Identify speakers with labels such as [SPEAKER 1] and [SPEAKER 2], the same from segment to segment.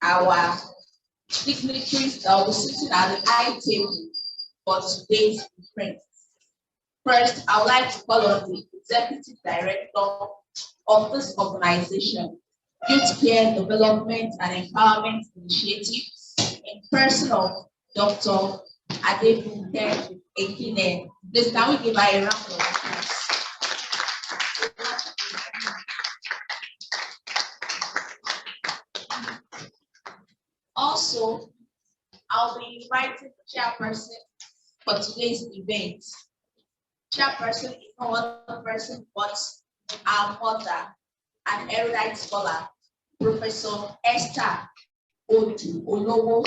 [SPEAKER 1] our dignitaries that will be sitting at the high table for today's conference. First, I would like to call on the Executive Director of this organization, Youth Care Development and Empowerment Initiatives, in person of Dr. Adefunke Ekine. Please, can we give her a round of applause? Also, I'll be inviting the chairperson for today's event. Chairperson is not one other person but our mother, an erudite scholar, Professor Esther Odu Olowo.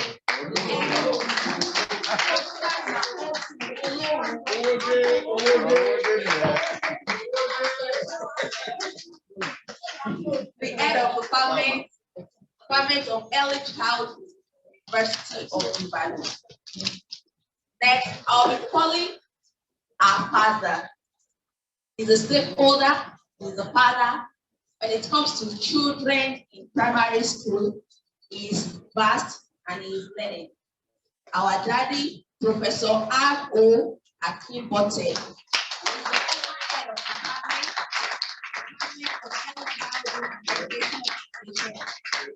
[SPEAKER 1] The head of the Department of Early Childhood, University of Ibadan. Next, I'll be calling our father. He's a stakeholder, he's a father. When it comes to children in primary school, he's vast and he's learning. Our daddy, Professor R.O. Akinbote.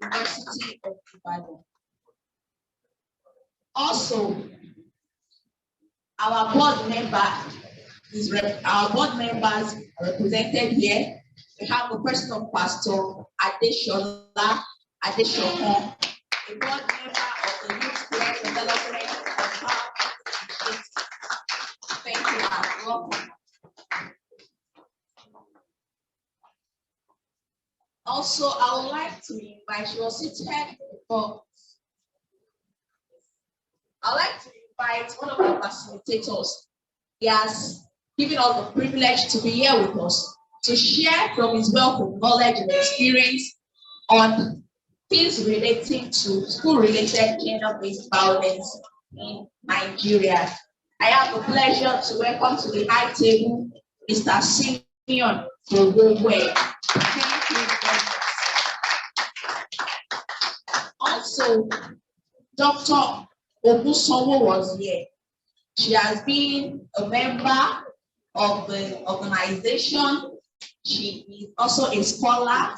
[SPEAKER 1] University of Ibadan. Also, our board members are represented here. We have the person of Pastor Adeshola Adeshokon, a board member of the Youth Care Development and Thank you, and welcome. Also, I would like to invite you seated before. I'd like to invite one of our facilitators. He has given us the privilege to be here with us to share from his wealth of knowledge and experience on things relating to school-related gender-based violence in Nigeria. I have the pleasure to welcome to the high table Mr. Simeon Ogwegwe. Thank you very much. Also, Dr. Ogunsonwo was here. She has been a member of the organization. She is also a scholar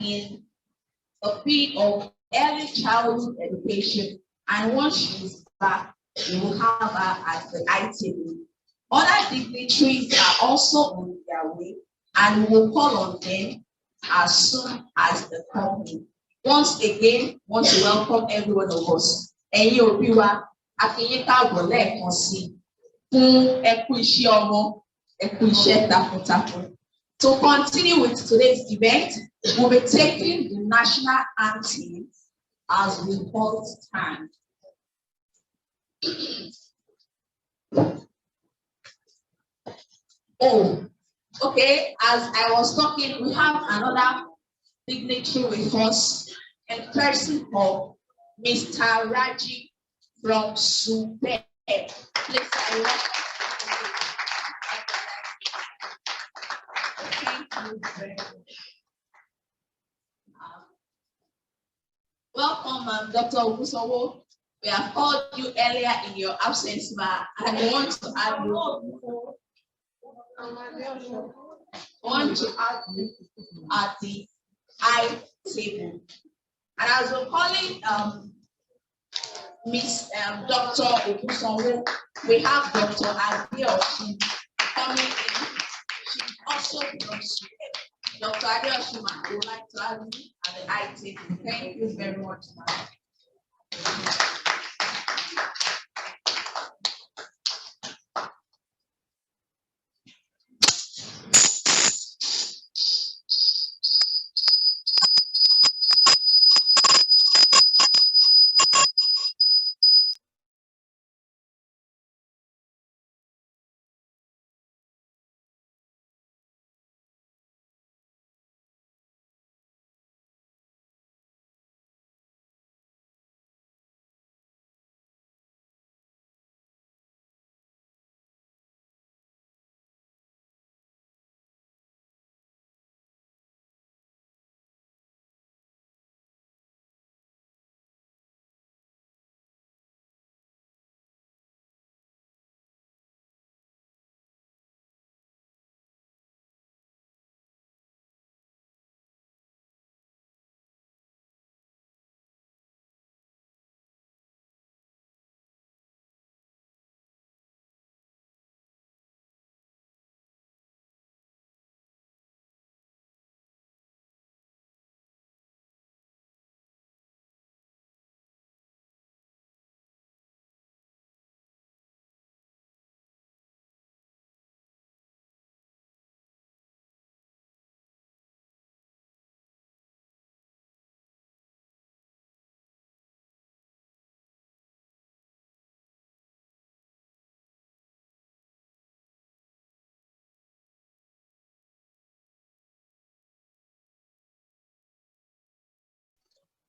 [SPEAKER 1] in the field of early childhood education. And once she's back, we will have her at the ITV. Other dignitaries are also on their way, and we will call on them as soon as they come in. Once again, I want to welcome every one of us. Ẹ̀yin òbí wa, a kí yín káàbọ̀ lẹ́ẹ̀kan sí fún ẹ kú iṣẹ́ ọmọ, ẹ kú iṣẹ́ takuntakun. To continue with today's event, we'll be taking the national anthem as we hold stand. Oh, okay, as I was talking, we have another dignitary with us, in person of Mr. Raji from Super. Please, I Thank you very much. Welcome, Dr. Ogunsonwo. We have called you earlier in your absence, and I want to add you. At the high table. And as we're calling Miss Dr. Ogunsonwo, we have Dr. Adeosun coming in. She's also from Sweden. Dr. Adeosun, I would like to have you at the high table. Thank you very much, ma'am.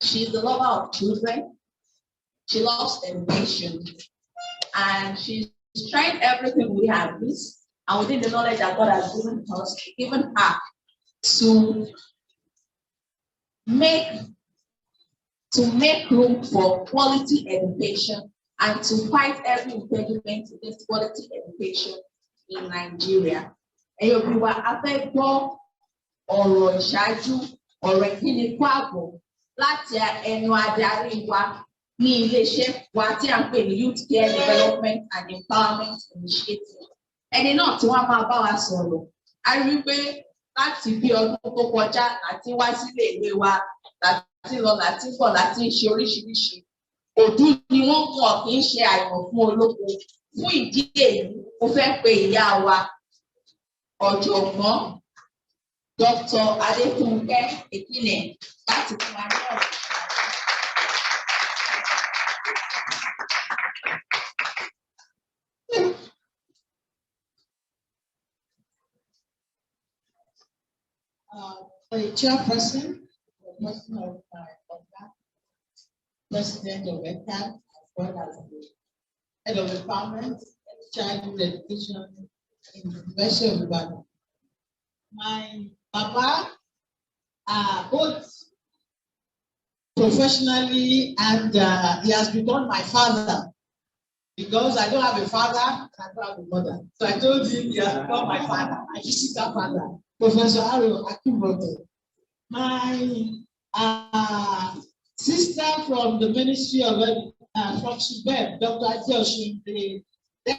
[SPEAKER 1] She's a lover of children. She loves education. And she's trying everything we have this and within the knowledge that God has given her to make room for quality education and to fight every impediment against quality education in Nigeria. Ẹ̀yọ́ wa a fẹ́ gbọ́ ọ̀rọ̀ ìṣáájú ọ̀rọ̀ ìkíni kú àbọ̀ láti ẹnu adarí wa ní iléeṣẹ́ wa tí a ń pè ní Youth Care Development and Empowerment Initiative. Ẹni náà tí wọ́n máa bá wa sọ̀rọ̀ a rí pé láti bí ọdún tó kọjá láti wá sílé ìwé wa láti lọ láti bọ̀ láti ṣe oríṣiríṣi. Òdú ni wọ́n kọ̀ kì í ṣe àìmọ̀ fún olóko. Fún ìdí èyí, mo fẹ́ pe ìyá wa ọ̀jọ̀gbọ́n Dr. Adéfúnkẹ́ Ekine láti fún wa ní ọ̀rọ̀.
[SPEAKER 2] The chairperson, the person of that, president of ECAD, as well as the head of department, childhood education in the University of Ibadan. My papa, both professionally and he has become my father because I don't have a father and I don't have a mother. So I told him he has become my father, my physical father, Professor Aro Akinbote. My sister from the Ministry of from SUBEB, Dr. Adioshun, the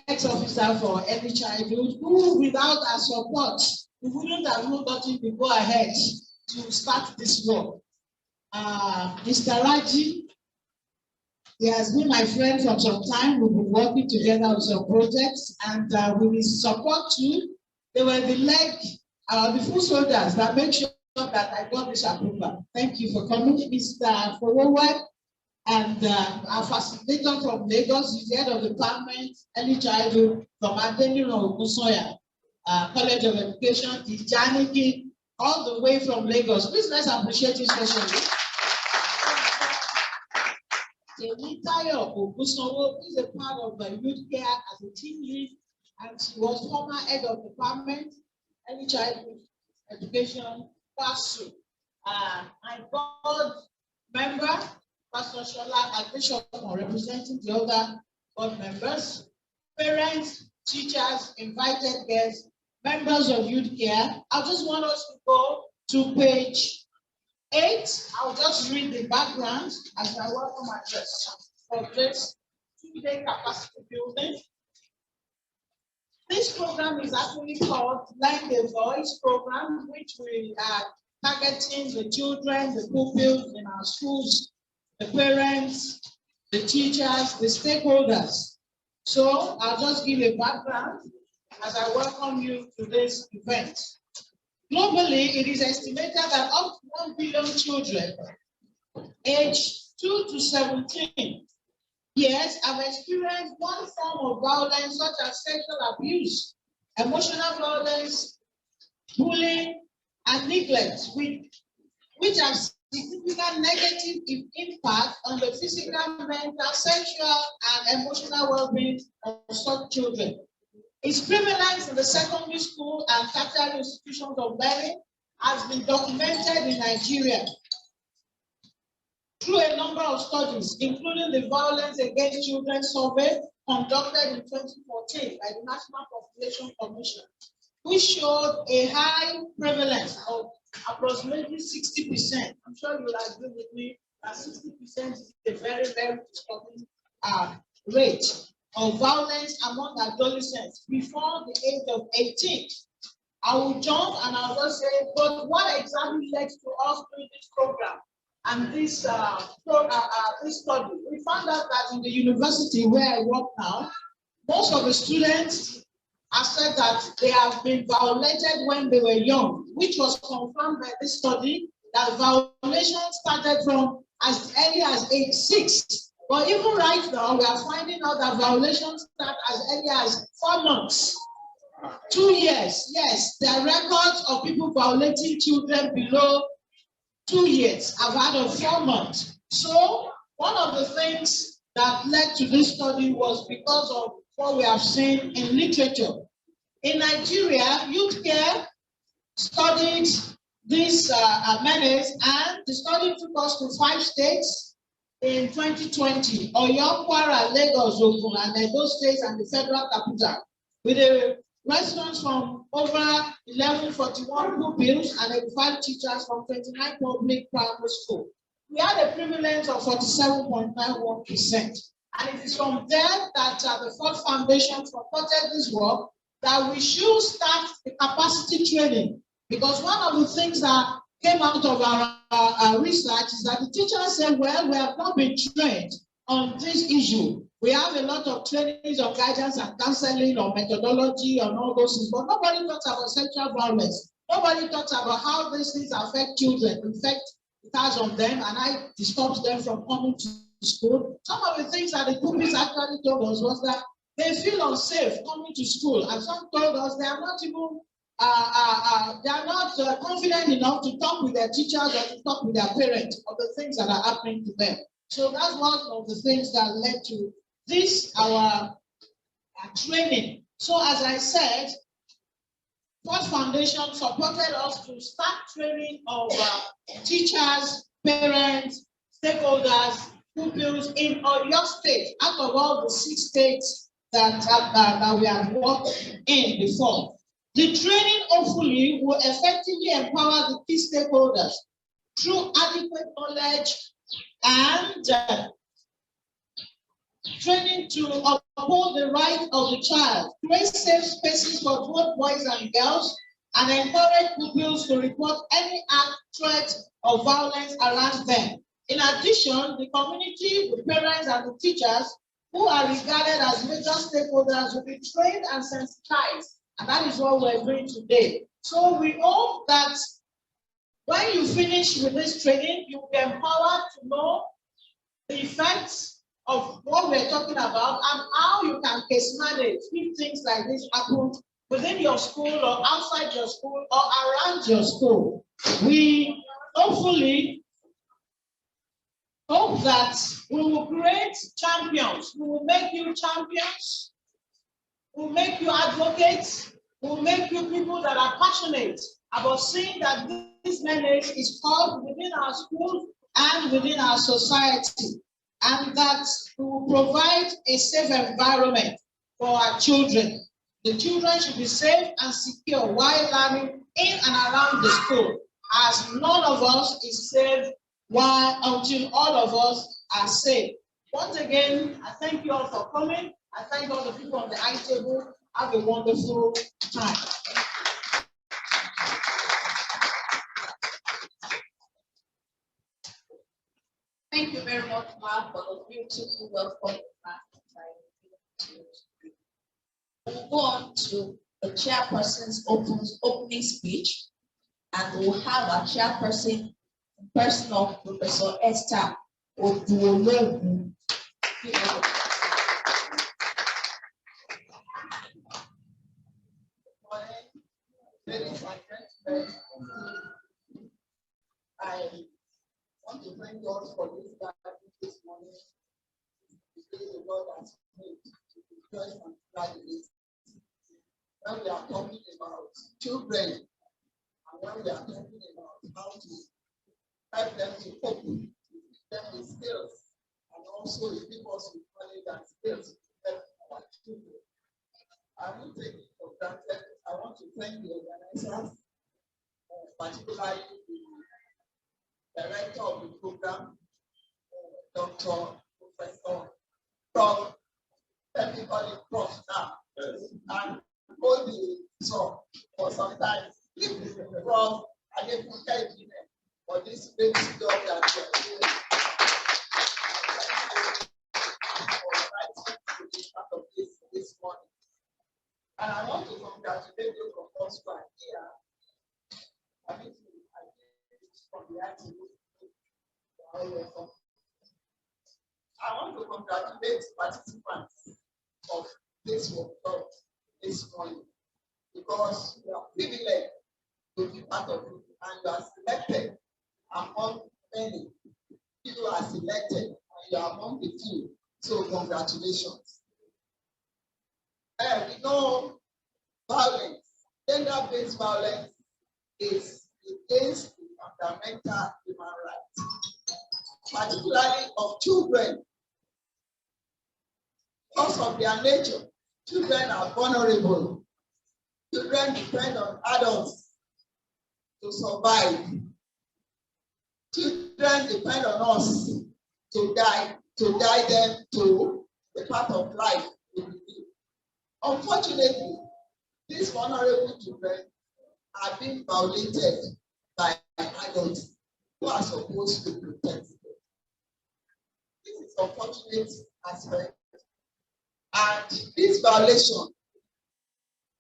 [SPEAKER 2] ex-officer for early childhood, who without our support, we wouldn't have gotten to go ahead to start this work. Mr. Raji, he has been my friend for some time. We've been working together on some projects, and with his support too, they were the full soldiers that make sure that I got this approval. Thank you for coming, Mr. Fowoweb, and our facilitator from Lagos, is the head of the department, early childhood, from Adeniro Ogusoya, College of Education, Ijaniki, all the way from Lagos. Please let's appreciate you especially. Temitayo Ogusowo is a part of the youth care as a team lead, and she was former head of department, early childhood education, PASU. My board member, Pastor Shola Adeshokon, representing the other board members, parents, teachers, invited guests, members of youth care. I just want us to go to page 8. I'll just read the background as I welcome address for this 2-day capacity building. This program is actually called Learn a Voice program, which we are targeting the children, the pupils in our schools, the parents, the teachers, the stakeholders. So I'll just give a background as I welcome you to this event. Globally, it is estimated that up to 1 billion children aged 2 to 17 years have experienced one form of violence, such as sexual abuse, emotional violence, bullying, and neglect, which have significant negative impact on the physical, mental, sexual, and emotional well-being of such children. Its prevalence in the secondary school and tertiary institutions of learning has been documented in Nigeria through a number of studies, including the Violence Against Children survey conducted in 2014 by the National Population Commission, which showed a high prevalence of approximately 60%. I'm sure you'll agree with me that 60% is a very, very disturbing rate of violence among adolescents before the age of 18. I will jump and I'll just say, but what exactly led to us doing this program and this study? We found out that in the university where I work now, most of the students have said that they have been violated when they were young, which was confirmed by this study that violations started from as early as age 6. But even right now, we are finding out that violations start as early as 4 months, 2 years. Yes, there are records of people violating children below 2 years. I've heard of 4 months. So one of the things that led to this study was because of what we have seen in literature. In Nigeria, Youth Care studied this menace, and the study took us to 5 states in 2020: Oyo, Kwara, Lagos, Ogun, and Edo states, and the federal capital, with a response from over 1141 pupils and 85 teachers from 29 public primary schools. We had a prevalence of 47.91%. And it is from there that the Ford Foundation supported this work, that we should start the capacity training. Because one of the things that came out of our research is that the teachers said, well, we have not been trained on this issue. We have a lot of trainings on guidance and counseling, on methodology, on all those things, but nobody talks about sexual violence. Nobody talks about how these things affect children, affect it has on them, and how it stops them from coming to school. Some of the things that the pupils actually told us was that they feel unsafe coming to school, and some told us they are not even confident enough to talk with their teachers or to talk with their parents of the things that are happening to them. So that's one of the things that led to this, our training. So as I said, Ford Foundation supported us to start training of teachers, parents, stakeholders, pupils in Oyo State, out of all the 6 states that we have worked in before. The training hopefully will effectively empower the key stakeholders through adequate knowledge and training to uphold the right of the child, create safe spaces for both boys and girls, and encourage pupils to report any act, threat, or violence around them. In addition, the community, the parents, and the teachers who are regarded as major stakeholders will be trained and sensitized, and that is what we're doing today. So we hope that when you finish with this training, you'll be empowered to know the effects of what we're talking about and how you can case manage if things like this happen within your school or outside your school or around your school. We hopefully hope that we will create champions. We will make you champions. We will make you advocates. We will make you people that are passionate about seeing that this menace is called within our schools and within our society, and that we will provide a safe environment for our children. The children should be safe and secure while learning in and around the school, as none of us is safe until all of us are safe. Once again, I thank you all for coming. I thank all the people on the high table. Have a wonderful time.
[SPEAKER 1] Thank you very much, Ma, for the beautiful welcome. We'll go on to the chairperson's opening speech, and we'll have our chairperson, in person of Professor Esther Oduologu.
[SPEAKER 3] Ladies and gentlemen, I want to thank God for this gathering this morning. Because the Lord has made to rejoice and gladness. When we are talking about children, and when we are talking about how to help them to cope with them with skills, and also equip us with knowledge and skills to help our children. I won't take it for granted. I want to thank the organizers, particularly the director of the program, Dr. Professor Prof. Let me call it Prof now, and hold the song for sometimes Prof. Adekunle for this great job that you are doing. For inviting to be part of this morning. And I want to congratulate you from those who are here. I think from the I want to congratulate participants of this workshop this morning, because you are privileged to be part of it, and you are selected among many You are selected and you are among the few. So congratulations. And we know violence, gender-based violence is against the fundamental human rights, particularly of children. Because of their nature, children are vulnerable. Children depend on adults to survive. Children depend on us to guide them to the path of life we live. Unfortunately, these vulnerable children are being violated by adults who are supposed to protect them. This is an unfortunate aspect. And this violation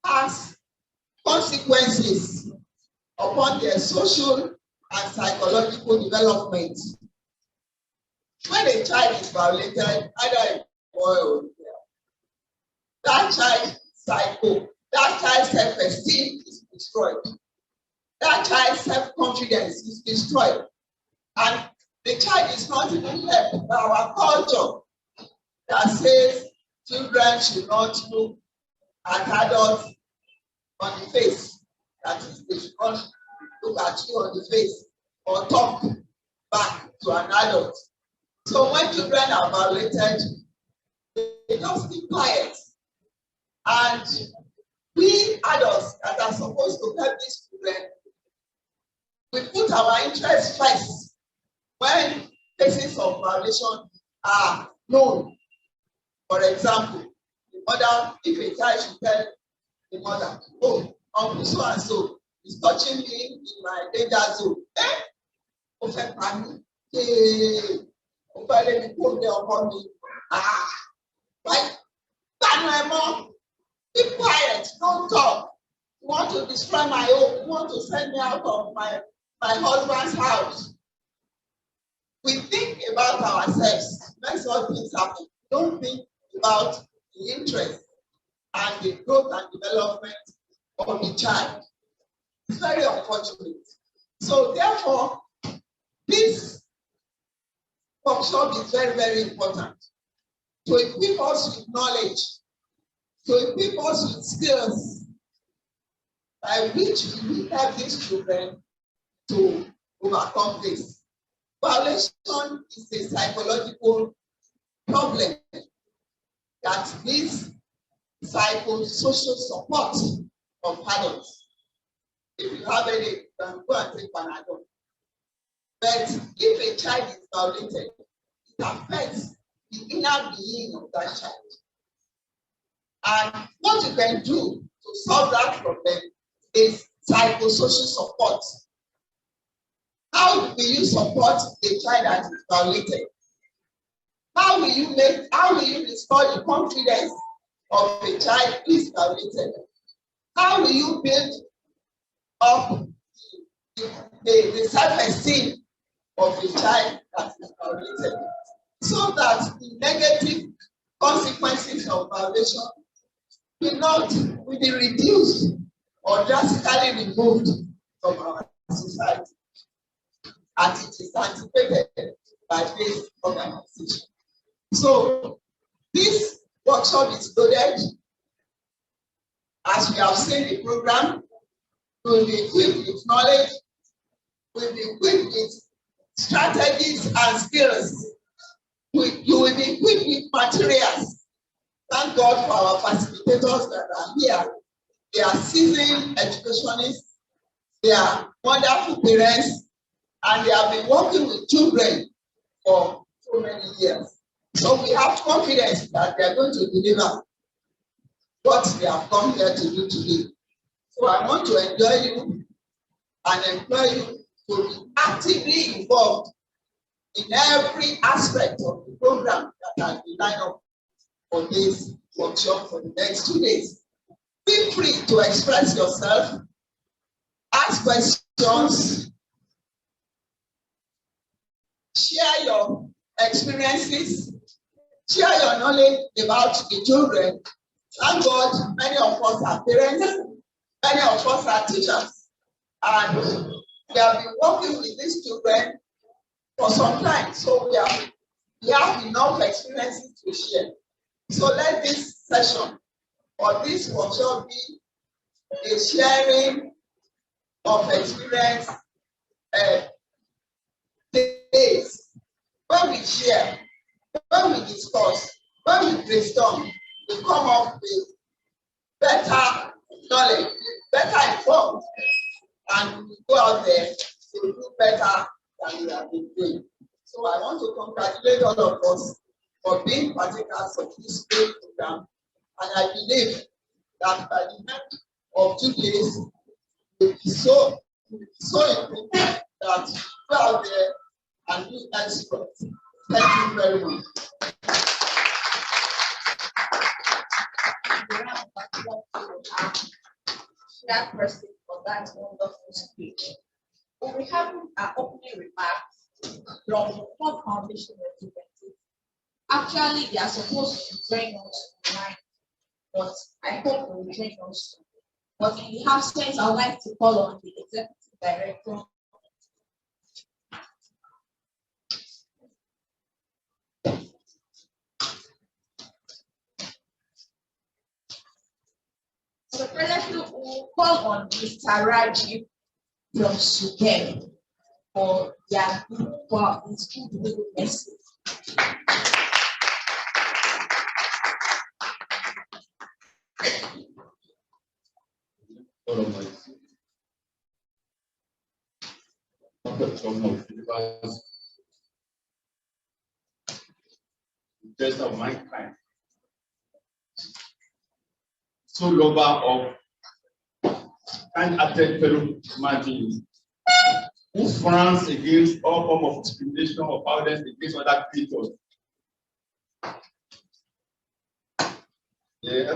[SPEAKER 3] has consequences upon their social and psychological development. When a child is violated, either a boy or a girl, that child's self-esteem is destroyed. That child's self-confidence is destroyed. And the child is not even helped by our culture that says children should not look at adults on the face. That is, they should not look at you on the face or talk back to an adult. So when children are violated, they just keep quiet. And we adults that are supposed to help these children, we put our interests first when cases of violation are known. For example, the mother, if a child should tell the mother, oh, Uncle so and so is touching me in my danger zone. Right? My mom, keep quiet, don't talk. You want to destroy my home, you want to send me out of my husband's house. We think about ourselves. That's what things happen. Don't think about the interest and the growth and development of the child. It's very unfortunate. So therefore, this workshop is very, very important to equip us with knowledge, to equip us with skills by which we help these children to overcome this. Violation is a psychological problem that needs psychosocial support of adults. If you have any, you can go and take Panadol. But if a child is violated, it affects the inner being of that child. And what you can do to solve that problem is psychosocial support. How will you support a child that is violated? How will you restore the confidence of a child who is violated? How will you build up the self-esteem of a child that is violated, so that the negative consequences of violation will be reduced or drastically removed from our society, as it is anticipated by this organization. So this workshop is loaded. As we have seen the program, we will be equipped with knowledge, we will be equipped with strategies and skills. You will be equipped with materials. Thank God for our facilitators that are here. They are seasoned educationists, they are wonderful parents, and they have been working with children for so many years. So we have confidence that they are going to deliver what they have come here to do today. So I want to enjoy you and employ you to be actively involved in every aspect of the program that has been lined up for this workshop for the next 2 days. Feel free to express yourself, ask questions, share your experiences, share your knowledge about the children. Thank God, many of us are parents, many of us are teachers, and we have been working with these children for some time. So we have enough experiences to share. So let this session or this workshop be a sharing of experience days when we share, when we discuss, when we brainstorm, we come up with better knowledge, better informed, and we go out there to do better than we have been doing. So I want to congratulate all of us for being partakers of this great program, and I believe that by the end of 2 days, it will be so important that you go out there and do experts. Thank you very much.
[SPEAKER 1] Chairperson for that wonderful speech. We will have our opening remarks from the Ford Foundation representatives. Actually, they are supposed to join us tonight, but I hope they will join us soon. But in the absence, I would like to call on the executive director. So presently, we will call on Mr. Rajiv from Sukel for his good message.
[SPEAKER 4] Just of mankind, so lover of kind-hearted fellow human beings, who frowns against all form of discrimination or violence against other creatures.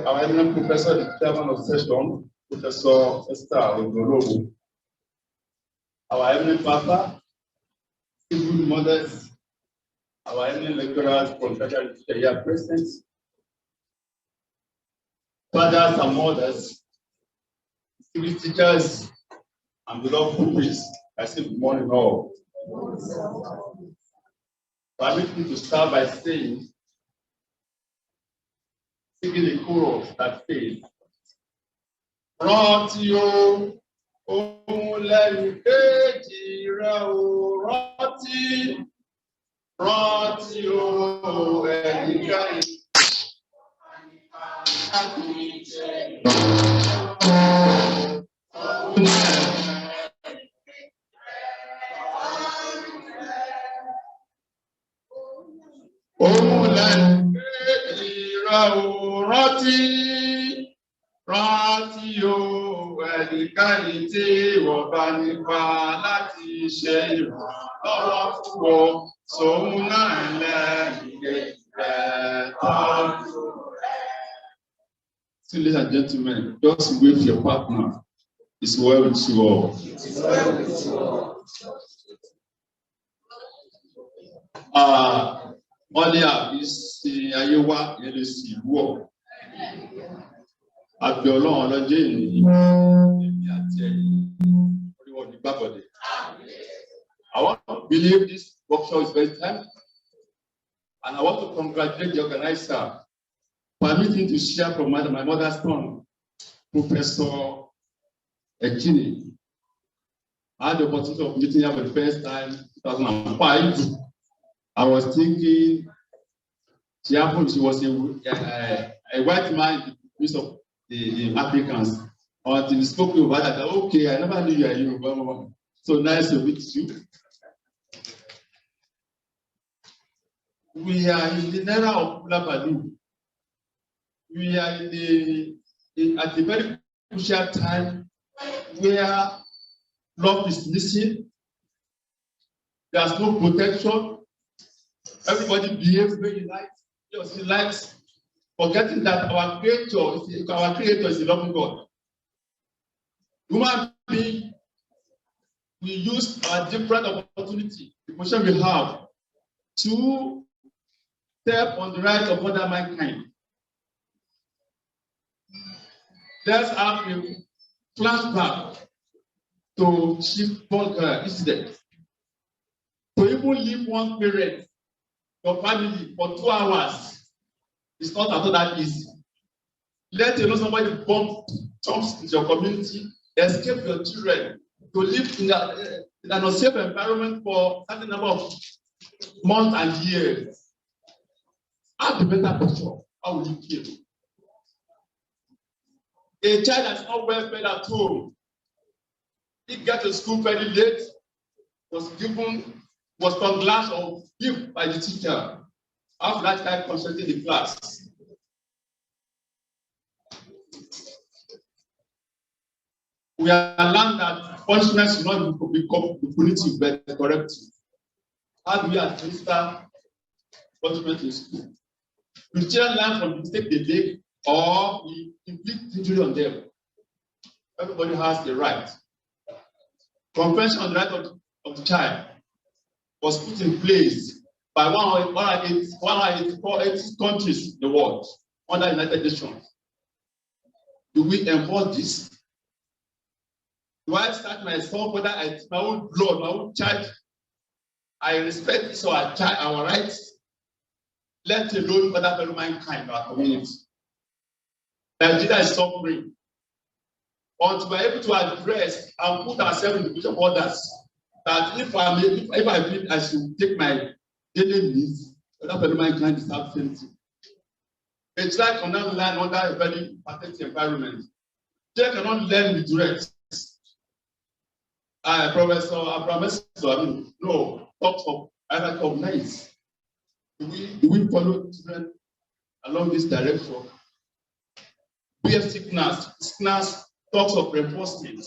[SPEAKER 4] Our eminent professor, the chairman of session, Professor Esther Ogologo, our eminent pastor, good mothers, our eminent lecturers from tertiary here present, fathers and mothers, English teachers, and beloved pupils, I say good morning all. Permit me to start by saying, singing the chorus that says, rántí o, ohun lẹ́nu kejì rẹ o, rántí o, ẹnikẹ́ni. Ohun lẹ́nu kejì rẹ o, rántí o, ẹnikẹ́ni tí wọ́n bá nípa láti ṣe ìrànlọ́wọ́ fún ọ, sóhun náà lẹ́nu kejì rẹ tọ́jú rẹ. So, ladies and gentlemen, just wave your partner. It's well with you all. It's well with you all. Wọ́n ní àbí ṣe ayé wá yẹn lè sì wọ̀. Àbí Ọlọ́run ọlọ́jọ́ ènìyàn, èmi àti ẹ̀yin, orí wọn ní gbàgbọ́dé. I want to believe this workshop is very time, and I want to congratulate the organizer for permitting to share from my mother's tongue, Professor Ejini. I had the opportunity of meeting her for the first time in 2005. I was thinking she was a white man in the midst of the Africans. Until he spoke about that, okay, I never knew you are Yoruba. So nice to meet you. We are in the era of Kulabalu. We are at a very crucial time where love is missing. There's no protection. Everybody behaves very he likes, forgetting that our creator is a loving God. Human being, we use our different opportunity, the position we have, to step on the right of other mankind. Let's have a flashback to Chief Paul incident. To even leave one parent, your family, for 2 hours, it's not at all that easy. Let you know somebody jumps into your community, escape your children, to live in an unsafe environment for a certain number of months and years. Have the better picture. How will you feel? A child that's not well fed at home, he got to school very late, was from glass or gift by the teacher. After that child concentrated the class. We have learned that punishment should not become punitive but corrective. How do we administer punishment in school? We children learn from the mistake they make, or we inflict injury on them. Everybody has the right. Convention on the right of the child was put in place by 184 countries in the world under the United Nations. Do we enforce this? Do I start myself whether it's my own blood, my own child? I respect this our rights, let alone other fellow mankind in our community. Nigeria is suffering. Until we're able to address and put ourselves in the position of others, that if I feel I should take my daily needs, other fellow mankind deserve something. A child cannot learn under a very pathetic environment. Child cannot learn with rest. Professor Abraham, no, talks of either of nice. Do we follow children along this direction? PFC class talks of reinforcement.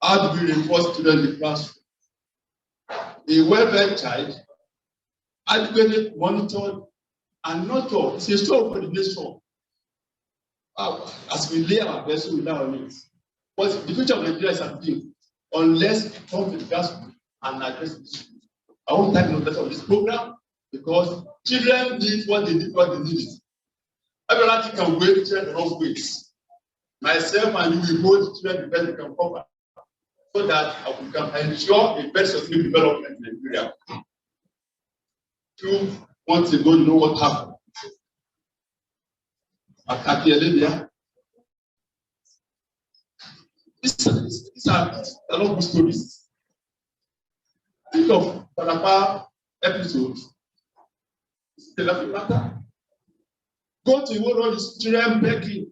[SPEAKER 4] How do we reinforce children in the classroom? A well-fed child, adequately monitored and nurtured, is a strong for the nation. As we lay our best, we lay on it. But the future of Nigeria is at stake unless we come to the classroom and address this. I won't take notice of this program because children need what they need, Everybody can wait children the wrong ways. Myself and you will hold children the best we can cover so that we can ensure a better sustainable development in Nigeria. 2 months ago, you know what happened? At Libya. These are a lot of stories. Think of Tarapa episodes. It's a laughing matter. Go to all these children begging.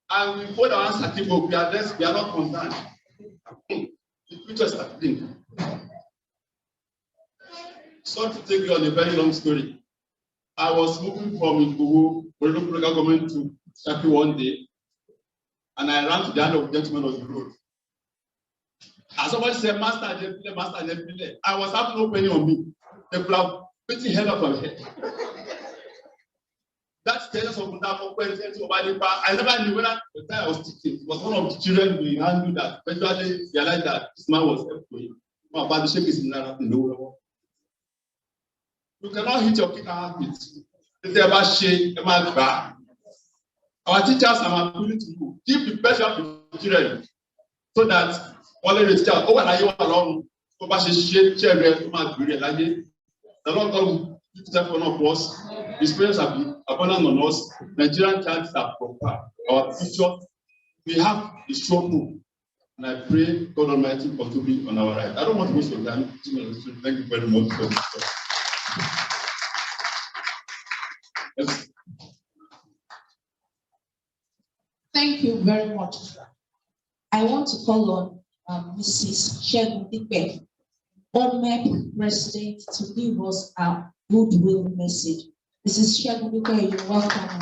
[SPEAKER 4] And we put our hands at the book. We are not concerned. The future is at stake. So to take you on a very long story. I was moving from Igugu, local government to Shaki one day. And I ran to the end of the gentleman on the road. And somebody said, Master, I was having no penny on me. The blood pretty hell off my head. That's the essence of I never knew whether the time I was teaching. It was one of the children we handled that eventually realized that this man was helpful to him. About the shake is in the world. You cannot hit your kid and have it. If they ever shake, ever back. Our teachers are appealing to you. Give the best of the children so that all the teachers, oh, and you along, so much shake, children, so much beauty, like it. The Lord God give step one of us. His prayers have been abundant on us. Nigerian chants are proper. Our future, we have a strong move. And I pray God Almighty for to be on our right. I don't want to waste your time. Thank you very much for this. Yes.
[SPEAKER 1] Thank you very much. I want to call on Mrs. Shegun Dipe, OMEP President, to give us a goodwill message. Mrs. Shegun Dipe, you're welcome.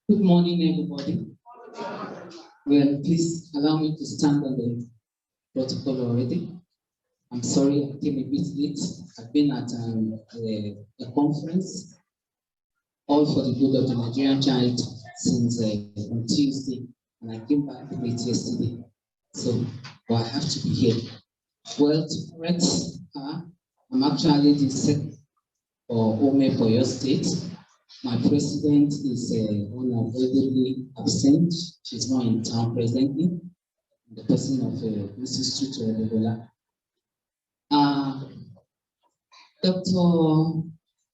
[SPEAKER 5] Good morning, everybody. Well, please allow me to stand on the protocol already. I'm sorry I came a bit late. I've been at a conference, all for the good of the Nigerian child, since on Tuesday, and I came back late yesterday. So, I have to be here. Well, to correct her, I'm actually the secretary for OME for your state. My president is unavoidably absent. She's not in town presently. The person of Mrs. Tutu Odebola. Dr.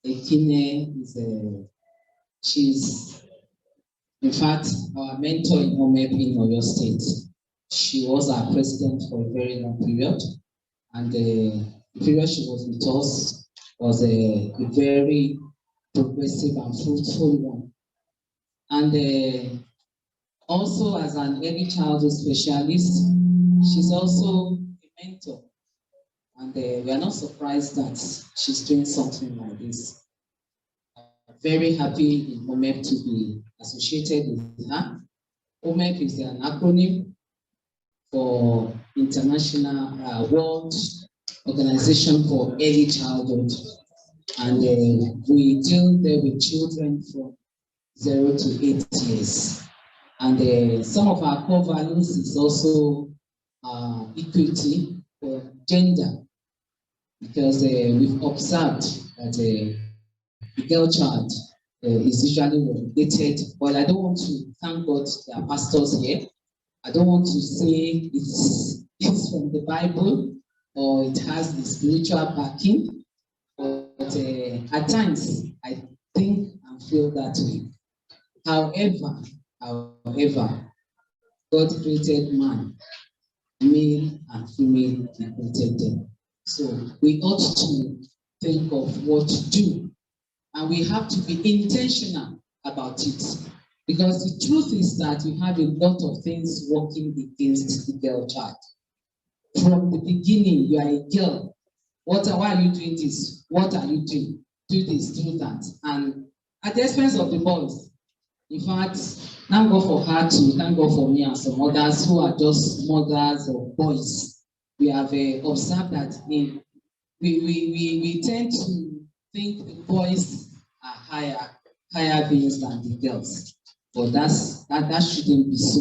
[SPEAKER 5] Ekine is she's in fact our mentor in OMEP in Oyo State. She was our president for a very long period, and the period she was with us was a very progressive and fruitful one. And also as an early childhood specialist, she's also a mentor. And we are not surprised that she's doing something like this. I'm very happy in OMEP to be associated with her. OMEP is an acronym for International World Organization for Early Childhood. And we deal there with children from 0 to 8 years. And some of our core values is also equity or gender, because we've observed that the girl child is usually relegated. Well, I don't want to, thank God there are pastors here. I don't want to say it's from the Bible or it has the spiritual backing, but at times I think and feel that way. However, God created man, male and female, He created them. So we ought to think of what to do, and we have to be intentional about it. Because the truth is that we have a lot of things working against the girl child. From the beginning, you are a girl. Why are you doing this? What are you doing? Do this, do that. And at the expense of the boys. In fact, thank God for her too, thank God for me and some others who are just mothers of boys. We have observed that we tend to think the boys are higher beings than the girls. But that shouldn't be so.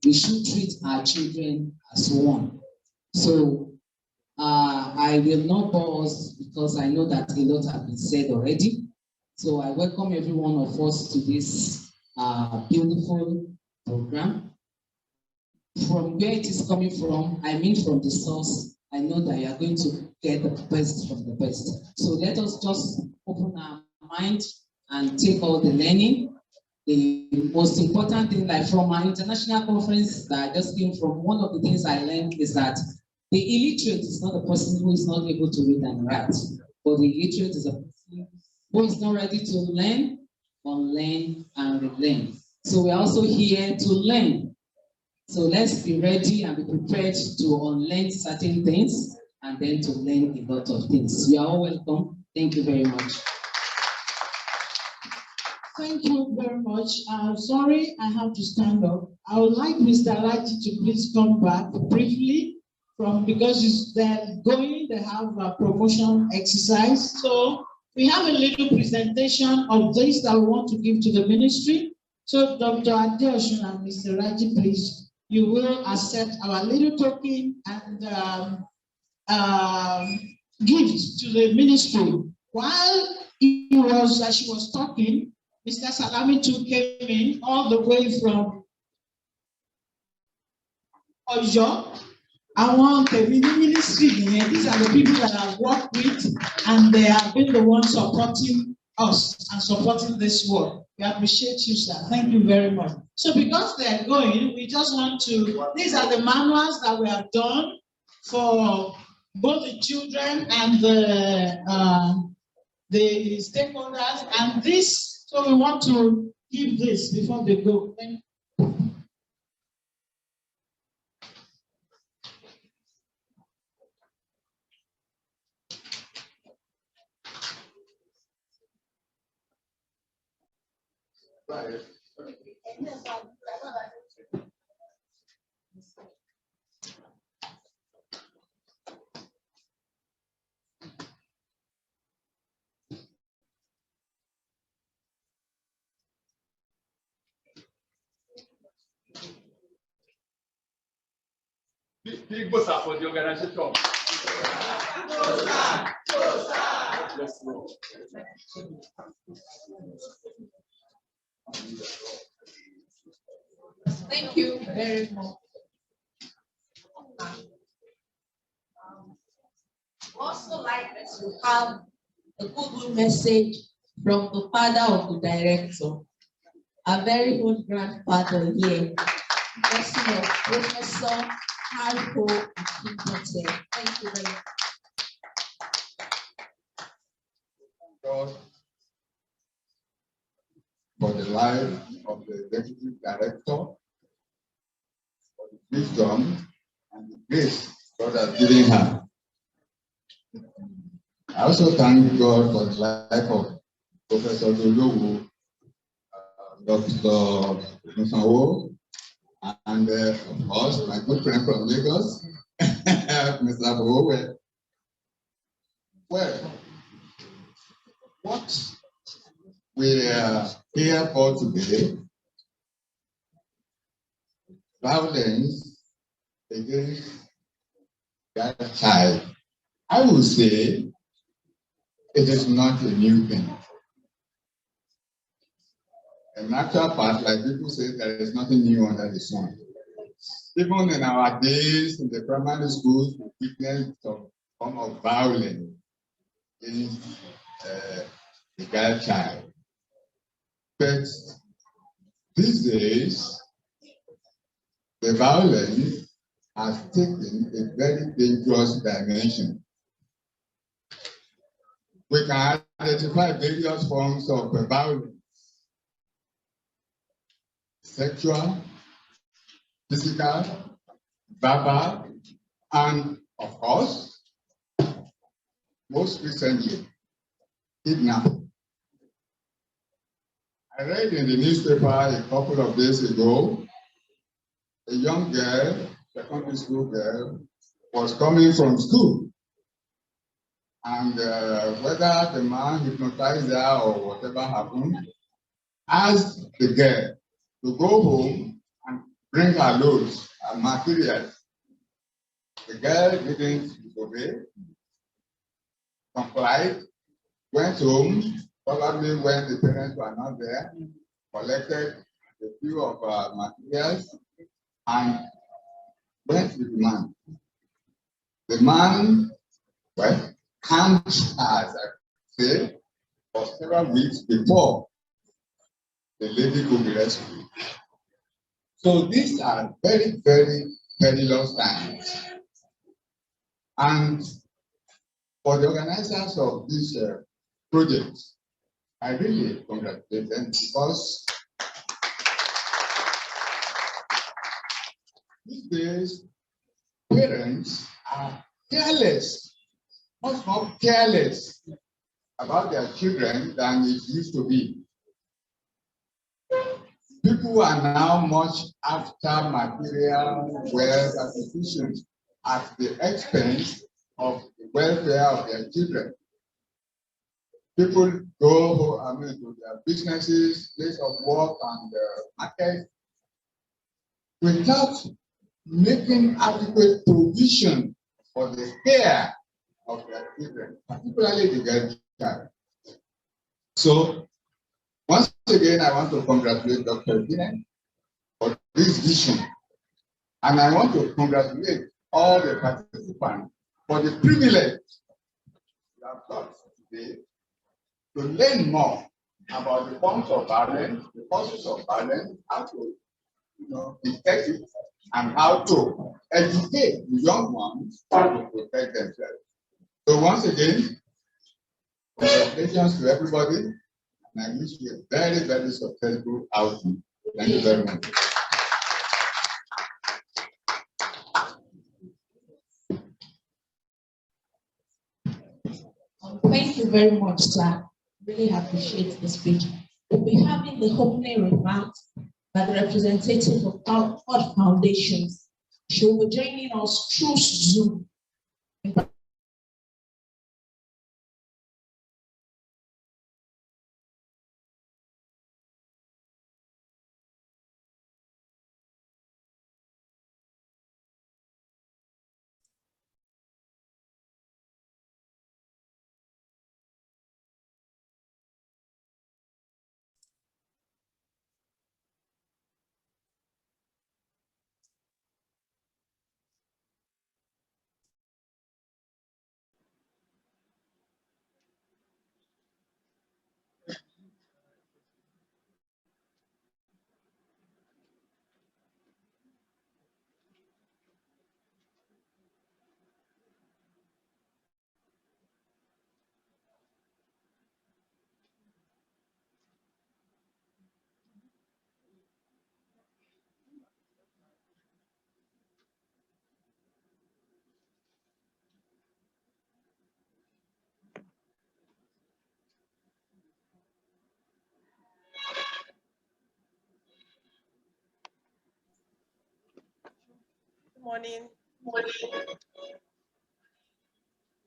[SPEAKER 5] We should treat our children as one. So I will not pause because I know that a lot has been said already. So I welcome every one of us to this beautiful program. From where it is coming from, I mean from the source, I know that you are going to get the best from the best. So let us just open our mind and take all the learning. The most important thing, like from our international conference that I just came from, one of the things I learned is that the illiterate is not a person who is not able to read and write, but the illiterate is a person who is not ready to learn, unlearn, and relearn. So we're also here to learn. So let's be ready and be prepared to unlearn certain things and then to learn a lot of things. You are all welcome. Thank you very much.
[SPEAKER 2] Thank you very much. Sorry, I have to stand up. I would like Mr. Raji to please come back briefly because they're going, they have a promotion exercise. So we have a little presentation of this that we want to give to the ministry. So Dr. Adeosun and Mr. Raji, please, you will accept our little token and gift to the ministry. While she was talking, Mr. Salami too came in all the way from Oyo. I want the ministry here. These are the people that I've worked with, and they have been the ones supporting us and supporting this work. We appreciate you, sir. Thank you very much. So because they are going, we just want to, these are the manuals that we have done for both the children and the stakeholders, and this, so we want to give this before they go.
[SPEAKER 4] Big boss for the organization. Yes, Lord.
[SPEAKER 1] Thank you very much. Also like to have a goodwill message from the father of the director, our very own grandfather here, person of Professor Harpo Akintote. Thank you very much.
[SPEAKER 3] God for the life of the executive director, for the wisdom and the grace God has given her. I also thank God for the life of Professor Dolowo, Dr. Musawo, and of course, my good friend from Lagos, Mr. Bowe. Well, what we are here for today, violence against that child. I would say it is not a new thing. In actual part, like people say, there is nothing new under the sun. Even in our days in the primary schools, we witnessed some form of violence against the girl child. But these days, the violence has taken a very dangerous dimension. We can identify various forms of violence: sexual, physical, verbal, and of course, most recently, kidnapping. I read in the newspaper a couple of days ago, a young girl, secondary school girl, was coming from school. And whether the man hypnotized her or whatever happened, asked the girl to go home and bring her loads and materials. The girl didn't disobey, complied, went home, probably when the parents were not there, collected a few of materials, and went with the man. The man, well, camped, as I say, for several weeks before the lady could be rescued. So these are very, very perilous times. And for the organizers of this project, I really congratulate them because these days, parents are careless, much more careless about their children than it used to be. People are now much after material wealth acquisitions at the expense of the welfare of their children. People go, to their businesses, place of work, and market without making adequate provision for the care of their children, particularly the girl child. So, once again, I want to congratulate Dr. Ginen for this vision. And I want to congratulate all the participants for the privilege you have got today to learn more about the forms of violence, the causes of violence, how to detect it, and how to educate the young ones to protect themselves. So once again, congratulations to everybody, and I wish you a very, very successful outing. Thank you very much.
[SPEAKER 1] Thank you very much, sir. Really appreciate the speech. We'll be having the opening remarks by the representative of Ford Foundations. She will be joining us through Zoom.
[SPEAKER 6] morning,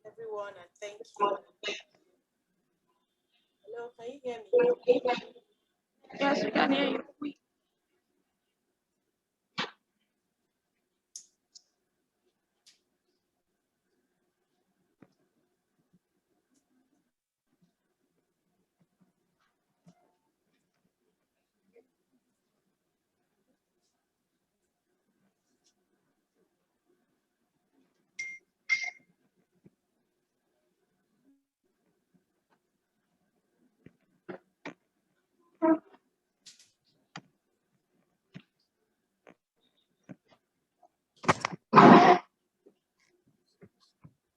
[SPEAKER 6] everyone, and thank you. Hello, can you hear me?
[SPEAKER 1] Yes, we can hear you.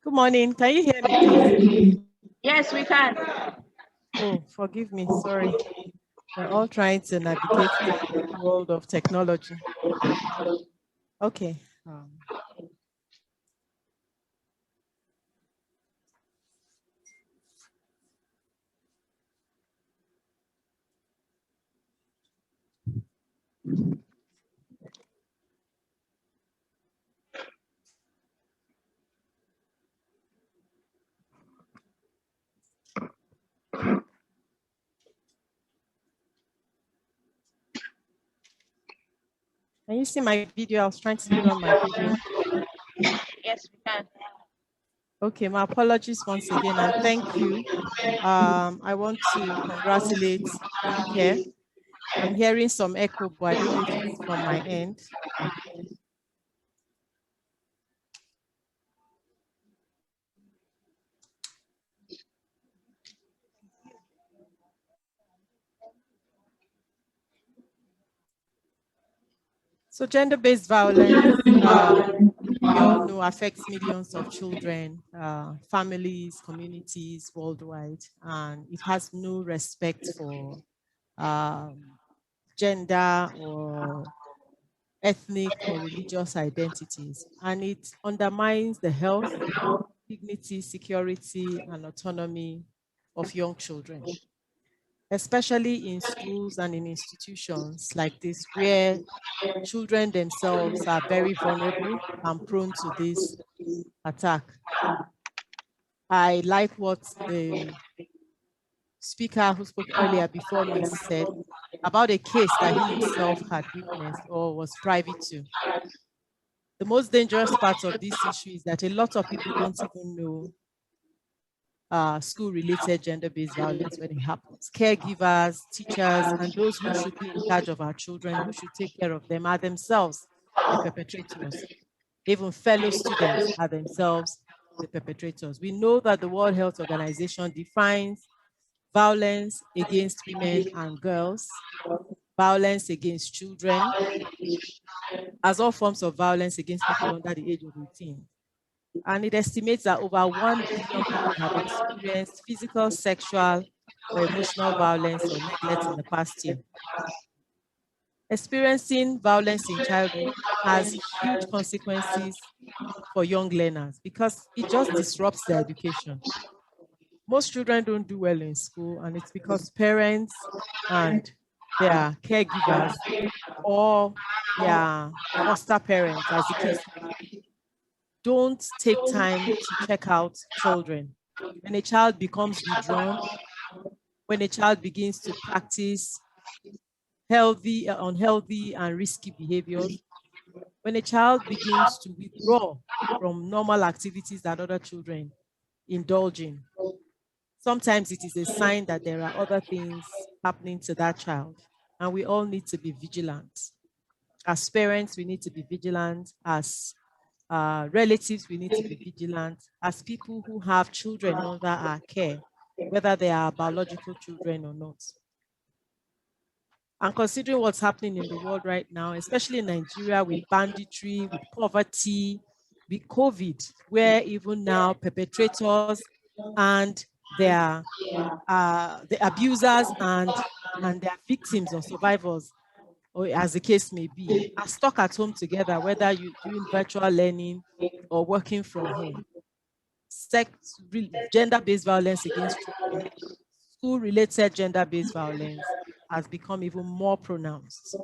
[SPEAKER 6] Good morning, can you hear me, please?
[SPEAKER 1] Yes, we can.
[SPEAKER 6] Oh, forgive me, sorry. We're all trying to navigate the world of technology. Okay. Can you see my video? I was trying to put on my video.
[SPEAKER 1] Yes, we can.
[SPEAKER 6] Okay, my apologies once again, and thank you. I want to congratulate Care. I'm hearing some echo, but I don't know if it's from my end. So gender-based violence, we all know, affects millions of children, families, communities worldwide, and it has no respect for gender or ethnic or religious identities, and it undermines the health, dignity, security, and autonomy of young children, especially in schools and in institutions like this, where children themselves are very vulnerable and prone to this attack. I like what the speaker who spoke earlier before me said about a case that he himself had witnessed or was privy to. The most dangerous part of this issue is that a lot of people don't even know school-related gender-based violence when it happens. Caregivers, teachers, and those who should be in charge of our children, who should take care of them, are themselves the perpetrators. Even fellow students are themselves the perpetrators. We know that the World Health Organization defines violence against women and girls, violence against children, as all forms of violence against people under the age of 18. And it estimates that over 1 billion people have experienced physical, sexual, or emotional violence or neglect in the past year. Experiencing violence in childhood has huge consequences for young learners because it just disrupts their education. Most children don't do well in school, and it's because parents and their caregivers or their foster parents, as the case may be, don't take time to check out children. When a child becomes withdrawn, when a child begins to practice unhealthy and risky behaviors, when a child begins to withdraw from normal activities that other children indulge in, sometimes it is a sign that there are other things happening to that child, and we all need to be vigilant. As parents, we need to be vigilant. As relatives, we need to be vigilant. As people who have children under our care, whether they are biological children or not. And considering what's happening in the world right now, especially in Nigeria, with banditry, with poverty, with COVID, where even now perpetrators and their the abusers and their victims or survivors, or as the case may be, are stuck at home together, whether you're doing virtual learning or working from home. Gender-based violence against children, school-related gender-based violence has become even more pronounced.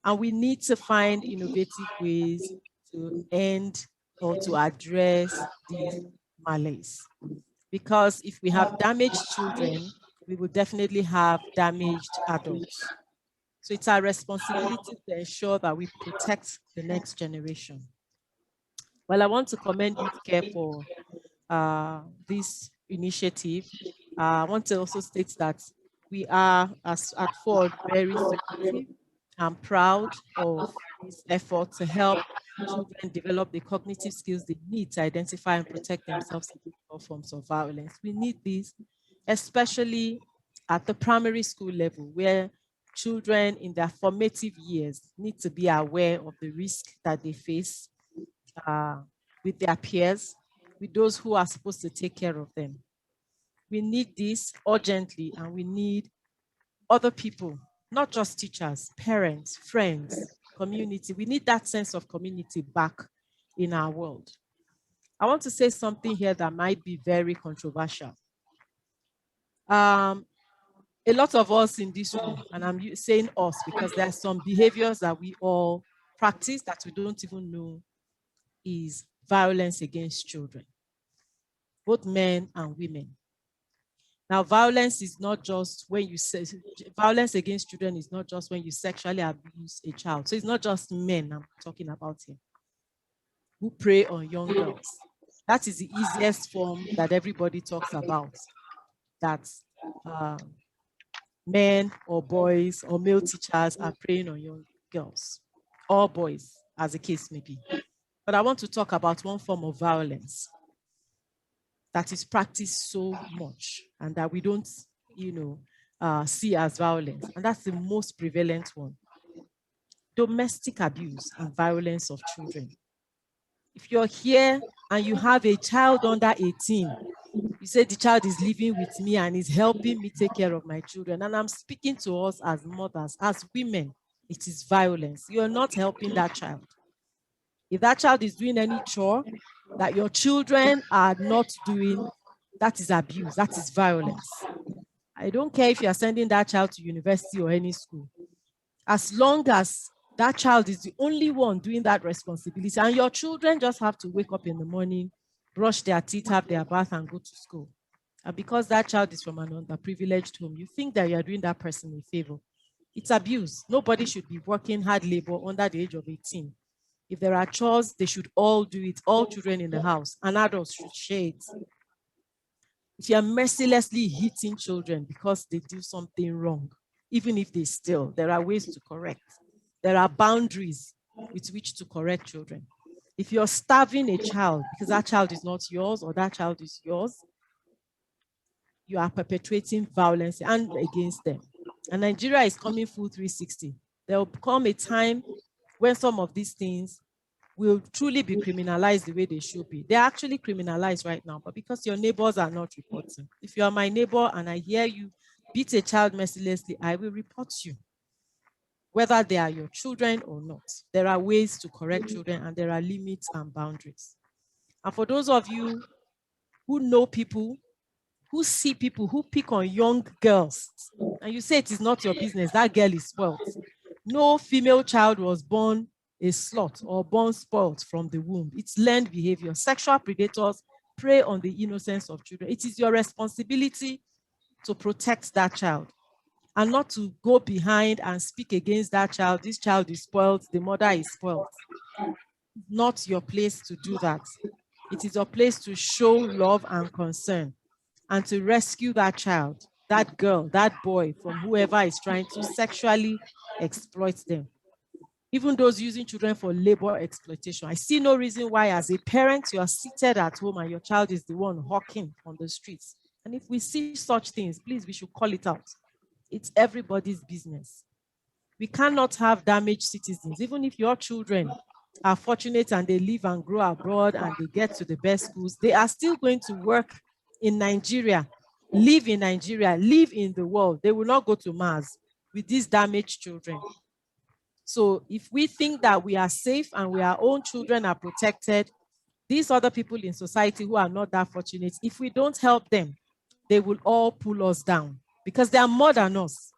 [SPEAKER 6] And we need to find innovative ways to end or to address these malaise. Because if we have damaged children, we will definitely have damaged adults. So it's our responsibility to ensure that we protect the next generation. Well, I want to commend Youth Care for this initiative. I want to also state that we are, as at Ford, very supportive and proud of this effort to help children develop the cognitive skills they need to identify and protect themselves against all forms of violence. We need this, especially at the primary school level, where children in their formative years need to be aware of the risk that they face with their peers, with those who are supposed to take care of them. We need this urgently, and we need other people, not just teachers, parents, friends, community. We need that sense of community back in our world. I want to say something here that might be very controversial. A lot of us in this room, and I'm saying us because there are some behaviors that we all practice that we don't even know is violence against children, both men and women. Now, violence is not just when you say, violence against children is not just when you sexually abuse a child. So it's not just men I'm talking about here who prey on young girls. That is the easiest form that everybody talks about, that men or boys or male teachers are preying on young girls, or boys, as the case may be. But I want to talk about one form of violence that is practiced so much and that we don't, see as violence. And that's the most prevalent one: domestic abuse and violence of children. If you're here and you have a child under 18, you say the child is living with me and is helping me take care of my children. And I'm speaking to us as mothers, as women, it is violence. You're not helping that child. If that child is doing any chore that your children are not doing, that is abuse, that is violence. I don't care if you are sending that child to university or any school. As long as that child is the only one doing that responsibility, and your children just have to wake up in the morning, brush their teeth, have their bath, and go to school. And because that child is from an underprivileged home, you think that you are doing that person a favor. It's abuse. Nobody should be working hard labor under the age of 18. If there are chores, they should all do it, all children in the house, and adults should share it. If you are mercilessly hitting children because they do something wrong, even if they steal, there are ways to correct. There are boundaries with which to correct children. If you're starving a child because that child is not yours or that child is yours, you are perpetrating violence and against them. And Nigeria is coming full 360. There will come a time when some of these things will truly be criminalized the way they should be. They're actually criminalized right now, but because your neighbors are not reporting. If you are my neighbor and I hear you beat a child mercilessly, I will report you, whether they are your children or not. There are ways to correct children and there are limits and boundaries. And for those of you who know people, who see people who pick on young girls, and you say it is not your business, that girl is spoiled. No female child was born a slut or born spoiled from the womb. It's learned behavior. Sexual predators prey on the innocence of children. It is your responsibility to protect that child and not to go behind and speak against that child. This child is spoiled, the mother is spoiled. Not your place to do that. It is your place to show love and concern and to rescue that child, that girl, that boy from whoever is trying to sexually exploit them. Even those using children for labor exploitation. I see no reason why, as a parent, you are seated at home and your child is the one hawking on the streets. And if we see such things, please, we should call it out. It's everybody's business. We cannot have damaged citizens. Even if your children are fortunate and they live and grow abroad and they get to the best schools, they are still going to work in Nigeria, live in Nigeria, live in the world. They will not go to Mars with these damaged children. So if we think that we are safe and our own children are protected, these other people in society who are not that fortunate, if we don't help them, they will all pull us down because they are more than us.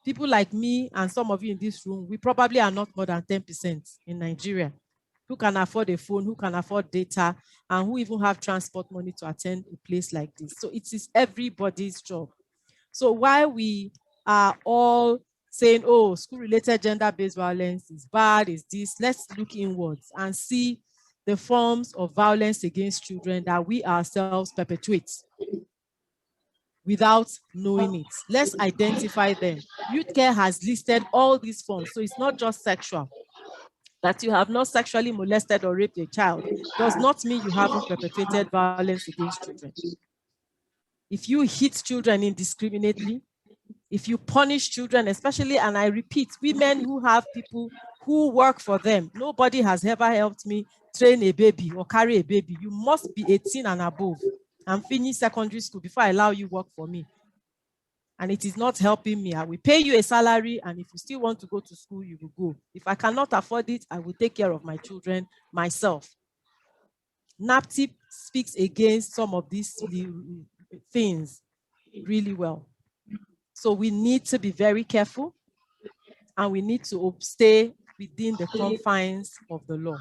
[SPEAKER 6] People like me and some of you in this room, we probably are not more than 10% in Nigeria. Who can afford a phone, who can afford data, and who even have transport money to attend a place like this. So it is everybody's job. So while we are all saying, oh, school-related gender-based violence is bad, is this, let's look inwards and see the forms of violence against children that we ourselves perpetuate without knowing it. Let's identify them. Youth Care has listed all these forms, so it's not just sexual. That you have not sexually molested or raped a child does not mean you haven't perpetrated violence against children. If you hit children indiscriminately, if you punish children, especially, and I repeat, women who have people who work for them, nobody has ever helped me train a baby or carry a baby. You must be 18 and above and finish secondary school before I allow you work for me. And it is not helping me. I will pay you a salary, and if you still want to go to school, you will go. If I cannot afford it, I will take care of my children myself. NAPTIP speaks against some of these things really well. So we need to be very careful, and we need to stay within the confines of the law.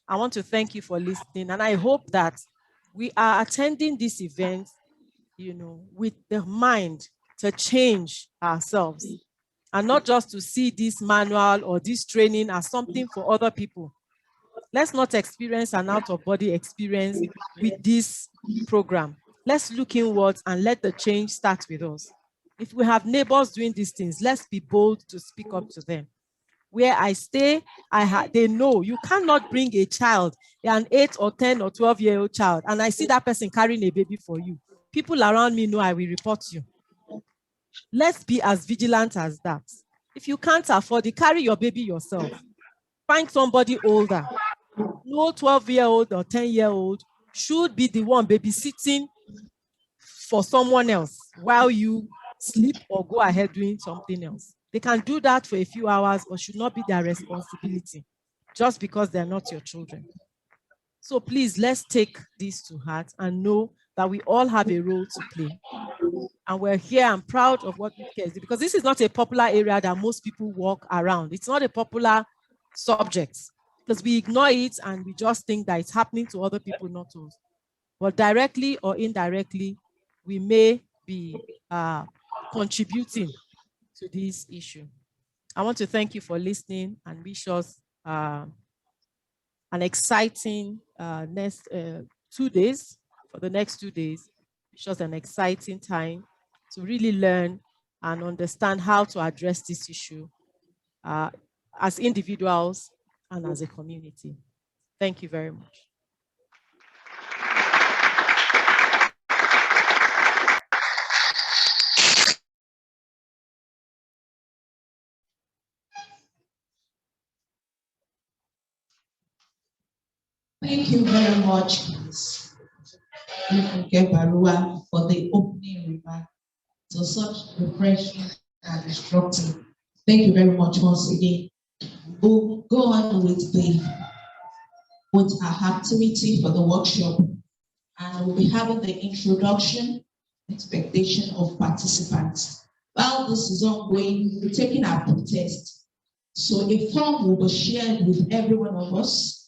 [SPEAKER 6] I want to thank you for listening, and I hope that we are attending this event, with the mind to change ourselves, and not just to see this manual or this training as something for other people. Let's not experience an out-of-body experience with this program. Let's look inwards and let the change start with us. If we have neighbors doing these things, let's be bold to speak up to them. Where I stay, they know you cannot bring a child, an 8 or 10 or 12-year-old child, and I see that person carrying a baby for you. People around me know I will report you. Let's be as vigilant as that. If you can't afford it, carry your baby yourself. Find somebody older. No 12-year-old or 10-year-old should be the one babysitting for someone else while you sleep or go ahead doing something else. They can do that for a few hours, but should not be their responsibility just because they're not your children. So please, let's take this to heart and know that we all have a role to play. And we're here and proud of what we can do, because this is not a popular area that most people walk around. It's not a popular subject because we ignore it and we just think that it's happening to other people, not to us. But directly or indirectly, we may be contributing to this issue. I want to thank you for listening and wish us an exciting next 2 days. For the next 2 days, wish us an exciting time to really learn and understand how to address this issue as individuals and as a community. Thank you very much.
[SPEAKER 1] Thank you very much, Ms. Funke Barua, for the opening remark. So such refreshing and instructive. Thank you very much once again. We'll go on with our activity for the workshop, and we'll be having the introduction, expectation of participants. While this is ongoing, we'll be taking our pre-test. So a form will be shared with every one of us.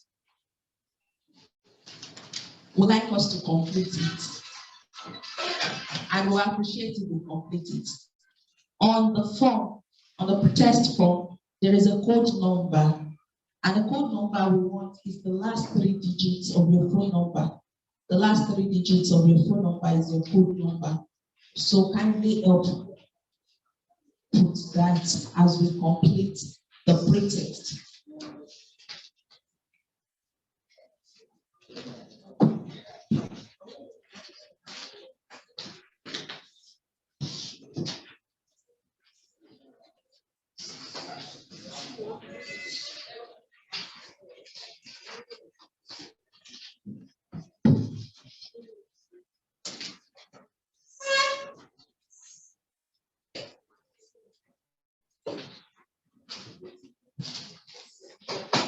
[SPEAKER 1] Would like us to complete it. And we'll appreciate if we complete it. On the form, on the pretest form, there is a code number. And the code number we want is the last 3 digits of your phone number. The last 3 digits of your phone number is your code number. So kindly help put that as we complete the pretest.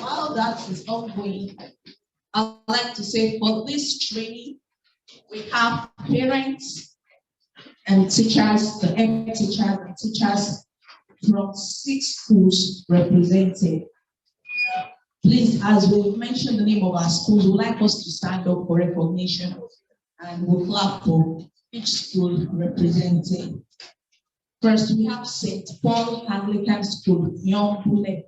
[SPEAKER 1] While that is ongoing, I'd like to say for this training, we have parents and teachers, the head teachers and teachers from 6 schools represented. Please, as we mention the name of our schools, we'd like us to stand up for recognition and we'll clap for each school represented. First, we have St. Paul Anglican School, Nyongule.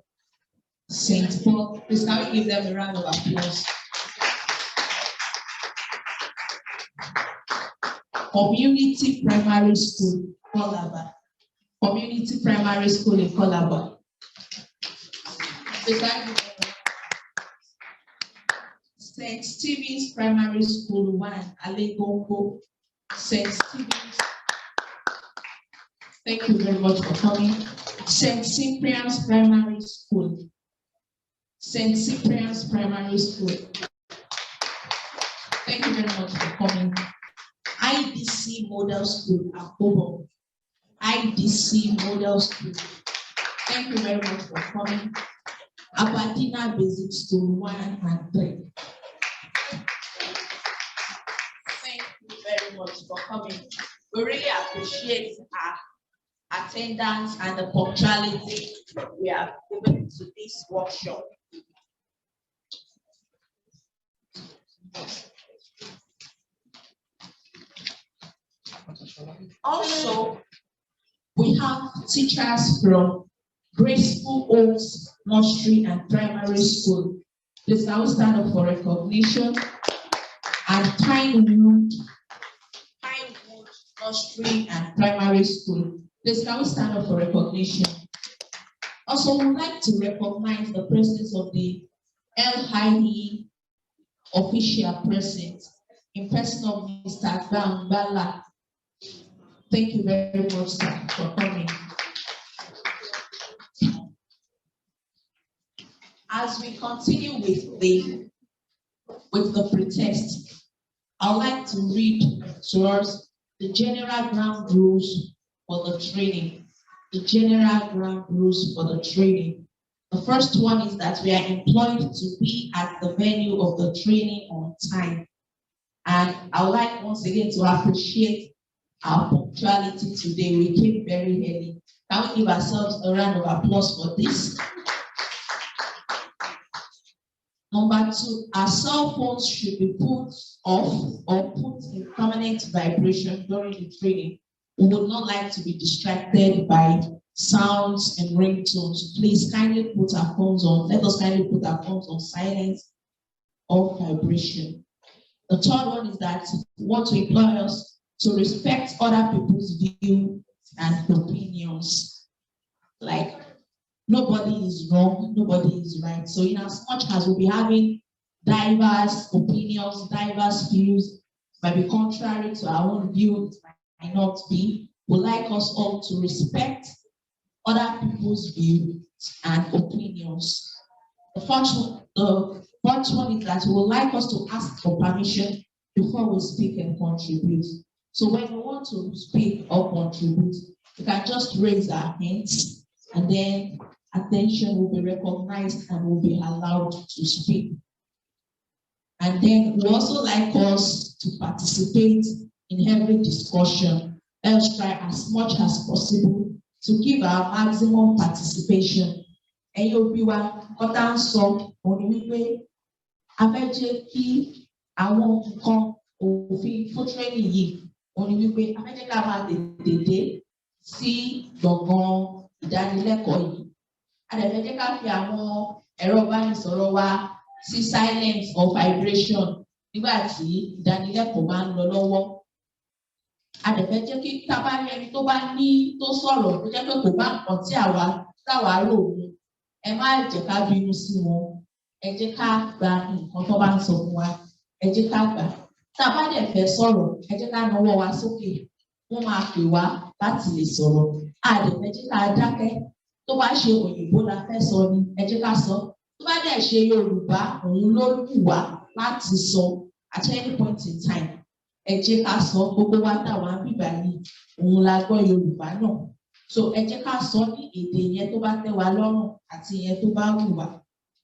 [SPEAKER 1] St. Paul, please can we give them a round of applause? Community Primary School, Calabar. Community Primary School in Calabar. St. Stephen's Primary School 1, Alegongo. St. Stephen's. Thank you very much for coming. St. Cyprian's Primary School. St. Cyprian's Primary School. Thank you very much for coming. IDC Model School, Akobo. IDC Model School. Thank you very much for coming. Aberdeen Basic School 1 and 3. Thank you very much for coming. We really appreciate our attendance and the punctuality we have given to this workshop. Also, we have teachers from Graceful Oaks Nursery and Primary School. Please now stand up for recognition. And Pinewood Nursery and Primary School. Please can we stand up for recognition. Also, we would like to recognize the presence of the LIE official present in person of Mr. Gambala. Thank you very much, sir, for coming. As we continue with the pretest, I'd like to read to us the general ground rules for the training. The general ground rules for the training. The first one is that we are employed to be at the venue of the training on time. And I would like once again to appreciate our punctuality today. We came very early. Can we give ourselves a round of applause for this? Number 2, our cell phones should be put off or put in permanent vibration during the training. We would not like to be distracted by sounds and ringtones. Please kindly put our phones on. Let us kindly put our phones on silent or vibration. The third one is that we want to employ us to respect other people's views and opinions. Like, nobody is wrong, nobody is right. So in as much as we'll be having diverse opinions, diverse views, might be contrary to our own view, it might not be. We'd like us all to respect other people's views and opinions. The fourth one is that we would like us to ask for permission before we speak and contribute. So when we want to speak or contribute, we can just raise our hands and then attention will be recognized and will be allowed to speak. And then we also like us to participate in every discussion. Let's try as much as possible to give our maximum participation. Eyobiwa, Kotan so, Oniwe, Abeje ki, àwọn nǹkan òfin fún training yìí, Oniwe, Abeje ká máa tètè sí gbọ̀ngàn ìdánilẹ́kọ̀ọ́ yìí. Adẹ̀fẹ́jẹ́ ká fi àwọn ẹ̀rọ ìbánisọ̀rọ̀ wa sí silence or vibration nígbà tí ìdánilẹ́kọ̀ọ́ bá ń lọ lọ́wọ́. Adẹ̀fẹ́jẹ́ kí tábàárí ẹni tó bá ní tó sọ̀rọ̀ tó jẹ́ pé kò bá nǹkan tí táwa rò mu, ẹ má jẹ́ ká bínú sí wọn. Ẹ jẹ́ ká gba nǹkan tó bá ń sọ fún wa. Ẹ jẹ́ ká gbà. Tá a bá dẹ̀ fẹ́ sọ̀rọ̀, ẹ jẹ́ ká nawọ́ wa sókè. Wọ́n máa pè wá láti lè sọ̀rọ̀. Adẹ̀fẹ́jẹ́ ká dákẹ́. Tó bá ṣe òyìnbó la fẹ́ sọ ni, ẹ jẹ́ ká sọ. Tó bá dẹ̀ ṣe Yorùbá, òun ló wù wá láti sọ at any point in time. Ẹ jẹ́ ká sọ, gbogbo wa táwa bíbá yìí, òun la gbọ́ Yorùbá náà. So ẹ jẹ́ ká sọ ní èdè yẹn tó bá tẹ́ wa lọ́rùn àti yẹn tó bá wù wá.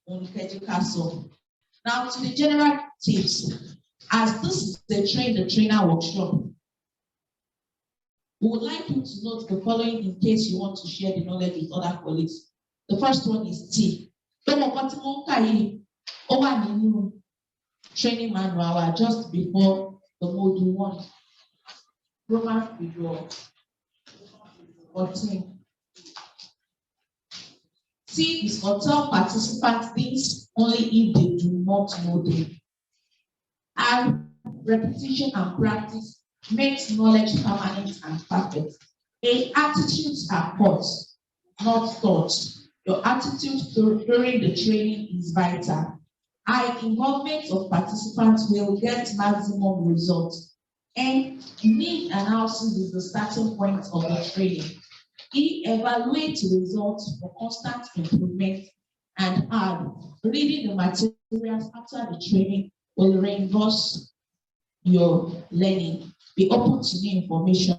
[SPEAKER 1] Òun ni ẹ jẹ́ ká sọ. Now to the general tips, as this is the train the trainer workshop, We would like you to note the following in case you want to share the knowledge with other colleagues. The first one is T. Training manual just before the module 1. Roman figure 14. C is for tell participants things only if they do not know them. R, repetition and practice makes knowledge permanent and perfect. A, attitudes are taught, not taught. Your attitude during the training is vital. I, involvement of participants will get maximum results. And need analysis is the starting point of the training. E, evaluate results for constant improvement. And R, reading the materials after the training will reinforce your learning. Be open to new information.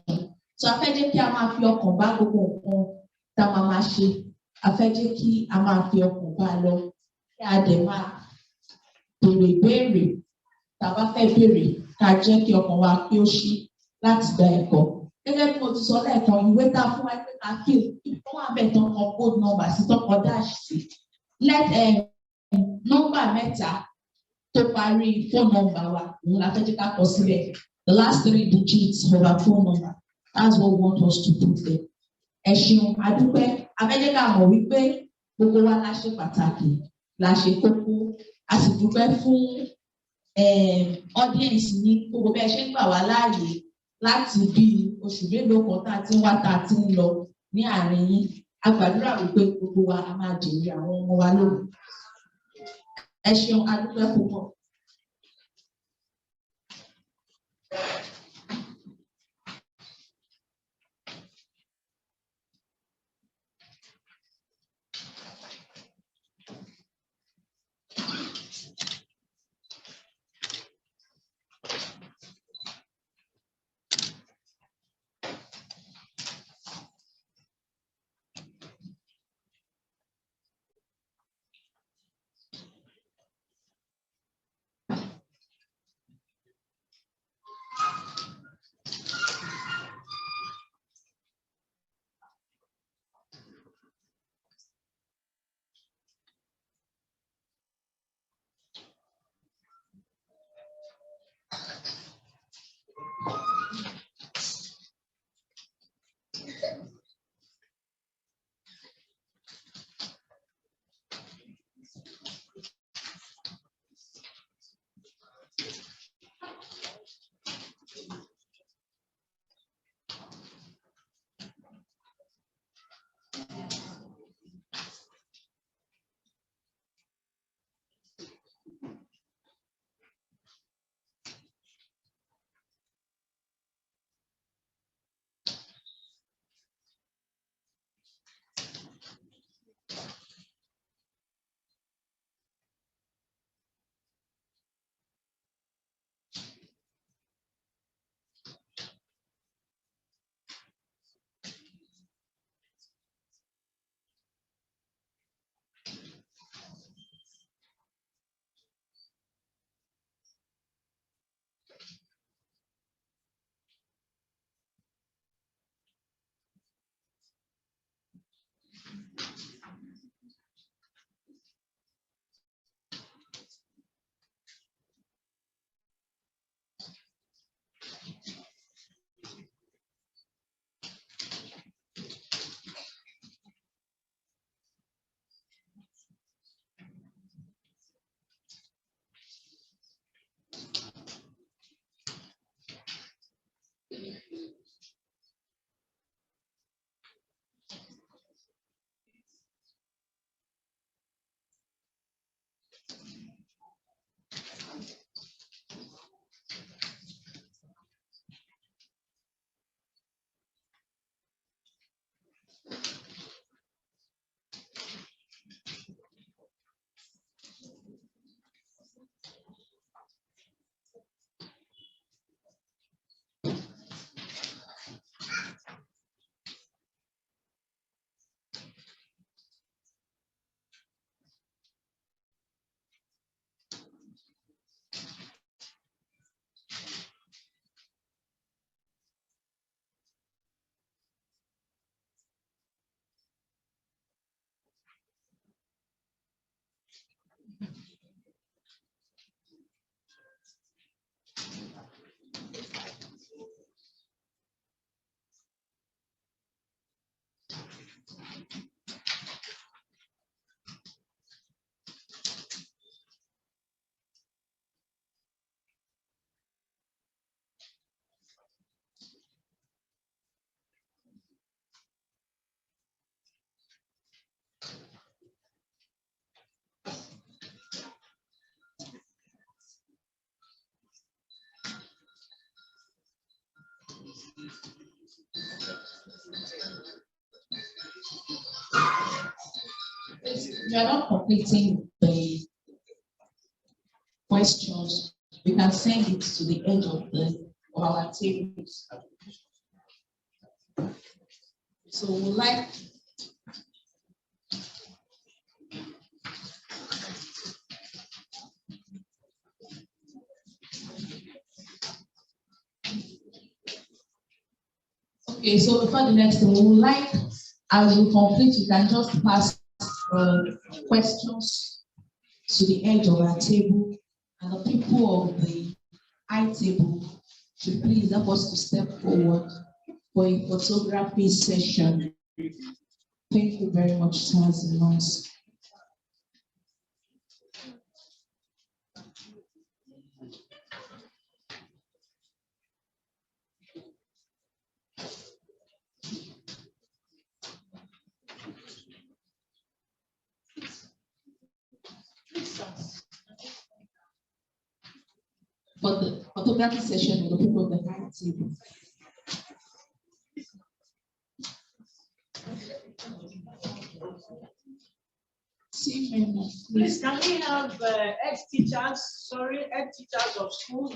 [SPEAKER 1] So afẹ́jẹ́ kí a máa fi ọkàn bá gbogbo nǹkan tá a máa ṣe. Afẹ́jẹ́ kí a máa fi ọkàn bá lọ. Kí a dẹ̀ máa béèrè ìbéèrè tá a bá fẹ́ béèrè ká jẹ́ kí ọkàn wa kí ó ṣí láti gba ẹ̀kọ́. Gẹ́gẹ́ bí mo ti sọ lẹ́ẹ̀kan, ìwé tá a fún wa pé ká fill ìfún wa bẹ̀ tán kan code number sí tán kan dash sí. Nọ́mbà mẹ́ta tó parí phone number wa òun la fẹ́ jẹ́ ká kọ sílẹ̀. The last 3 digits of our phone number. That's what we want us to put there. Ẹ ṣeun, a dúpẹ́, a fẹ́ jẹ́ ká mọ̀ wípé gbogbo wa la ṣe pàtàkì, la ṣe kókó, a sì dúpẹ́ fún audience ní gbogbo bẹ́ẹ̀ ṣe ń gbà wá láàyè láti bí oṣù mélòó kan tá a ti ń wá tá a ti ń lọ ní àárín yín. A gbàdúrà wípé gbogbo wa a máa jèrè àwọn ọmọ wa lónìí. Ẹ ṣeun, a dúpẹ́ púpọ̀. You are not completing the questions. We can send it to the edge of our tables. So we like okay, so before the next thing, we would like, as we complete, we can just pass questions to the edge of our table, and the people of the high table should please help us to step forward for a photography session. Thank you very much, sirs and ma'ams. For the photography session with the people of the high table.
[SPEAKER 2] Please, can we have head teachers of school,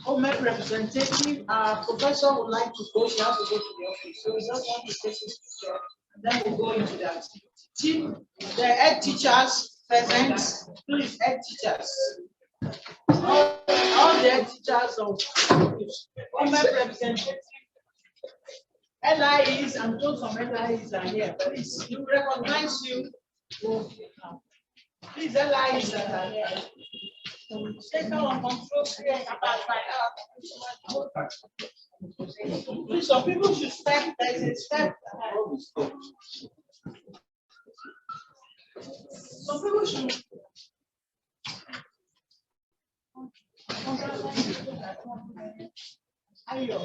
[SPEAKER 2] government representative, professor would like to go, she has to go to the office, so we just want to take this picture, and then we'll go into that. Team, the head teachers present, please, head teachers. All the head teachers of government representative, LIEs, and those from LIEs are here. Please, you recognize you. Please, LIEs that are here. Please, some people should step. There is a step. Some people should. Ayo.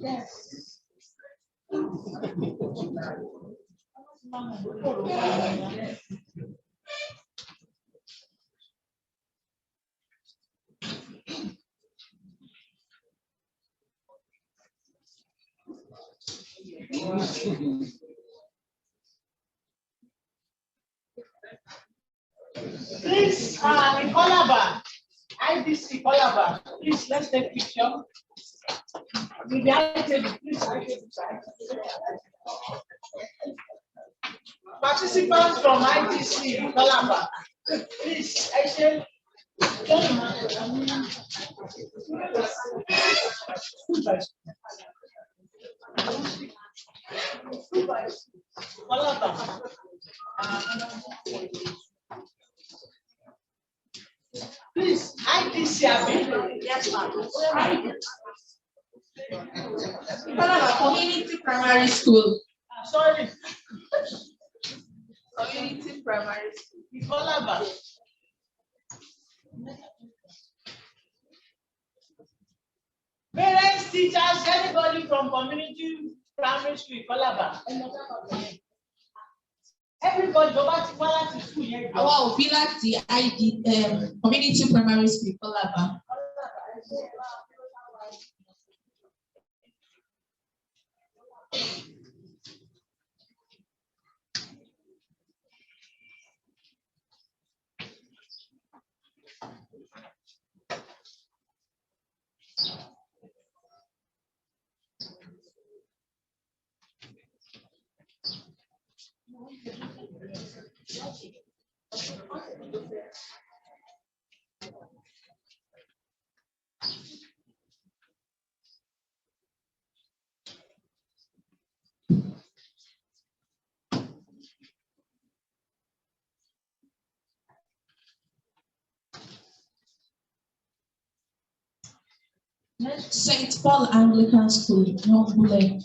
[SPEAKER 2] Yes. Please, in Calabar, IDC Calabar, please let's take picture. With the ITV, please. Participants from ITC Calabar, please, Aisha. Please, ITC. Yes, ma'am.
[SPEAKER 1] Community primary school.
[SPEAKER 2] Sorry.
[SPEAKER 1] Community primary school.
[SPEAKER 2] Calabar. Parents, teachers, anybody from community primary school, Calabar. Everybody go back to school here.
[SPEAKER 1] Our òbí láti community primary school Calabar. St. Paul Anglican School, Yongbule.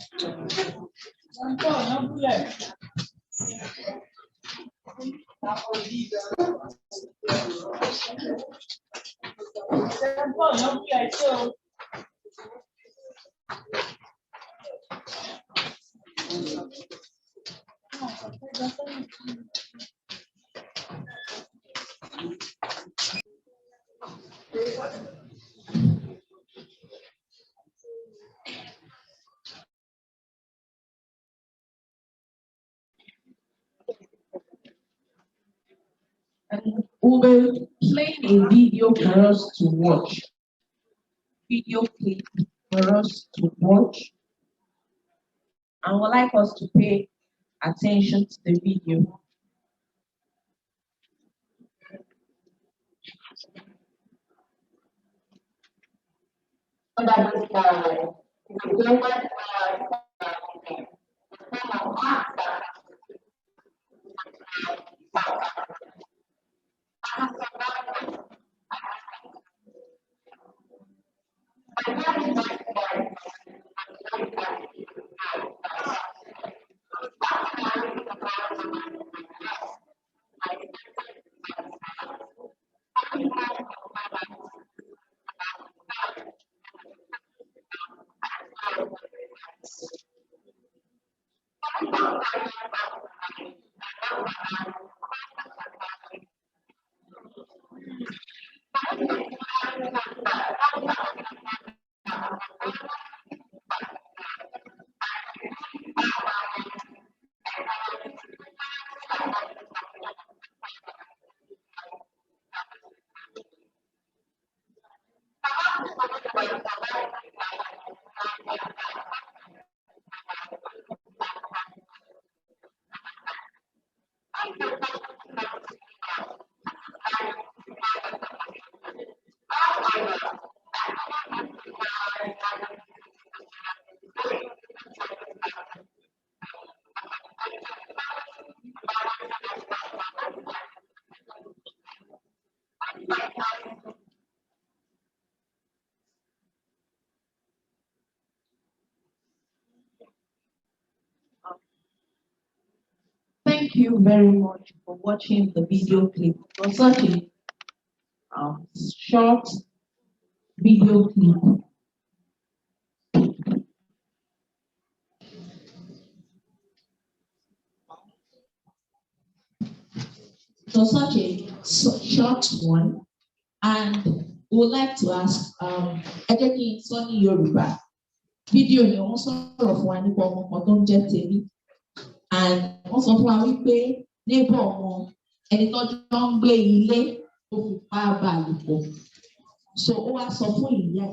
[SPEAKER 1] And we'll be playing a video for us to watch. Video clip for us to watch. And would like us to pay attention to the video. Thank you very much for watching the video clip. It was such a short video clip. It was such a short one, and we would like to ask Ejeki Soni Yoruba. Video ni wọ́n sọ̀rọ̀ fún wa nípa ọmọ kan tó ń jẹ́ Tèmi, and wọ́n sọ fún wa wípé neighbor wọn ẹni tọ́jú tó ń gbé ilé tó fipá bá a lò pọ̀. So ó wá sọ fún ìyá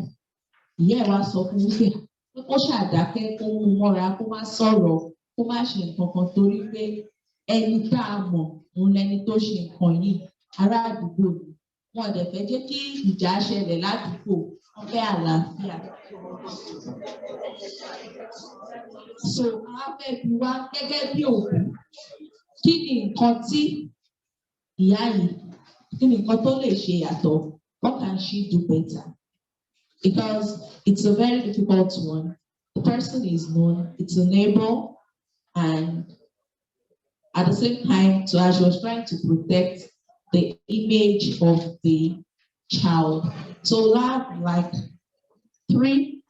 [SPEAKER 1] ẹ̀ wá sọ fún wípé kó ṣàdákẹ́ kó mú mọ́ra kó má sọ̀rọ̀ kó má ṣe nǹkan kan torí pé ẹni tá a mọ̀ òun lẹni tó ṣe nǹkan yìí ará àdúgbò ni wọn ò dẹ̀ fẹ́ jẹ́ kí ìjà ṣẹlẹ̀ ládùúgbò wọn fẹ́ àlàáfíà. So a fẹ́ bi wá gẹ́gẹ́ bí òkú kí ni nǹkan tí ìyá yìí kí ni nǹkan tó lè ṣe yàtọ̀, what can she do better? Because it's a very difficult one. The person is known, it's a neighbor, and at the same time, so as she was trying to protect the image of the child. So like 3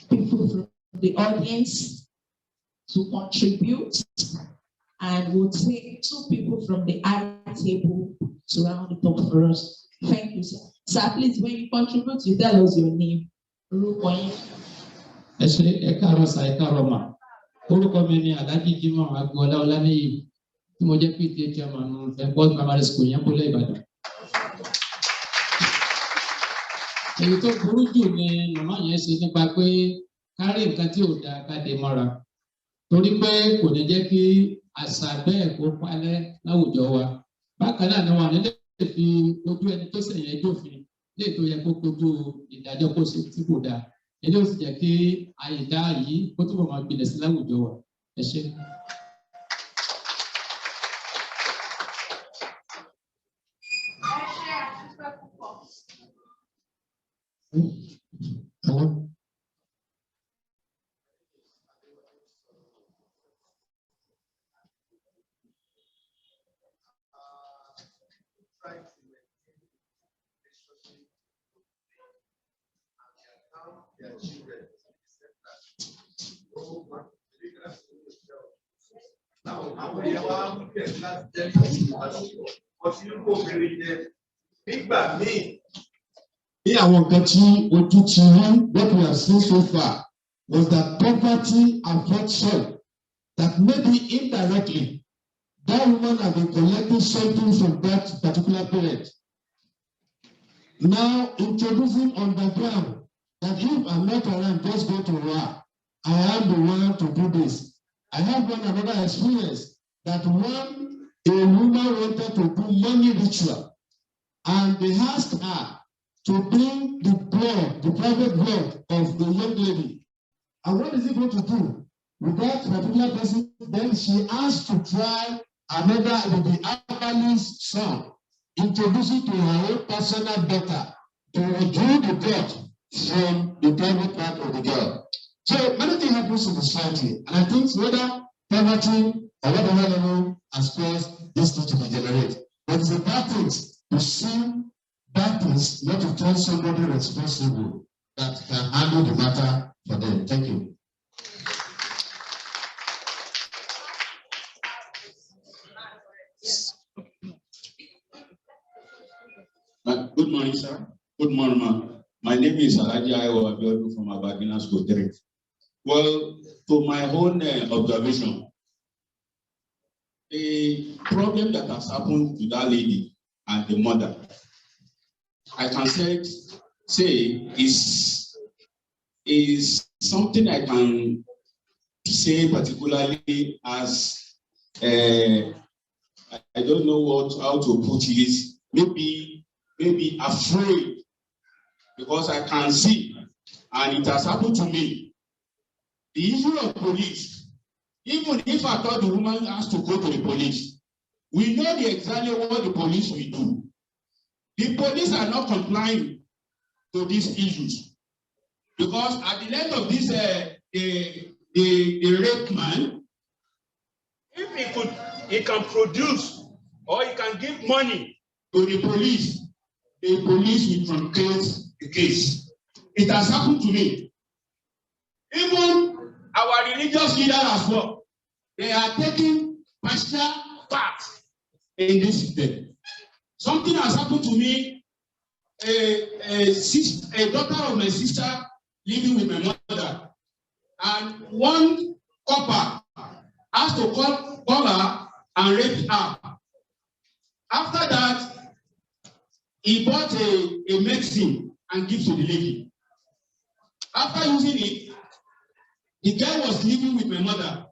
[SPEAKER 1] people from the audience to contribute, and we'll take 2 people from the eye table to round it up for us. Thank you, sir. Sir, please, when you contribute, you tell us your name.
[SPEAKER 7] Ẹ káàárọ̀ sà, ẹ káàárọ̀ mà. Orúkọ mi ni Alhaji Jimoh Agboola Ọláníyì tí mo jẹ́ PTA chairman Fẹ́ńpọ́s primary school yẹn Bólẹ̀ Ìbàdàn. Èyí tó burú jù ni màmá yẹn ṣe nípa pé kárí nǹkan tí ò dáa ká dé mọ́ra. Torí pé kò ní jẹ́ kí àṣà bẹ́ẹ̀ kó palẹ̀ láwùjọ wa. Bákan náà ni wọn nílé fi ojú ẹni tó ṣẹ̀yìn jófin lè tó yẹ kó kojú ìdájọ́ kó ṣe tí kò dáa. Èyí ó sì jẹ́ kí àyíká yìí kó túbọ̀ máa gbilẹ̀ sí láwùjọ wa. Ẹ ṣé.
[SPEAKER 4] their children. Now, àwọn èèyàn wa ń bẹ̀ láti jẹ́ ọtí kò bèrè jẹ nígbà míì.
[SPEAKER 8] Ní àwọn nǹkan tí ojú ti rí, what we have seen so far was that poverty affects soil, that maybe indirectly that woman has been collecting something from that particular parent. Now introducing underground that if I'm not around, just go to her. I am the one to do this. I have another experience that a woman wanted to do money ritual, and they asked her to bring the blood, the private blood of the young lady. And what is he going to do with that particular person? Then she asked to try another with the herbalist son, introducing to her own personal daughter to withdraw the blood from the private part of the girl. So many things happen in the society, and I think whether poverty or whatever level has caused this thing to degenerate. But it's a bad thing to see bad things, not to turn somebody responsible that can handle the matter for them. Thank you.
[SPEAKER 9] Good morning, sir. Good morning, ma'am. My name is Alhaji Ayo Abiodun from Abagina School 3. Well, to my own observation, the problem that has happened to that lady and the mother, I can say is something I can say particularly as I don't know how to put it. Maybe afraid, because I can see, and it has happened to me. The issue of police, even if I thought the woman has to go to the police, we know exactly what the police will do. The police are not complying to these issues, because at the end of this, the rape man, if he can produce or he can give money to the police will truncate the case. It has happened to me. Even our religious leaders as well, they are taking partial part in this system. Something has happened to me. A daughter of my sister living with my mother, and one copper has to call her and rape her. After that, he bought a medicine and gives to the lady. After using it, the girl was living with my mother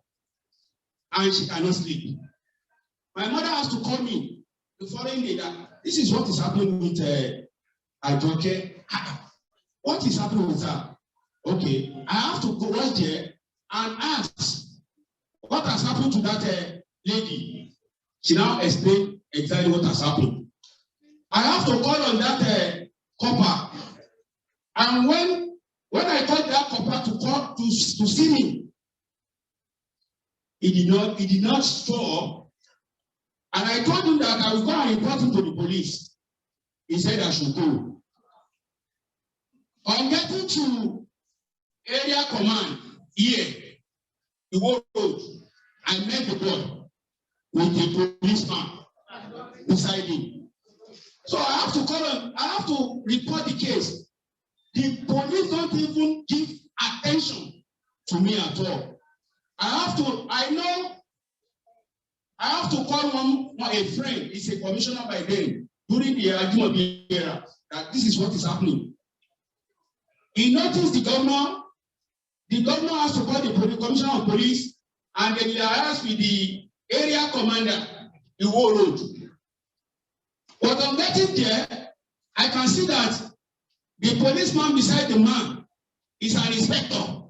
[SPEAKER 9] and she cannot sleep. My mother has to call me the following day that this is what is happening with Ajoke. What is happening with her? Okay, I have to go right there and ask what has happened to that lady. She now explained exactly what has happened. I have to call on that copper, and when I called that copper to see me, he did not show up, and I told him that I will go and report him to the police. He said I should go. On getting to area command here, the road, I met the boy with the policeman beside him. So I have to call him, I have to report the case. The police don't even give attention to me at all. I have to call a friend, he's a commissioner by then, during the Ajimobi era, that this is what is happening. He noticed the governor has to call the commissioner of police, and then he liaised with the area commander, the whole road. But on getting there, I can see that the policeman beside the man is an inspector.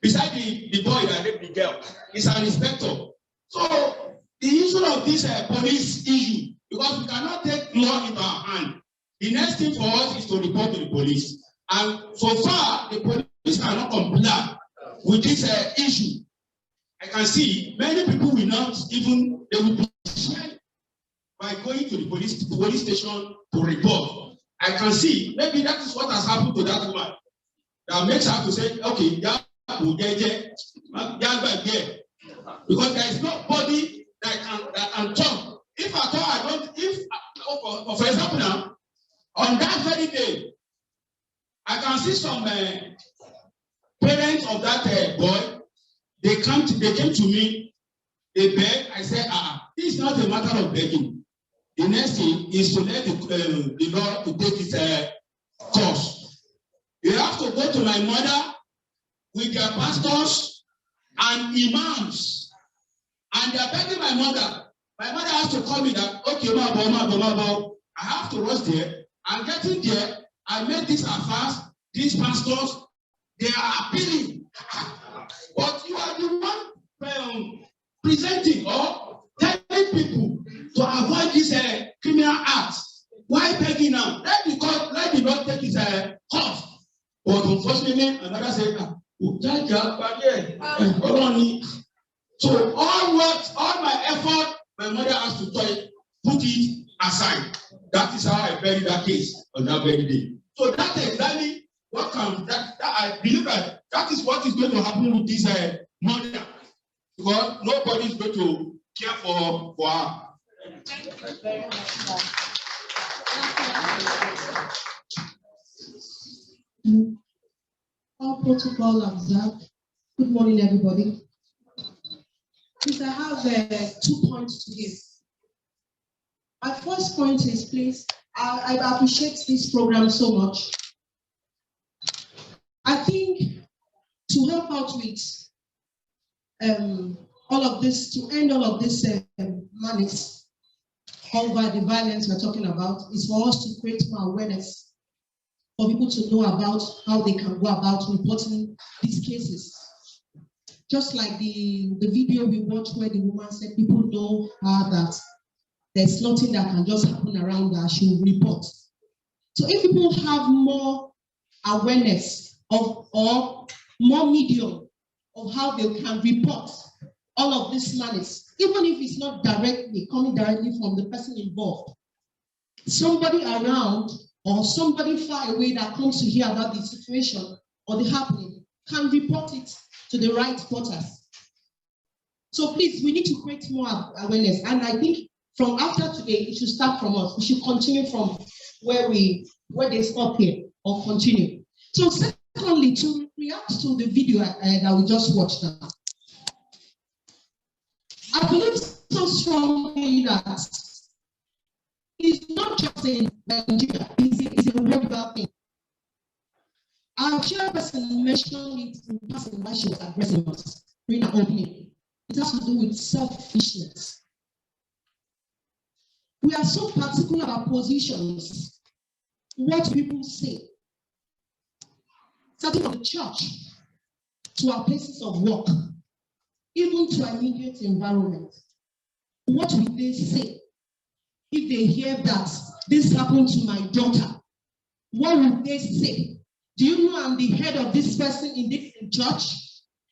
[SPEAKER 9] Beside the boy that raped the girl is an inspector. So the issue of this police issue, because we cannot take law into our hand, the next thing for us is to report to the police. And so far, the police cannot comply with this issue. I can see many people will not even, they will be scared by going to the police station to report. I can see maybe that is what has happened to that woman. that makes her to say, okay, because there is nobody that can talk. If at all I don't, for example now, on that very day, I can see some parents of that boy. They came to me. They beg. I said, this is not a matter of begging. The next thing is to let the law to take its course. You have to go to my mother with their pastors and imams, and they are begging my mother. My mother has to call me that, okay, I have to rush there. I'm getting there. I made this affairs. These pastors, they are appealing. But you are the one presenting or telling people to avoid this criminal acts. Why begging now? Let the Lord take his course. But unfortunately, another said, so all my effort, my mother has to put it aside. That is how I buried that case on that very day. So that's exactly what comes. That I believe that is what is going to happen with this mother, because nobody is going to care for her.
[SPEAKER 2] Thank you very much.
[SPEAKER 10] All protocol observed. Good morning, everybody. Please, I have 2 points to give. My first point is, please, I appreciate this program so much. I think to help out with all of this, to end all of this malice over the violence we're talking about, is for us to create more awareness for people to know about how they can go about reporting these cases. Just like the video we watched where the woman said people know that there's nothing that can just happen around her, she will report. So if people have more awareness of or more medium of how they can report all of this malice, even if it's not coming directly from the person involved, somebody around or somebody far away that comes to hear about the situation or the happening can report it to the right quarters. So please, we need to create more awareness. And I think from after today, it should start from us. We should continue from where they stop here or continue. So secondly, to react to the video that we just watched now, I believe so strongly that it's not just in Nigeria, it's a global thing. Our chairperson mentioned it in passing while she was addressing us during her opening. It has to do with selfishness. We are so particular about positions, what people say, starting from the church to our places of work, even to our immediate environment. What will they say if they hear that this happened to my daughter? What will they say? Do you know I'm the head of this person in this church?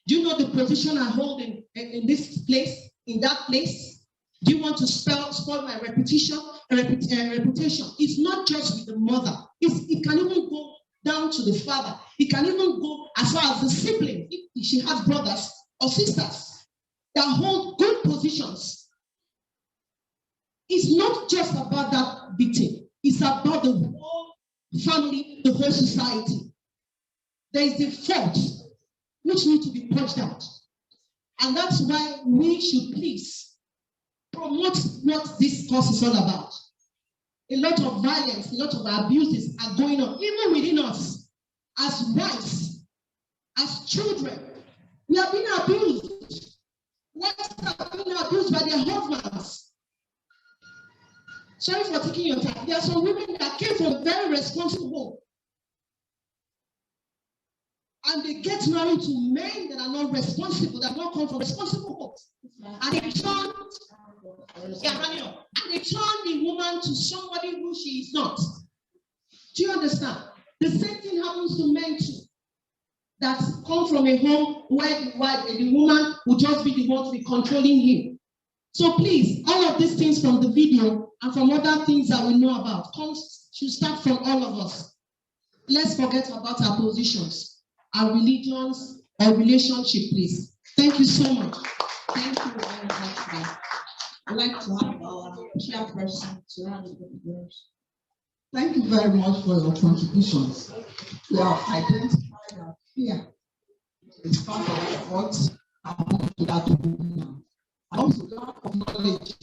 [SPEAKER 10] Do you know the position I hold in this place, in that place? Do you want to spoil my reputation? It's not just with the mother. It can even go down to the father. It can even go as far as the sibling, if she has brothers or sisters that hold good positions. It's not just about that victim. It's about the whole family, the whole society. There is a fault which needs to be punched out. And that's why we should please promote what this course is all about. A lot of violence, a lot of abuses are going on, even within us, as wives, as children. We are being abused. Wives are being abused by their husbands. Sorry for taking your time. There are some women that came from a very responsible home. And they get married to men that are not responsible, that don't come from responsible homes. And they turn, the woman to somebody who she is not. Do you understand? The same thing happens to men too. That come from a home where the woman will just be the one to be controlling him. So please, all of these things from the video and from other things that we know about should start from all of us. Let's forget about our positions. our religions or relationship, please. Thank you so much. Thank you very much, ma'am. I'd like to have our chairperson to round it with words.
[SPEAKER 3] Thank you very much for your contributions. We have identified our fear. It's part of what I want to that to do now. And also lack of knowledge.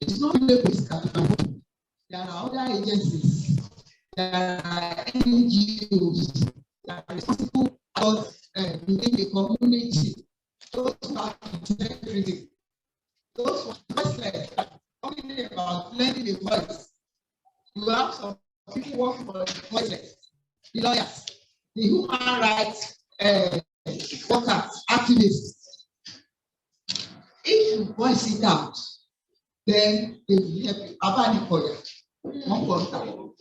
[SPEAKER 3] It's not really that there are other agencies, there are NGOs that are responsible for within the community. Those who are integrity, those who are said, talking about learning a voice. You have some people working for the voiceless, the lawyers, the human rights workers, activists. If you voice it out, then they will help you.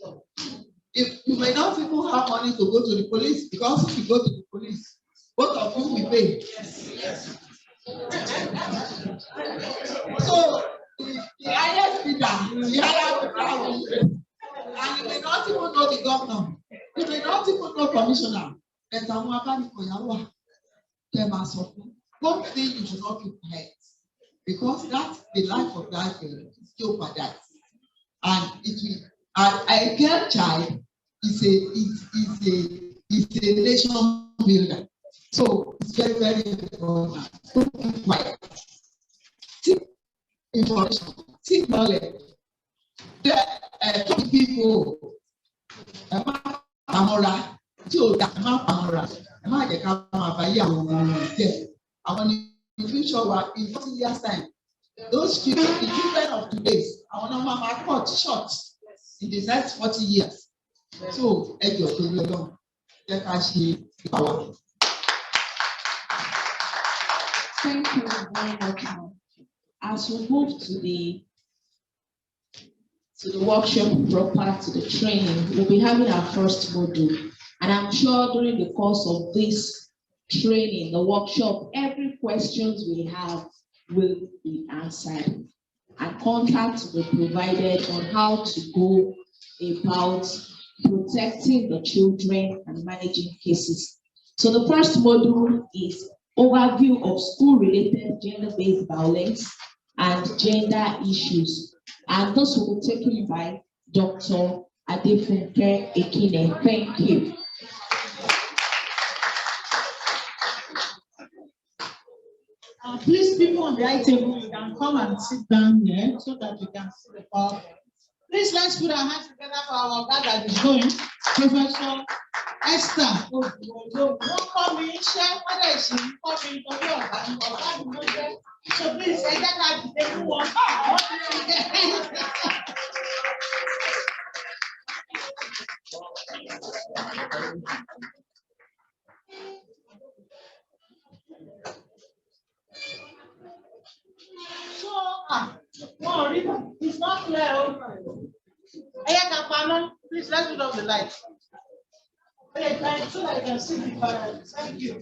[SPEAKER 3] If you may not even have money to go to the police, because if you go to the police, both of you will pay. Yes. So the highest bidder, the higher bidder, and you may not even know the governor, you may not even know commissioner. One thing you should not keep quiet, because that's the life of that girl is jeopardized. And it will, and a girl child is a nation builder. So it's very, very important. Don't keep quiet. Seek information, seek knowledge. Talk to people. In future, in 40 years' time, those people, the children of today, our number are cut short in the next 40 years. So, thank
[SPEAKER 1] you very much. As we move to the workshop proper, to the training, we'll be having our first module. And I'm sure during the course of this training, the workshop, every questions we have will be answered. And contacts will be provided on how to go about protecting the children and managing cases. So the first module is overview of school-related gender-based violence and gender issues. And this will be taken by Dr. Adefunke Ekine. Thank you.
[SPEAKER 2] Please, people on the high table, you can come and sit down here so that we can see the power. Please, let's put our hands together for our guy that is going, Professor Esther. Don't call me, share whether she call me for your. So please, say that everyone. No, it's not clear. Please, let's put off the light. So that I can see the fire. Thank you.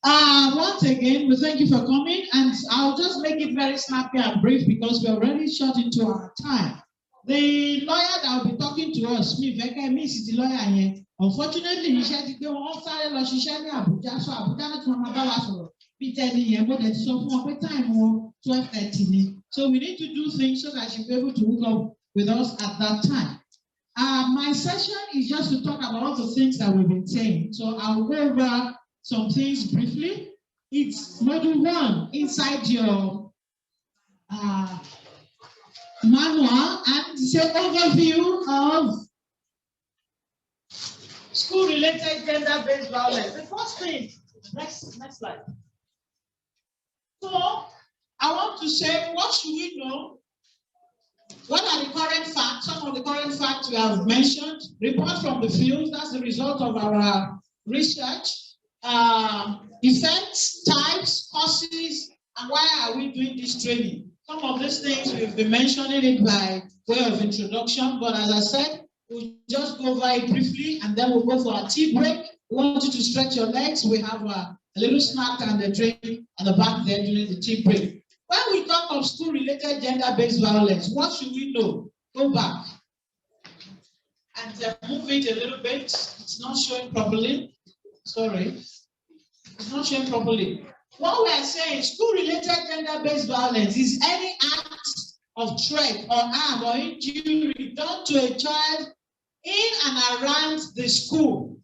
[SPEAKER 2] Once again, we thank you for coming, and I'll just make it very snappy and brief because we're already short into our time. The lawyer that will be talking to us, is the lawyer here. Unfortunately, he said to go on Saturday, Abuja, so Abuja not time 12:30. So we need to do things so that she'll be able to hook up with us at that time. My session is just to talk about all the things that we've been saying. So I'll go over some things briefly. It's module 1 inside your manual, and it's an overview of school-related gender-based violence. The first thing, next slide. So I want to say, what should we know? What are the current facts? Some of the current facts we have mentioned. Report from the field, that's the result of our research. Effects, types, causes, and why are we doing this training? Some of these things we've been mentioning it by way of introduction, but as I said, we'll just go over it briefly and then we'll go for a tea break. We want you to stretch your legs. We have a little snack and a drink at the back there during the tea break. When we talk of school-related gender-based violence, what should we know? Go back. and move it a little bit. It's not showing properly. Sorry. It's not showing properly. What we are saying, school-related gender-based violence is any act of threat or harm or injury done to a child in and around the school.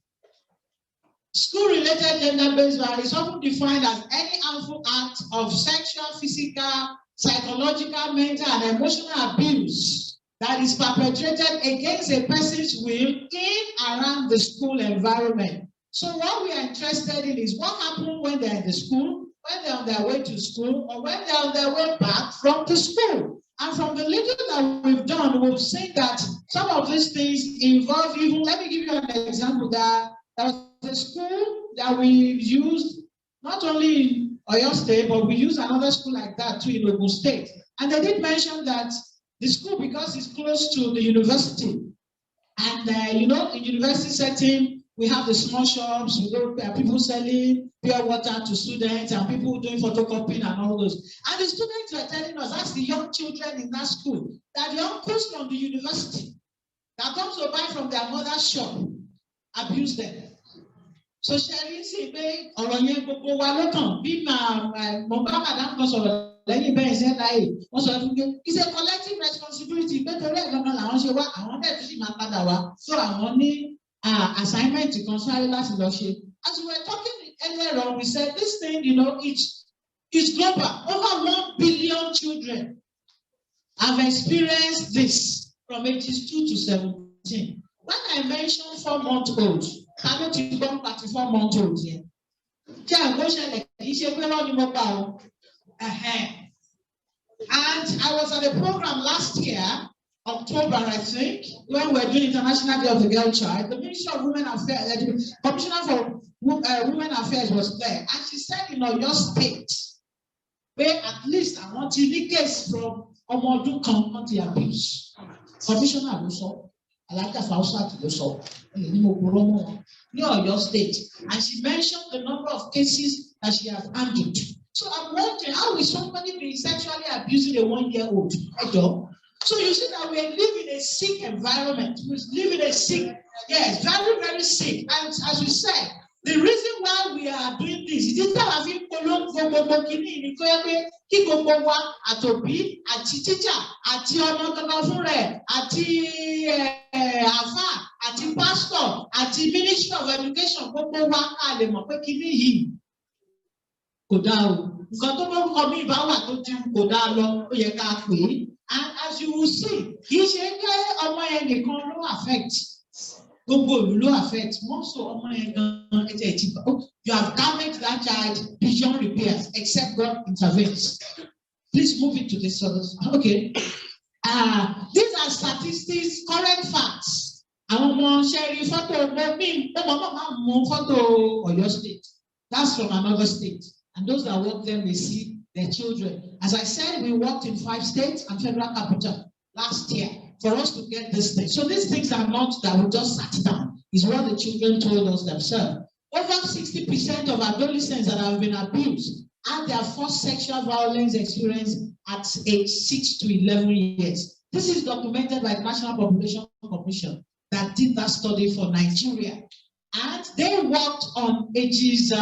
[SPEAKER 2] School-related gender-based violence is often defined as any harmful act of sexual, physical, psychological, mental, and emotional abuse that is perpetrated against a person's will in and around the school environment. So what we are interested in is what happened when they're in the school, when they're on their way to school, or when they're on their way back from the school. And from the little that we've done, we've seen that some of these things involve even, let me give you an example, that there was a school that we used, not only in Oyo State, but we used another school like that too in Ogun State. And they did mention that the school, because it's close to the university, and in university setting, we have the small shops, people selling pure water to students and people doing photocopying and all those. And the students were telling us, that's the young children in that school, that the uncles from the university that come to buy from their mother's shop abuse them. So Sherry say, it's a collective responsibility. So I want assignment to consider last leadership. As we were talking earlier on, we said this thing, it's global. Over 1 billion children have experienced this from ages 2 to 17. When I mentioned 4-month-olds, I know to become 34-month-olds here. And I was at a program last year, October, I think, when we were doing International Day of the Girl Child. The Minister of Women Affairs, the Commissioner for Women Affairs was there, and she said, your state, where at least I want to the case from Omodu County abuse. Commissioner also, I like that also, your state, and she mentioned the number of cases that she has handled. So I'm wondering, how is somebody being sexually abusing a 1-year-old? So you see that we live in a sick environment. We live in a sick, yes, very, very sick. And as we said, the reason why we are doing this is that we àti pastor àti Ministry of Education gbogbo wa ká lè mọ̀ pé kíní yìí kò dáa o nǹkan tó bá kọ mí bá wà tó ti kò dáa lọ ó yẹ ká pè é. And as you will see, kì í ṣe pé ọmọ yẹn nìkan ló affect gbogbo ìlú ló affect wọ́n sọ ọmọ yẹn gan ẹ̀jẹ̀ ti you have damaged that child beyond repairs except God intervenes. Please move it to this other. Okay. These are statistics, current facts. Àwọn ọmọ ṣẹ́rí fọ́tò mọ́mí ọmọ máa mú fọ́tò Ọ̀yọ́ state. That's from another state. And those that work there may see their children. As I said, we worked in 5 states and federal capital last year for us to get this thing. So these things are not that we just sat down. It's what the children told us themselves. Over 60% of adolescents that have been abused had their first sexual violence experience at age 6 to 11 years. This is documented by the National Population Commission that did that study for Nigeria. And they worked on ages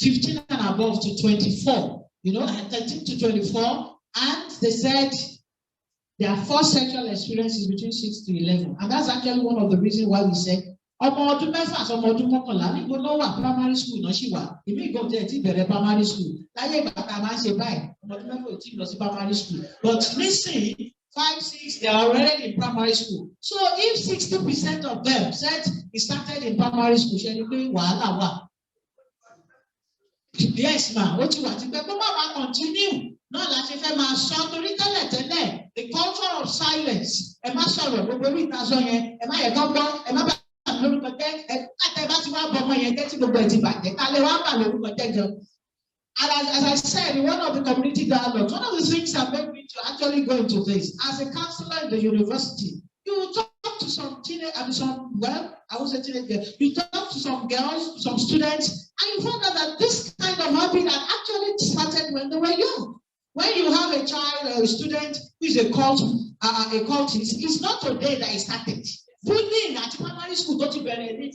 [SPEAKER 2] 15 and above to 24, 13 to 24. And they said their first sexual experience is between 6 to 11. And that's actually one of the reasons why we said, ọmọ ọdún mẹ́fà ọmọ ọdún mọ́kànlá níbo ló wà primary school náà ṣì wà èmi ìgbọ́n tẹ̀ tí bẹ̀rẹ̀ primary school láyé ìgbà tá a máa ń ṣe báyìí ọmọ ọdún mẹ́fà ò tí ì lọ sí primary school but nísìnyí 5, 6 they are already in primary school. So if 60% of them said it started in primary school ṣe ni pé wàhálà wà. Yes ma ó ti wà tí pé kó má máa continue náà la ṣe fẹ́ máa sọ torí tẹ́lẹ̀tẹ́lẹ̀ the culture of silence ẹ má sọ̀rọ̀ gbogbo orí ìtasọ yẹn ẹ má yẹ kán gbọ́ ẹ má bá lórúkọ jẹ́ àtẹ bá ti wá bọ ọmọ yẹn jẹ́ tí gbogbo ẹ̀ ti bàjẹ́ kálẹ̀ wá bà lórúkọ jẹ́ jẹun. And as I said in one of the community dialogues, one of the things that made me to actually go into this, as a counselor in the university, you talk to some teenage, I would say teenage girls, you talk to some girls, some students, and you find out that this kind of habit had actually started when they were young. When you have a child or a student who is a cultist, it's not today that it started. bullying at primary school, don't you bury it?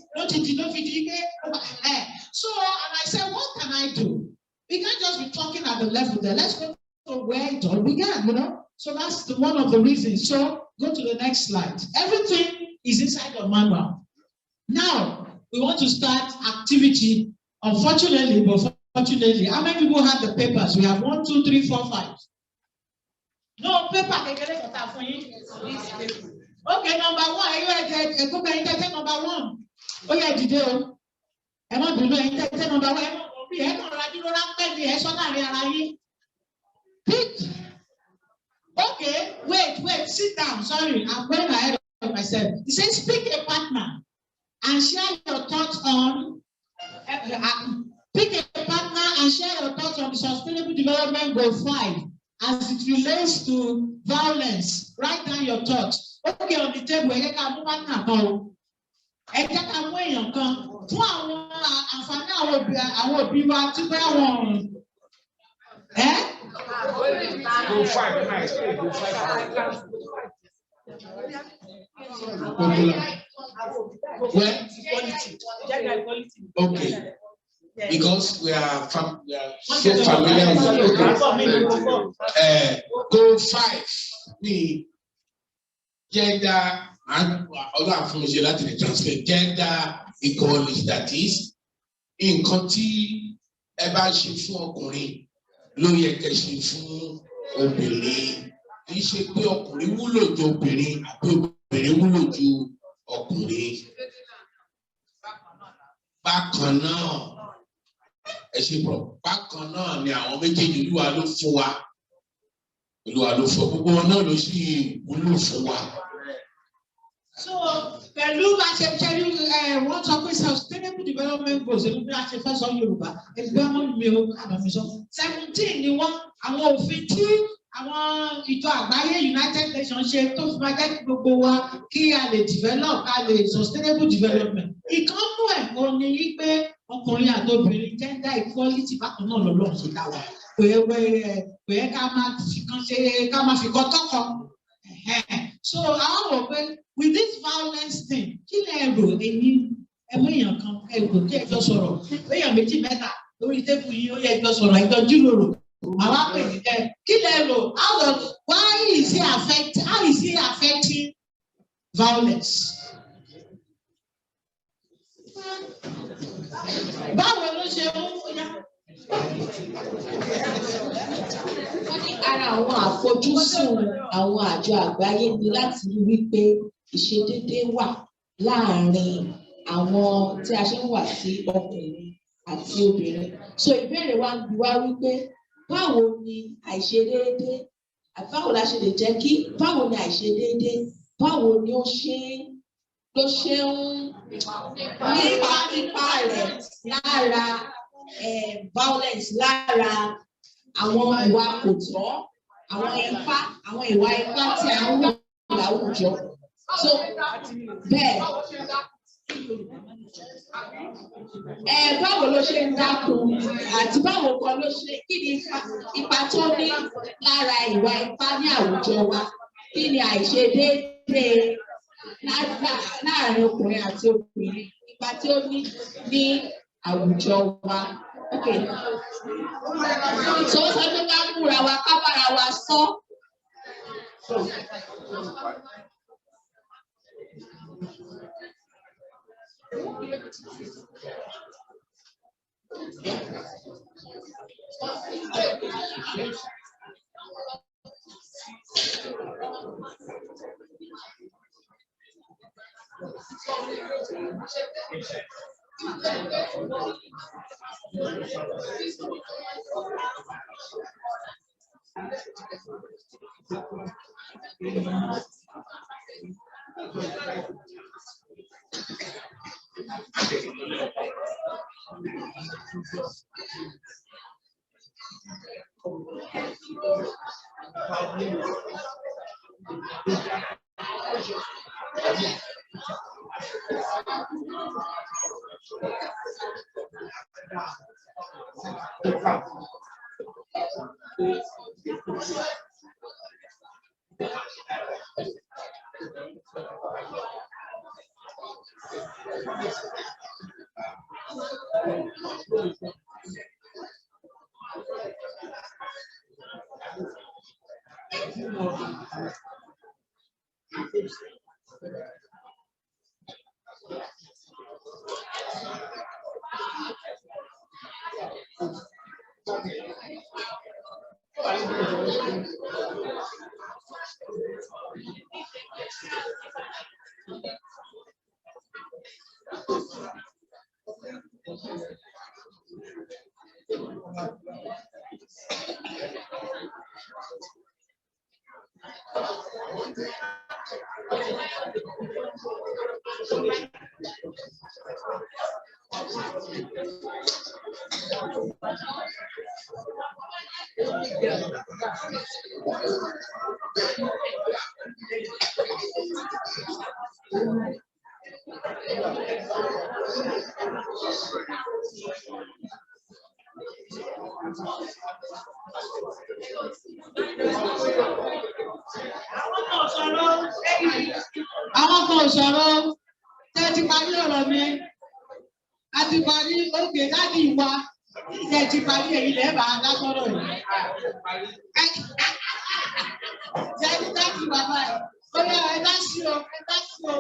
[SPEAKER 2] So, and I said, what can I do? We can't just be talking at the level there. Let's go to where it all began, you know? So that's one of the reasons. So go to the next slide. Everything is inside the manual. Now, we want to start activity. Unfortunately, but fortunately, how many people have the papers? We have 1, 2, 3, 4, 5. No paper. Okay, number 1. Are you ready? Number 1. Oh yeah, did number 1. Okay, wait, sit down. Sorry, I'm going ahead of myself. It says, pick a partner and share your thoughts on. Pick a partner and share your thoughts on the Sustainable Development Goal 5 as it relates to violence. Write down your thoughts. Okay, on the table, ẹ jẹ́ ká mú partner kan o. Ẹ jẹ́ ká mú èèyàn kan fún àwọn àǹfààní àwọn òbí wa tí pé àwọn
[SPEAKER 9] Go 5, nice. Go 5.
[SPEAKER 11] Well, okay. Because we are so familiar with Goal 5 ni gender and other information that they translate gender equality, that is nǹkan tí ẹ bá ṣe fún ọkùnrin ló yẹ kẹ́ ṣe fún obìnrin. Kì í ṣe pé ọkùnrin wúlò ju obìnrin àbí obìnrin wúlò ju ọkùnrin. Bákan náà, ẹ ṣe pọ̀, bákan náà ni àwọn méjèèjì Olúwa ló fún wa. Olúwa ló fún gbogbo wọn náà ló sì wúlò fún wa.
[SPEAKER 2] So, pẹ̀lú bá ṣe ṣe wọ́n sọ pé Sustainable Development Goals èmi bí a ṣe fẹ́ sọ Yorùbá ẹgbẹ́ ọmọ mi ò àbàmì sọ 17 ni wọ́n àwọn òfin tí àwọn ìjọ àgbáyé United Nations ṣe tó fi máa jẹ́ kí gbogbo wa kí a lè develop a lè Sustainable Development. Ìkànnù ẹ̀ kò ní í pé ọkùnrin àti obìnrin gender equality bákan náà lọ́lọ́ ṣe dá wa. Kò yẹ ká máa fi kan ṣe ká máa fi kọ́ tọ́kọ. So àwọn wò pé with this violence thing, kí lè rò èyí ẹmú èèyàn kan ẹgbò kí ẹjọ́ sọ̀rọ̀ èèyàn méjì mẹ́ta lórí tébù yìí ó yẹ ẹjọ́ sọ̀rọ̀ ẹjọ́ jíròrò àwọn àpè nìkẹ́ kí lè rò how is he affecting violence? Báwo ló ṣe ń yá?
[SPEAKER 1] Wọ́n ní ara àwọn àfojúsùn àwọn àjọ àgbáyé ni láti rí wípé ìṣedéédé wà láàárín àwọn tí a ṣe ń wà sí ọkùnrin àti obìnrin. So ìbéèrè wa ń bi wá wípé báwo ni àìṣedéédé báwo la ṣe lè jẹ́ kí báwo ni àìṣedéédé báwo ni ó ṣe ń nípa rẹ̀ lára violence lára àwọn ìwà kò tọ́ àwọn ìwà ipá tí a ń wò láwùjọ. So bẹ́ẹ̀ báwo ló ṣe ń dákun àti báwo kan ló ṣe kí ni ipa tó ní lára ìwà ipá ní àwùjọ wa, kí ni àìṣedéédé láàárín ọkùnrin àti obìnrin ipa tí ó ní àwùjọ wa. Okay. So ó sọ pé ká múra wa ká bára wa sọ.
[SPEAKER 2] Àwọn kan sọ̀rọ̀ tẹ́tí parí ọ̀rọ̀ mi. A ti parí òkè láti ìwà tẹ́tí parí èyí lẹ́bà lásọ̀rọ̀ yìí. Tẹ́tí láti bàbá ẹ̀. Ó yẹ ẹ dá sí o, ẹ dá sí o.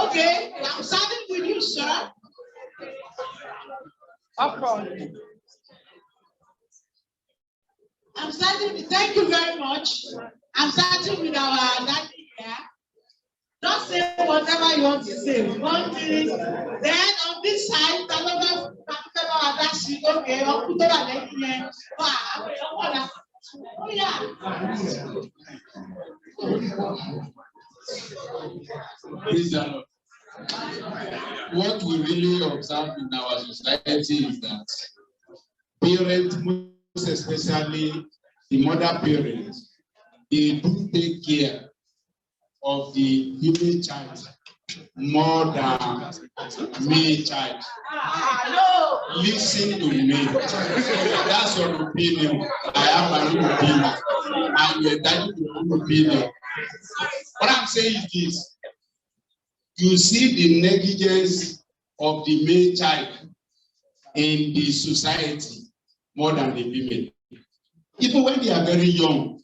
[SPEAKER 2] Okay, I'm starting with you, sir. I'm starting with, thank you very much. I'm starting with our daddy here. Just say whatever you want to say. One thing. Then on this side, that's okay. I'll put it on here. Oh, yeah.
[SPEAKER 11] Praise the Lord. What we really observe in our society is that parents, most especially the mother parents, they do take care of the female child more than male child. Listen to me. That's your opinion. I have my own opinion. And you're entitled to your own opinion. What I'm saying is this. You see the negligence of the male child in the society more than the female. Even when they are very young,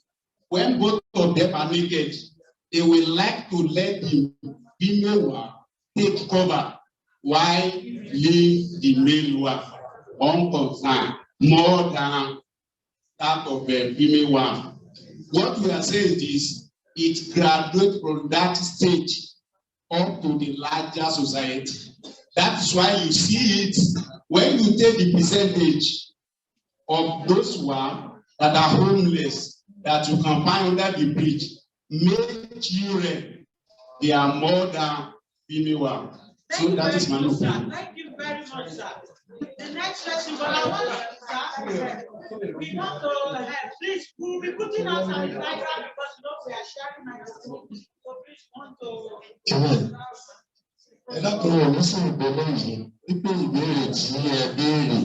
[SPEAKER 11] when both of them are naked, they will like to let the female one take cover while leave the male one unconcerned more than that of the female one. What we are saying is this, it graduates from that stage up to the larger society. That's why you see it when you take the percentage of those one that are homeless that you can find under the bridge, male children, they are more than female one. So that is my opinion.
[SPEAKER 2] Thank you very much, sir. The next question, but I want to, sir, we want to, please, we'll be putting out some diagram because we are sharing my screen. So please want to.
[SPEAKER 8] Ẹ dákun wọn ní sí ìgbọ́lọ́ yìí wípé ìbéèrè tí ẹ béèrè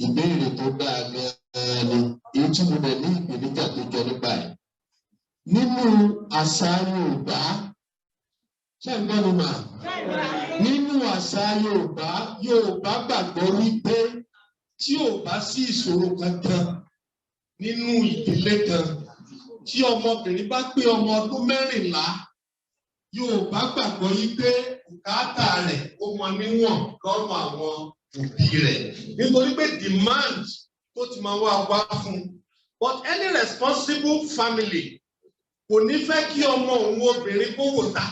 [SPEAKER 8] ìbéèrè tó dáa gan-an ni èyí tí mo dẹ̀ ní ìpèníjà tó jọ nípa ẹ̀. Nínú àṣà Yorùbá, ṣé ń gbọ́ mi mà? Nínú àṣà Yorùbá, Yorùbá gbàgbọ́ wípé tí ò bá sí ìṣòro kankan nínú ìdílé kan, tí ọmọbìnrin bá pé ọmọ ọdún 14, Yorùbá gbàgbọ́ wípé bùkátà rẹ̀ ó mọ níwọ̀n lọ́rùn àwọn òbí rẹ̀. Nítorí pé demand tó ti máa wá fún. But any responsible family kò ní fẹ́ kí ọmọ òun obìnrin kó wò tà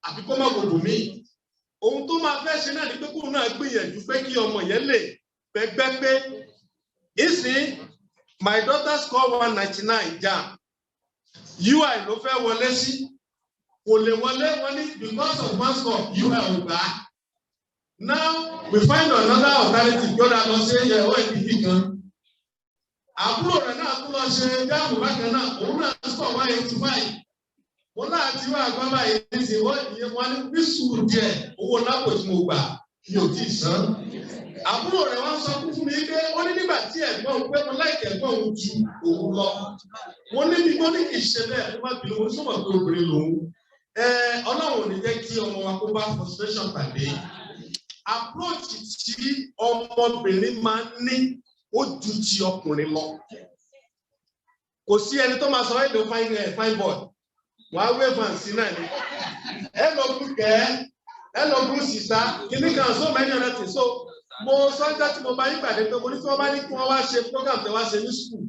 [SPEAKER 8] àbí kó má gbogbo mí. Ohun tó máa fẹ́ ṣe náà ni pé kóun náà gbìyànjú pé kí ọmọ yẹn lè gbẹgbẹ́ pé. Ìsìn, my daughter scored 199 JAMB. UI ló fẹ́ wọlé sí. Kò lè wọlé wọn ní because of one score UI ò gbà. Now we find another alternative tó dáa lọ sí ẹ̀yẹ ONDP kan. Àbúrò rẹ̀ náà tún lọ ṣe JAMB bákan náà, òun náà score 185. Wọ́n náà ti wá àgbọ́n báyìí ní ti wọ́n ní bísù díẹ̀ owó lápò tí mo gbà.
[SPEAKER 11] mi ò tí ì san. Àbúrò rẹ̀ wá sọ fún mi pé ó ní nígbà tí ẹ̀gbọ́n òun pé mo láìkẹ́ ẹ̀gbọ́n òun ju òun lọ. Mo ní bí mo ní kì í ṣe bẹ́ẹ̀ fún máa bínú, mo sọ̀rọ̀ pé obìnrin lòun. Ọlọ́run ò ní jẹ́ kí ọmọ wa kó bá frustration pàdé. Approach tí ọmọbìnrin máa ń ní ó ju ti ọkùnrin lọ. Kò sí ẹni tó máa sọ ẹ́ ló fine boy. Wàá wé fancy náà ni. Ẹ lọ bú kẹ́, ẹ lọ bú sísá, kìíní kan so many other things. So mo sọ́jà tí mo bá yín pàdé pé mo ní kí wọ́n bá ní kí wọ́n wá ṣe program tí wọ́n ṣe ní school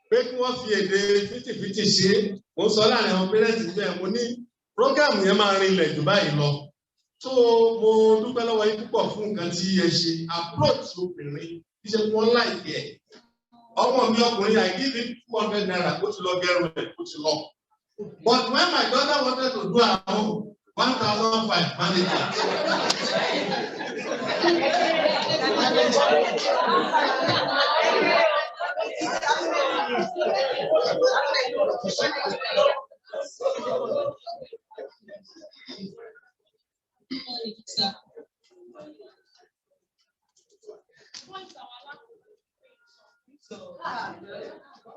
[SPEAKER 11] pé kí wọ́n fi èdè fìtìfìtì ṣe. Mo sọ láàrin àwọn parents níbẹ̀ mo ní program yẹn máa rinlẹ̀ jù báyìí lọ. So mo dúpẹ́ lọ́wọ́ yín púpọ̀ fún nǹkan tí ẹ ṣe approach obìnrin kí ṣe wọ́n láìpẹ́. Ọmọ mi ọkùnrin I give him 200 naira ó ti lọ gẹrun ẹ̀ ó ti lọ. But when my daughter wanted to do her own 1,005 manager.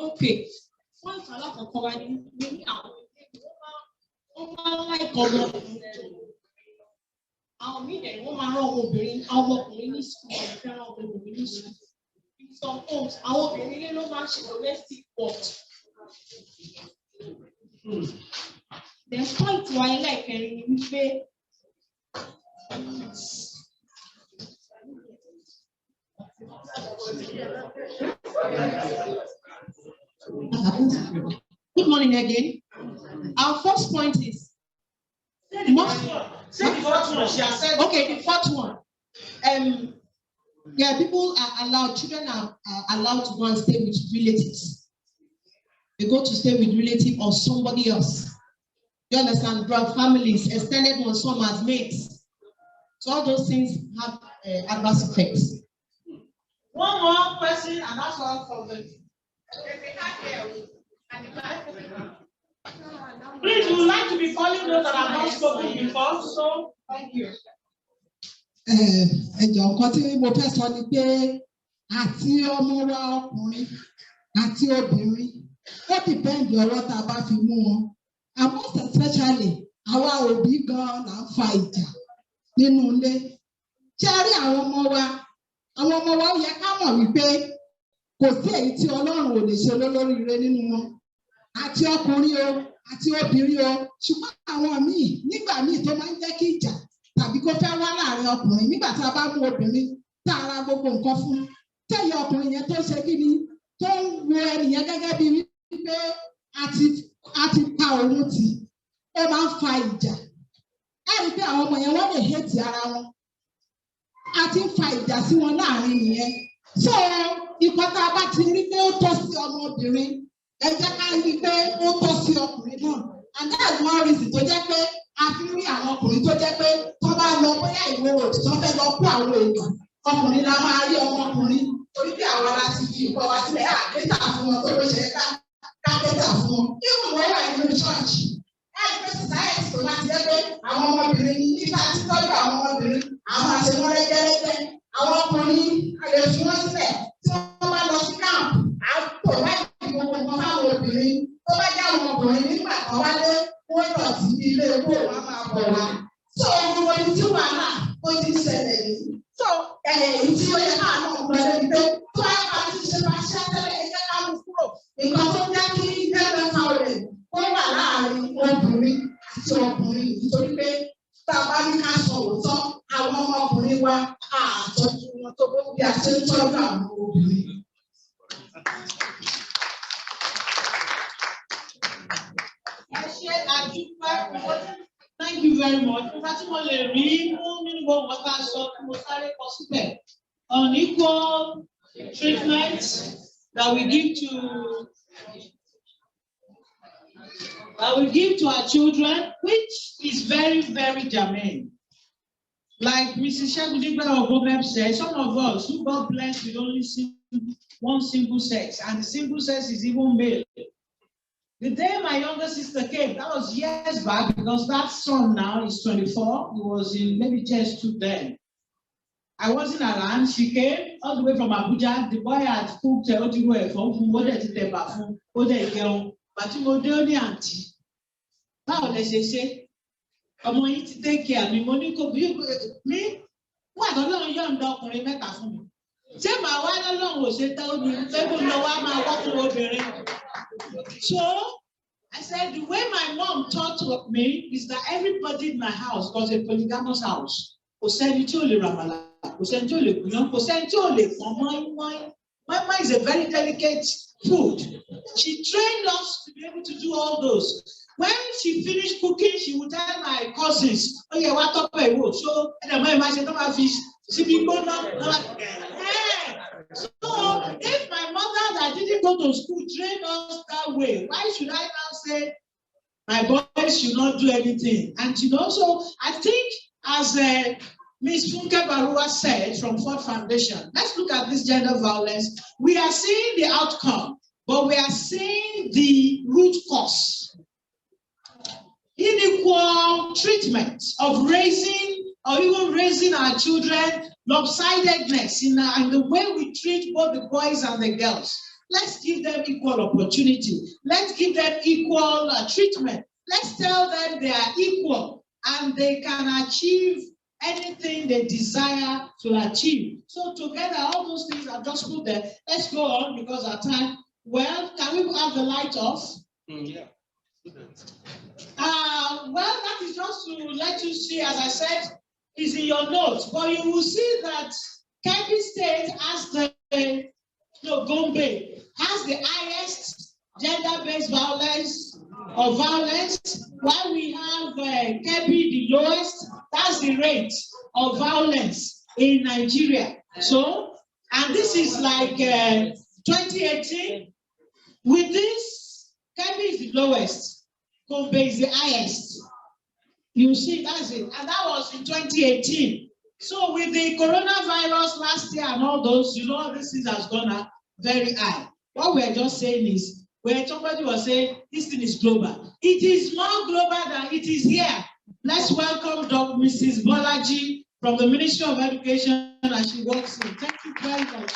[SPEAKER 10] Okay. Wọ́n kà lákọ̀ọ́kọ́ wá ní àwọn wọ́n máa ń láìkọ́ ọmọkùnrin. Àwọn míì dẹ̀ wọ́n máa rán ọmọkùnrin ní school and fẹ́ràn ọmọkùnrin ní school. In some homes, àwọn obìnrin ilé ló máa ń ṣe domestic work. The point wa ilé ìkẹrin ni wípé good morning again. Our first point is
[SPEAKER 2] Say the fourth one. She has said.
[SPEAKER 10] Okay, the fourth one. Yeah, people are allowed, children are allowed to go and stay with relatives. They go to stay with relative or somebody else. You understand? Broad families, extended ones, some as mates. So all those things have adverse effects.
[SPEAKER 2] One more question, and that's all for the. Please, we would like to be calling those that have not spoken before, so thank you.
[SPEAKER 12] Ẹ̀jọ̀ nǹkan tí mo fẹ́ sọ ni pé àti ọmọ wa ọkùnrin àti obìnrin ó dìpẹ́ǹdì ọwọ́ tá a bá fi mú wọn. And most especially àwa òbí gan-an là ń fa ìjà nínú ilé. Ṣé a rí àwọn ọmọ wa ó yẹ ká mọ̀ wípé kò sí èyí tí Ọlọ́run ò lè ṣe lólóríire nínú wọn. Àti ọkùnrin o àti obìnrin o ṣùgbọ́n àwọn míì nígbà míì tó máa ń jẹ́ kí ìjà tàbí kó fẹ́ wá láàrin ọkùnrin nígbà tí a bá mú obìnrin tá a ra gbogbo nǹkan fún tẹ̀yẹ ọkùnrin yẹn tó ṣe kí ni tó ń wo ẹnìyẹn gẹ́gẹ́ bí wípé a ti pa òun tì ó máa ń fa ìjà ẹ rí i pé àwọn ọmọ yẹn wọ́n lè hẹ́ẹ̀tì ara wọn a ti ń fa ìjà sí wọn láàrin nìyẹn so ìkọ́ tá a bá ti rí pé ó tọ́ sí ọmọbìnrin ẹ jẹ́ ká rí i pé ó tọ́ sí ọkùnrin náà and that's one reason tó jẹ́ pé a fi rí àwọn ọkùnrin tó jẹ́ pé tó bá lọ bóyá ìwé òdì tó fẹ́ lọ kó àwọn èèyàn ọkùnrin la máa rí ọmọkùnrin torí pé àwọn ará ti fi ìkọ́ wa sílẹ̀ àgbéta fún wọn tó ló ṣe kápẹ́tà fún wọn. Even wọ́n wà nínú church ẹgbẹ́ society tó máa ti jẹ́ pé àwọn ọmọbìnrin nípa títọ́jú àwọn ọmọbìnrin àwọn àti wọn rẹ́gẹ́rẹ́gẹ́ àwọn ọkùnrin àlè fún wọn sílẹ̀ tí wọ́n bá lọ sí camp àpò láì gbogbo nǹkan fáwọn obìnrin tó bá jẹ́ àwọn ọkùnrin nígbà kan wálé wọ́n lọ sí ilé epo wọn máa bọ̀ wá. So gbogbo ibi tí wàhálà ó ti ṣẹlẹ̀ yìí. So èyí tí ó yẹ káà náà gbọ́ lórí pé tó bá yẹ ká ti ṣe máa ṣe tẹ́lẹ̀ ẹgbẹ́ ká mú kúrò. Nǹkan tó jẹ́ kí ẹgbẹ́ káwọlẹ̀ ó wà láàrin obìnrin àti ọkùnrin nítorí pé tá a bá ní ká sọ òótọ́ àwọn ọmọkùnrin wa àtọ́jú wọn tó bó bí a ṣe ń tọ́jú àwọn obìnrin.
[SPEAKER 2] Thank you very much. Unequal treatment that we give to our children, which is very, very germane. Like Mrs. Shagudibra of Obeb said, some of us who got blessed with only one single sex, and the single sex is even male. The day my younger sister came, that was years back, because that son now is 24, he was in maybe just 2 then. I wasn't around. She came all the way from Abuja. The boy had cooked Ojiwe from Mode to Teba from Ode Girl. But you go ní auntie. Báwo lẹ ṣe ṣe? Ọmọ yìí ti take care mi. Mo ní kò bí mi. Wọ́n àgbọ̀ lọ́run yọ̀ǹda ọkùnrin mẹ́ta fún mi. Ṣé màá wá lọ́lọ́run ò ṣe tán ó ní pé kó lọ wá máa wọ́pọ̀ obìnrin? So I said the way my mom taught me is that everybody in my house was a polygamous house. Kò sẹ́ni tí ò lè ràmàlà, kò sẹ́ni tí ò lè gúnyán, kò sẹ́ni tí ò lè pọ́n mọ́ínmọ́ín. Mọ́ínmọ́ín is a very delicate food. She trained us to be able to do all those. When she finished cooking, she would tell my cousins, "Oh yeah, what up I will." So and my mother fish, she be going on. So if my mother that didn't go to school trained us that way, why should I now say my boys should not do anything? And you know, so I think as Ms. Funke Barua said from Ford Foundation, let's look at this gender violence. We are seeing the outcome, but we are seeing the root cause. Unequal treatment of raising or even raising our children, lopsidedness in the way we treat both the boys and the girls. Let's give them equal opportunity. Let's give them equal treatment. Let's tell them they are equal and they can achieve anything they desire to achieve. So together, all those things I've just put there. Let's go on because our time. Well, can we have the light off?
[SPEAKER 11] Yeah.
[SPEAKER 2] Well, that is just to let you see, as I said, is in your notes. But you will see that Kebbi State has Gombe has the highest gender-based violence or violence, while we have Kebbi the lowest. That's the rate of violence in Nigeria. So, and this is like 2018. With this, Kebbi is the lowest. Gombe is the highest. You see, that's it. And that was in 2018. So with the coronavirus last year and all those, you know, this thing has gone up very high. What we're just saying is, when somebody was saying, this thing is global. It is more global than it is here. Let's welcome Dr. Mrs. Bolaji from the Ministry of Education as she walks in. Thank you very much.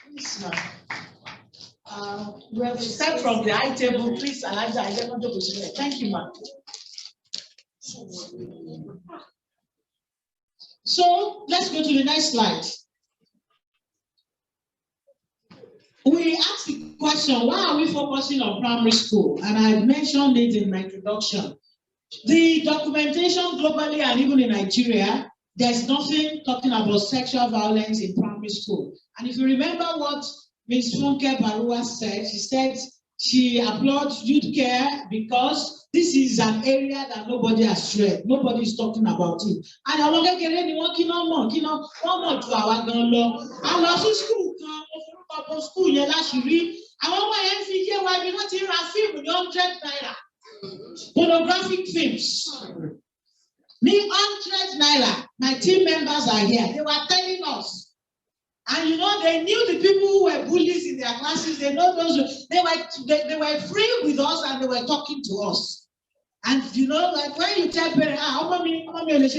[SPEAKER 2] Please, we have to start from the high table, please. Thank you, ma'am. So let's go to the next slide. We asked the question, why are we focusing on primary school? And I mentioned it in my introduction. The documentation globally and even in Nigeria, there's nothing talking about sexual violence in primary school. And if you remember what Ms. Funke Barua said, she said she applauds youth care because this is an area that nobody has tread. Nobody is talking about it. And I want to get anyone, one more to our gun law. I lost school, school, yeah, last year. I want my MFK, why we not even a film with 100 naira. Pornographic films. Me 100 naira. My team members are here. They were telling us. And you know, they knew the people who were bullies in their classes. They know those. They were free with us and they were talking to us. And you know, like when you tell parents,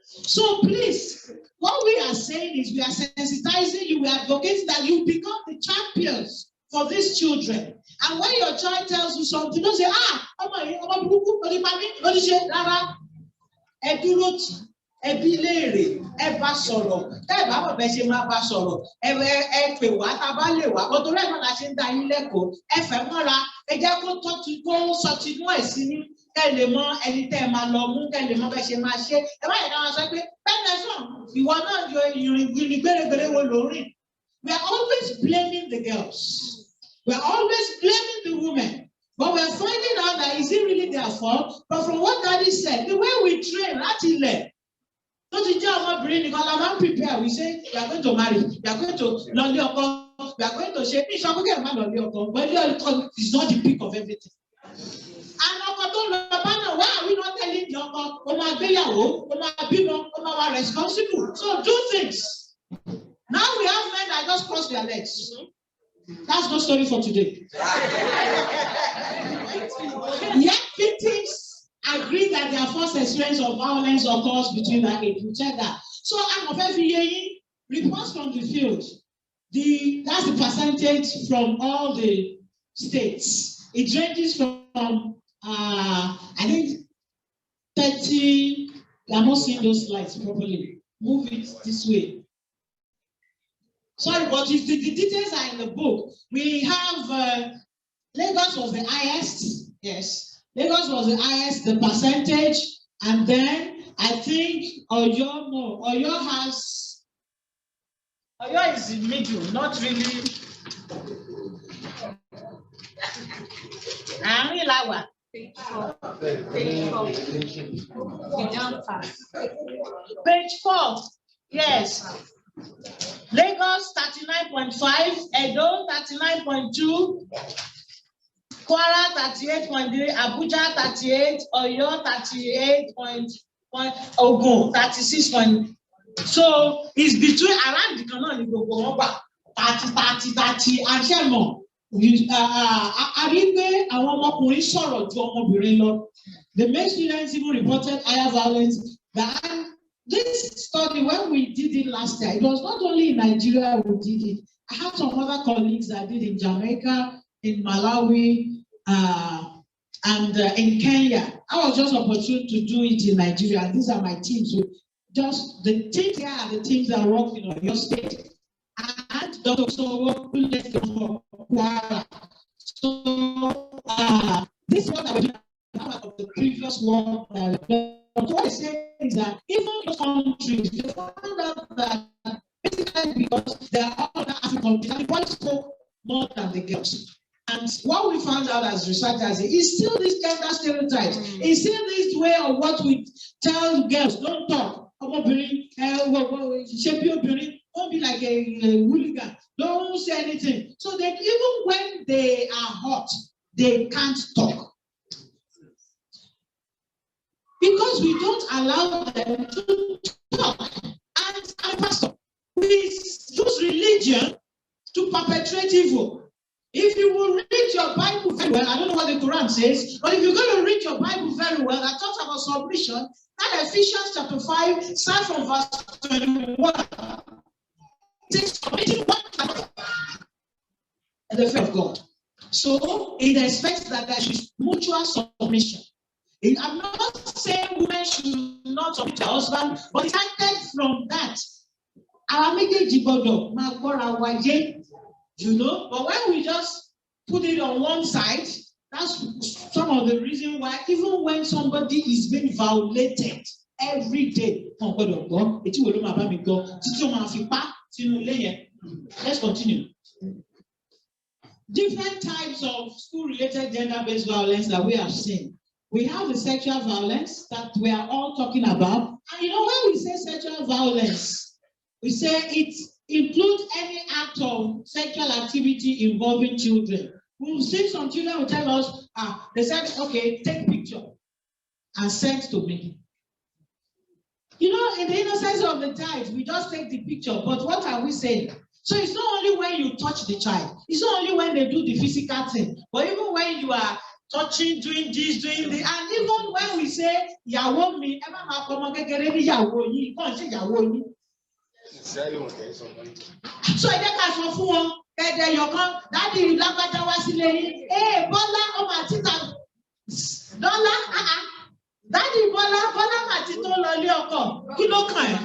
[SPEAKER 2] so please, what we are saying is we are sensitizing you, we are advocating that you become the champions for these children. And when your child tells you something, don't say, ẹbí léèrè ẹ bá sọ̀rọ̀ ẹ bá bọ̀ bẹ́ẹ̀ ṣe máa bá sọ̀rọ̀ ẹ pè wá tá a bá lè wá ọdún rẹ̀ náà la ṣe ń dá yín lẹ́kọ̀ọ́ ẹ fẹ́ mọ́ra ẹ jẹ́ kó tọ́tù kó sọtì inú ẹ̀ sí ní kẹ́ ẹ lè mọ ẹni tẹ́ ẹ máa lọ mú kẹ́ ẹ lè mọ bẹ́ẹ̀ ṣe máa ṣe ẹ má yẹ ká wọn sọ pé bẹ́ẹ̀ sọ ìwọ náà yọ ìrìn gbèrègbèrè wo ló rìn. We are always blaming the girls. We are always blaming the women. But we are finding out that is it really their fault? But from what Daddy said, the way we train láti ilẹ̀. Don't you tell my brain because I'm not prepared. We say we are going to marry, we are going to lolly up, we are going to say, but it's not the peak of everything. And why are we not telling the responsible? So do things. Now we have men that just cross their legs. That's no story for today. that their first experience of violence occurs between that age. We check that. So I'm of every reports from the field. That's the percentage from all the states. It ranges from I think 30. I'm not seeing those slides properly. Move it this way. Sorry, but if the details are in the book. We have Lagos was the highest. Yes, Lagos was the highest, the percentage, and then I think Oyo no. Oyo is in middle, not really. Page 4. Yes. Lagos 39.5, Edo 39.2, Kwara 38.3, Abuja 38, Oyo 38. Ogun 36. So it's between around the canal go 30, and Shemo. The main students even reported higher violence. This study, when we did it last year, it was not only in Nigeria we did it. I have some other colleagues that did in Jamaica, in Malawi, and in Kenya. I was just opportune to do it in Nigeria. These are my teams. So just the teams here are the teams that work in your state. And Dr. Sowo, who left from Kwara. So this one that we did of the previous one. But what I say is that even those countries, they found out that basically because they are all other African countries, the boys spoke more than the girls. And what we found out as researchers is still this gender stereotypes. It's still this way of what we tell girls, don't talk. Don't be like a hooligan. Don't say anything. So that even when they are hot, they can't talk. Because we don't allow them to talk. And pastor, we use religion to perpetrate evil. If you will read your Bible very well, I don't know what the Quran says, but if you're going to read your Bible very well, that talks about submission, that Ephesians chapter 5, start from verse 21. It says submitting one another and the fear of God. So it expects that there is mutual submission. I'm not saying women should not submit to their husband, but it started from that. You know, but when we just put it on one side, that's some of the reason why, even when somebody is being violated every day, let's continue. Different types of school-related gender-based violence that we have seen. We have the sexual violence that we are all talking about. And you know, when we say sexual violence, we say it includes any act of sexual activity involving children. We've seen some children will tell us, they said, okay, take picture and send to me. You know, in the innocence of the child, we just take the picture, but what are we saying? So it's not only when you touch the child, it's not only when they do the physical thing, but even when you are touching, doing this, doing the, and even when we say, Yawo mi, so I think I saw for ẹ̀dẹ̀ yọ̀kan dáàdi lágbájá wá sílé yín Bọ́lá ọmọ àti dọ́là dáàdi Bọ́lá màtí tó lọ ilé ọkọ kí ló kàn ẹ́.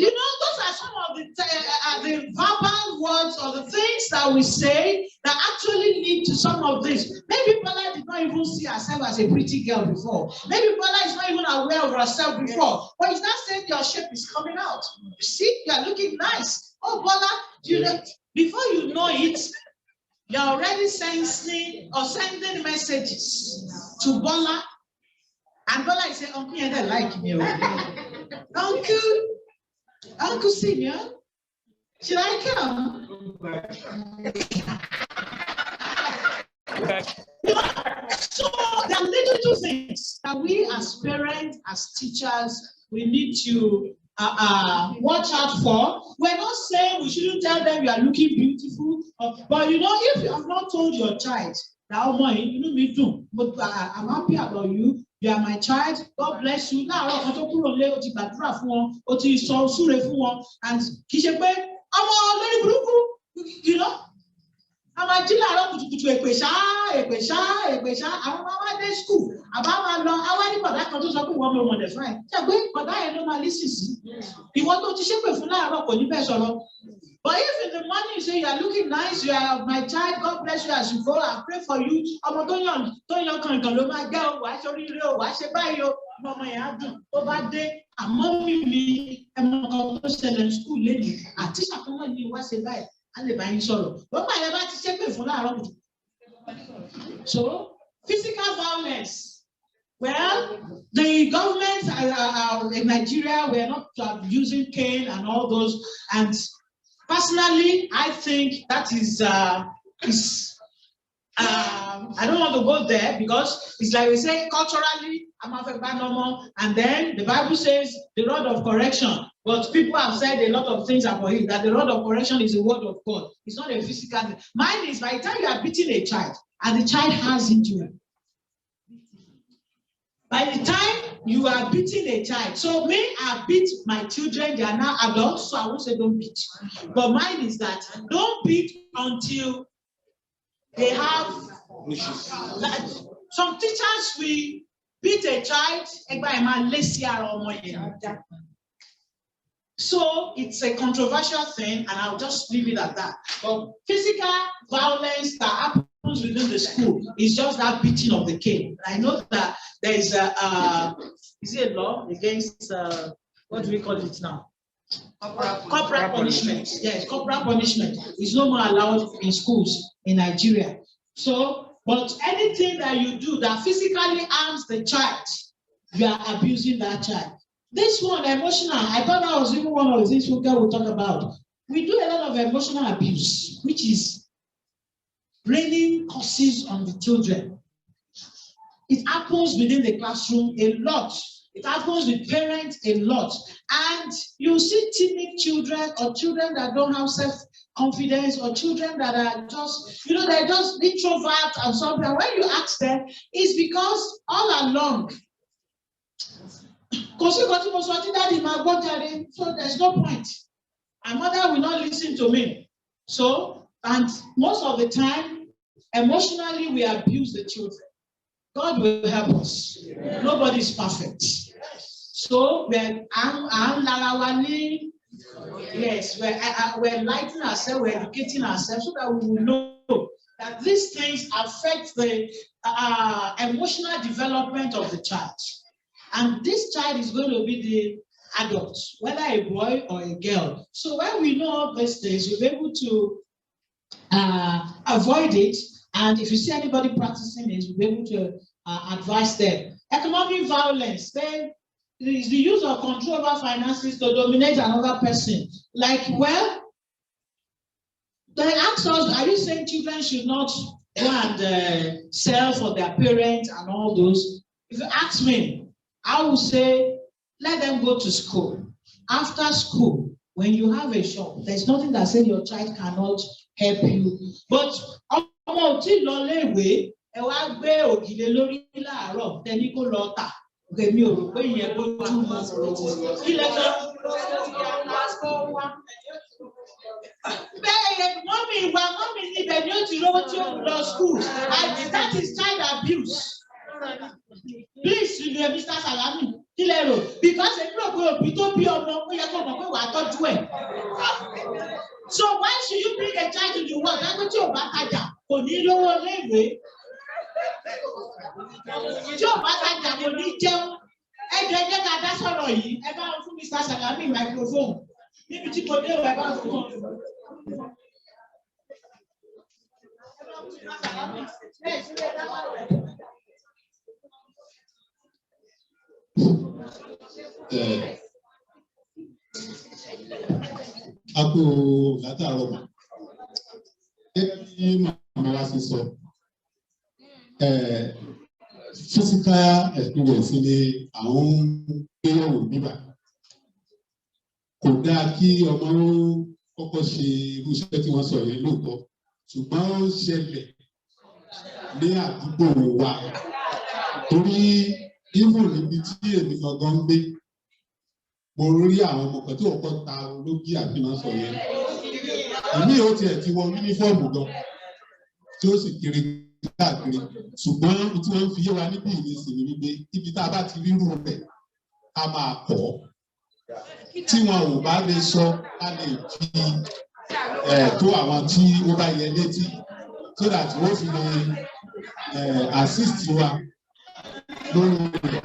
[SPEAKER 2] You know, those are some of the verbal words or the things that we say that actually lead to some of this. Maybe Bola did not even see herself as a pretty girl before. Maybe Bola is not even aware of herself before. But it's not saying your shape is coming out. You see, you are looking nice. Oh, Bola, you know, before you know it, you're already sensing or sending messages to Bola. And Bola is saying, Uncle, you don't like me. Uncle Senior, should I come? So there are little things that we as parents, as teachers, we need to watch out for. We're not saying we shouldn't tell them you are looking beautiful, but you know, if you have not told your child ọmọ yìí inú mi dùn, I'm happy about you, you are my child, God bless you. Láàárọ̀ kan tó kúrò lé, o ti gbàdúrà fún wọn, o ti sọ súre fún wọn, and kì í ṣe pé ọmọ lórí burúkú, you know, a máa jí láàárọ̀ kùtùkùtù èpè ṣá, àwọn máa wá dé school, àbá máa lọ, àwa ní bàbá kan tó sọ pé wọ́n mọ̀ wọ́n dẹ̀ fine. Ṣé pé bàbá yẹn ló máa lísì sí? Ìwọ tó ti ṣépè fún láàárọ̀ kò ní bẹ́ẹ̀ sọ̀rọ̀. But if in the morning you say you are looking nice, you are my child, God bless you as you go, I pray for you. Ọmọ tó yan kankan ló máa jẹ́ o, wàá ṣorí ire o, wàá ṣe báyìí o, ọmọ yẹn á dùn. Tó bá dé, àmọ́ mi ẹmọ kan tó ṣẹlẹ̀ ní school lẹ́yìn, àti ṣàkóso ní wá ṣe báyìí, á lè bá yín sọ̀rọ̀. Wọ́n máa yẹ bá ti ṣépè fún láàárọ̀ kùtù. So, physical violence. Well, the government in Nigeria, we are not using cane and all those. And personally, I think that is I don't want to go there because it's like we say culturally, I'm normal, and then the Bible says the rod of correction. But people have said a lot of things about it, that the rod of correction is the word of God. It's not a physical thing. Mine is by the time you are beating a child, and the child has injury. By the time you are beating a child, so me, I beat my children, they are now adults, so I won't say don't beat. But mine is that don't beat until they have, like, some teachers will beat a child, so it's a controversial thing, and I'll just leave it at that. But physical violence that happens within the school is just that beating of the cane. I know that there is is it a law against what do we call it now? Corporal punishment. Yes, corporal punishment is no more allowed in schools in Nigeria. So, but anything that you do that physically harms the child, you are abusing that child. This one, emotional, I thought that was even one of the things we will talk about. We do a lot of emotional abuse, which is raining curses on the children. It happens within the classroom a lot. It happens with parents a lot. And you see timid children or children that don't have self-confidence or children that are just, you know, they're just introvert and something. And when you ask them, it's because all along, so there's no point. My mother will not listen to me. So, and most of the time, emotionally, we abuse the children. God will help us. Yeah. Nobody is perfect. So, we're enlightening ourselves, we're educating ourselves so that we will know that these things affect the emotional development of the child. And this child is going to be the adult, whether a boy or a girl. So when we know all these things, we'll be able to avoid it. And if you see anybody practicing this, we'll be able to advise them. Economic violence, then is the use of control over finances to dominate another person. Like, well, they ask us, are you saying children should not go and sell for their parents and all those? If you ask me, I would say, let them go to school. After school, when you have a shop, there's nothing that says your child cannot help you. But that is child abuse. Please, Mr. Salami, because so why should you bring a child to the world? Mr. Salami, microphone.
[SPEAKER 8] Ako látàárọ̀ mà. Gẹ́gẹ́ bí màmá wa ṣe sọ, physical experience ni àwọn gbéyàwó níbà. Kò dáa kí ọmọ kọ́kọ́ ṣe irú iṣẹ́ tí wọ́n sọ yẹn lóòótọ́, ṣùgbọ́n ó ṣẹlẹ̀ ní àdúgbò wa. Torí even níbi tí èmi gangan ń gbé, mo rí àwọn ọmọ kan tí wọ́n kọ́ ta ológì àbínásọ yẹn. Èmi ò tiẹ̀ ti wọ yúnífọ́ọ̀mù gan tí ó sì kiri káàkiri. Ṣùgbọ́n tí wọ́n ń fi yé wa níbí ìrìnsì ni wípé ibi tá a bá ti rírú rẹ̀ ká máa kọ́. Tí wọn ò bá lè sọ, ká lè fi tó àwọn tí ó bá yẹ létí so that wọ́n fi lè assist wa lórí rẹ̀.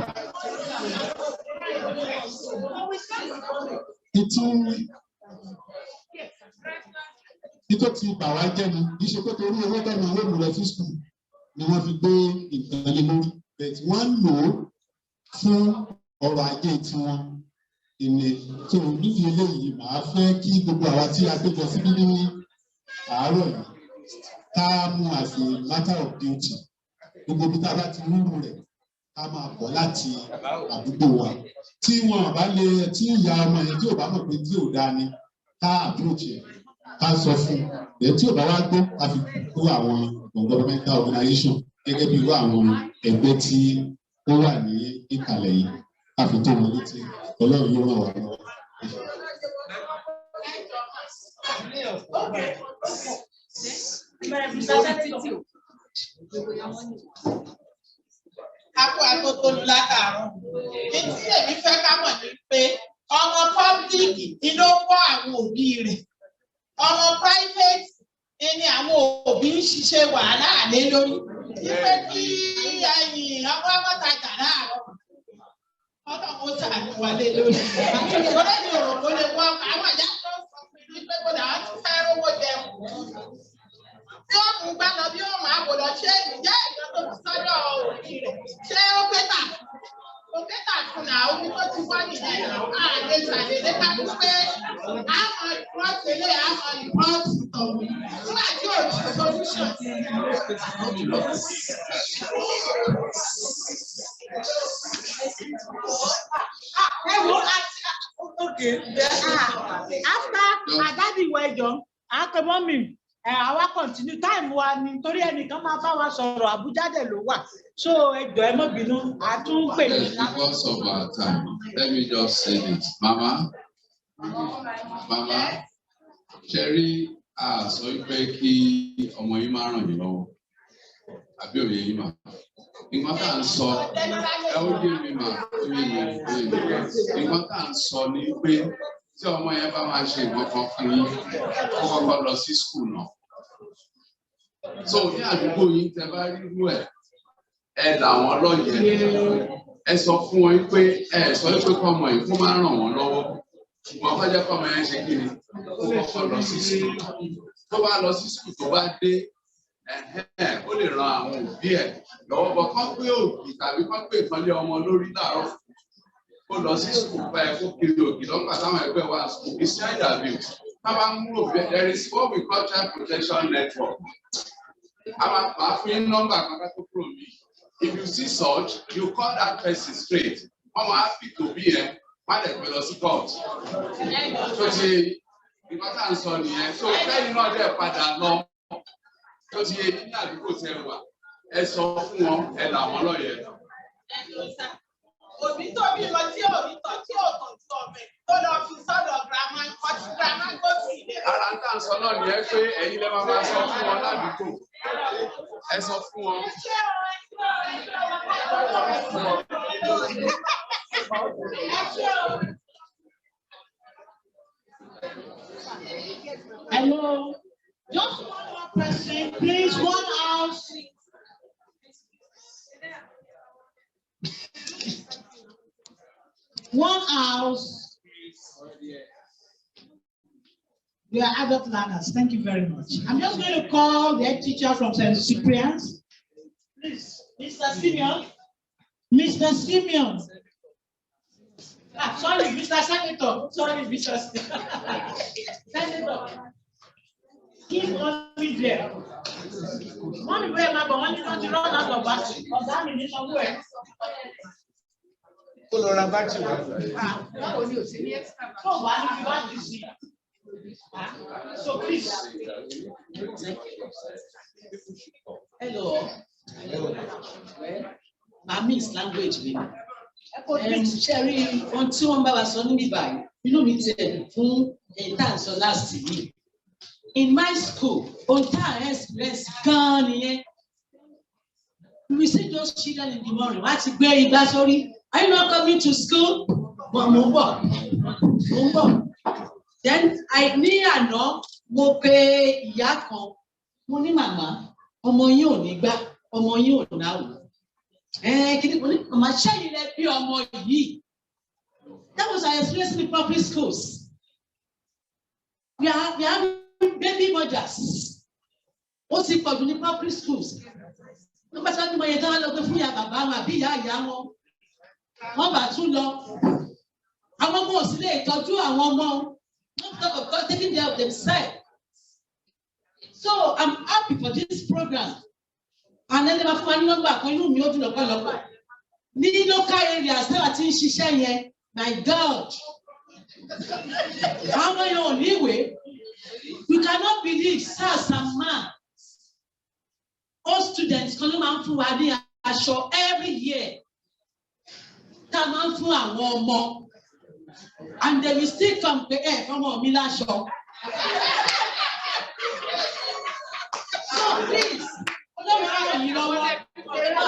[SPEAKER 8] Títọ́ ti bà wá jẹ́ ni, kì í ṣe pé torí owó tẹ́nu owó mi lọ sí skul ni wọ́n fi gbé nǹkan lé lórí. Bẹ̀ẹ̀ wọ́n lò ó fún ọrọ̀ ajé tiwọn. Ìní tó nídìí eléyìí màá fẹ́ kí gbogbo àwa tí a péjọ síbí ní àárọ̀ yìí ká mú as a matter of duty. Gbogbo bí tá a bá ti rúrú rẹ̀ ká máa bọ̀ láti àdúgbò wa. Tí wọn bá lè tí ìyá ọmọ yẹn tí ò bá mọ̀ pé tí ò dáa ni ká approach ẹ̀ ká sọ fún ẹ̀ tí ò bá wá gbọ́ ká fi kó àwọn governmental organization gẹ́gẹ́ bí irú àwọn ẹgbẹ́ tí ó wà ní ìkàlẹ̀ yìí ká fi tó wọn létí. Ọlọ́run yóò ràn wá lọ́wọ́.
[SPEAKER 2] Akọ àtòtòlù látàárọ̀. Etí èmi fẹ́ ká mọ̀ ní pé ọmọ pọ́blíkì ni ló kọ́ àwọn òbí rẹ̀. Ọmọ private ni àwọn òbí ń ṣiṣẹ́ wàhálà lé lórí. Ìpè kí ọmọ ọmọtajà láàárọ̀. Ọlọ́run ó ṣàánú wa lé lórí. Ìṣòro ni òrò kó lè wọ́ àwọn ìyá tó sọ fún mi pé kó làwọn ti fẹ́ rówó jẹun. Bí ó mú gbá lọ bí ó máa wò lọ ṣé ìjẹ́ ìjọ tó ti sọ́dọ̀ òbí rẹ̀. Ṣé ó pẹ́tà? Ó pẹ́tà fún náà omi tó ti wá nìyẹn náà. Àlè ṣàdédé ká tó pé àmọ́ ìfọ́sí ilé àmọ́ ìfọ́sí tọ̀wé. Nígbà tí ò ti solution.
[SPEAKER 13] After Adadi Wejo, after mommy, àwa continue time wa ni torí ẹnìkan máa bá wa sọ̀rọ̀ Abuja dẹ̀ ló wà. So ẹjọ́ ẹ má bínú, a tún pè mí.
[SPEAKER 14] Because of our time, let me just say this. Mama, Sherry, sọ pé kí ọmọ yìí máa ràn yín lọ́wọ́. Àbí òye yìí mà. Nǹkan tá à ń sọ, ẹ ó dé mi mà, nǹkan tá à ń sọ ni pé tí ọmọ yẹn bá máa ṣe nǹkan kan fún yín, ó kọ́kọ́ lọ sí skul náà. So ní àdúgbò yín tẹ bá rí irú ẹ̀, ẹ là wọ́n lọ́yẹ̀. Ẹ sọ fún wọn pé ẹ sọ pé kọ́mọ yìí kó máa ràn wọ́n lọ́wọ́. Ṣùgbọ́n kọ́ jẹ́ kọ́mọ yẹn ṣe kí ni? Ó kọ́kọ́ lọ sí skul. Tó bá lọ sí skul tó bá dé, ó lè ran àwọn òbí ẹ̀ lọ́wọ́ bọ̀ kán gbé òbí tàbí kán gbé ìpọ́nlé ọmọ lórí láàárọ̀. Ó lọ sí skul báyìí kó kiri òbí lọ́gbà táwọn ẹgbẹ́ wa skul is child abuse. Tá bá mú òbí there is what we call child protection network. A máa pa fún yín nọ́mbà kankan tó kúrò mí. If you see such, you call that person straight. Wọ́n máa fi tòbí ẹ̀ má dẹ̀ pẹ́ lọ sí court. Tó ṣe ìgbà tá à ń sọ nìyẹn. So lẹ́yìn náà dẹ̀ padà lọ. Tó ti yé ní àdúgbò tẹ wà, ẹ sọ fún wọn, ẹ là wọn lọ́yẹ̀.
[SPEAKER 2] Òbí tó bí lọ tí òbí tọ̀ tí ò tọ̀ tí ọ̀bẹ tó lọ fi sọ́dọ̀ girama ọtí girama tó sì lè.
[SPEAKER 14] Ara ń tà ń sọ náà nìyẹn pé ẹ̀yin lè máa sọ fún wọn ládùúgbò. Ẹ sọ fún wọn.
[SPEAKER 2] Hello. Just one more person, please. One house. One house. We are adult learners. Thank you very much. I'm just going to call the head teacher from St. Cyprian's. Please, Mr. Simeon. Mr. Simeon. Sorry, Mr. Senator. Sorry, Mr. Senator. Keep only there. One way, my but one not run out of battery. Of that minute somewhere. So please.
[SPEAKER 6] Ẹ
[SPEAKER 13] Hello. Well, I miss language mi. Sherry, ohun tí wọ́n bá wa sọ níbí báyìí, inú mi ti ẹ̀dùn fún ìtànsọ last yìí. In my school, ohun tá à express gan-an nìyẹn. We see those children in the morning, wọ́n á ti gbé igbá sórí. Are you not coming to school? Mo ń bọ̀. Then ní àná, mo pe ìyá kan, mo ní màmá, ọmọ yín ò ní gbá, ọmọ yín ò náwó. Kìnìún mo ní màmá ṣẹ́yìn rẹ bí ọmọ yìí. That was our experience in the public schools. We are baby mothers. Ó ti pọ̀jù ní public schools. Nígbà tí wọ́n ti mọ iye tí wọ́n lọ pé fún ìyá bàbá wọn àbí ìyá wọn. Wọ́n bá tún lọ. Àwọn ọmọ òsì lè tọ́jú àwọn ọmọ. Not talk of God taking care of themselves. So I'm happy for this program. And then they were fún number kan inú mi ó dùn lọ́pọ̀lọpọ̀. Ní local areas tí wọ́n ti ń ṣiṣẹ́ yẹn, my God. Àwọn yẹn ò ní ìwé. We cannot believe SARS and MAN. All students kan ló máa ń fún wa ní aṣọ every year. Tá a máa ń fún àwọn ọmọ. And they will still come pé ọmọ mi láṣọ. So please, ọlọ́run á ràn yín lọ́wọ́.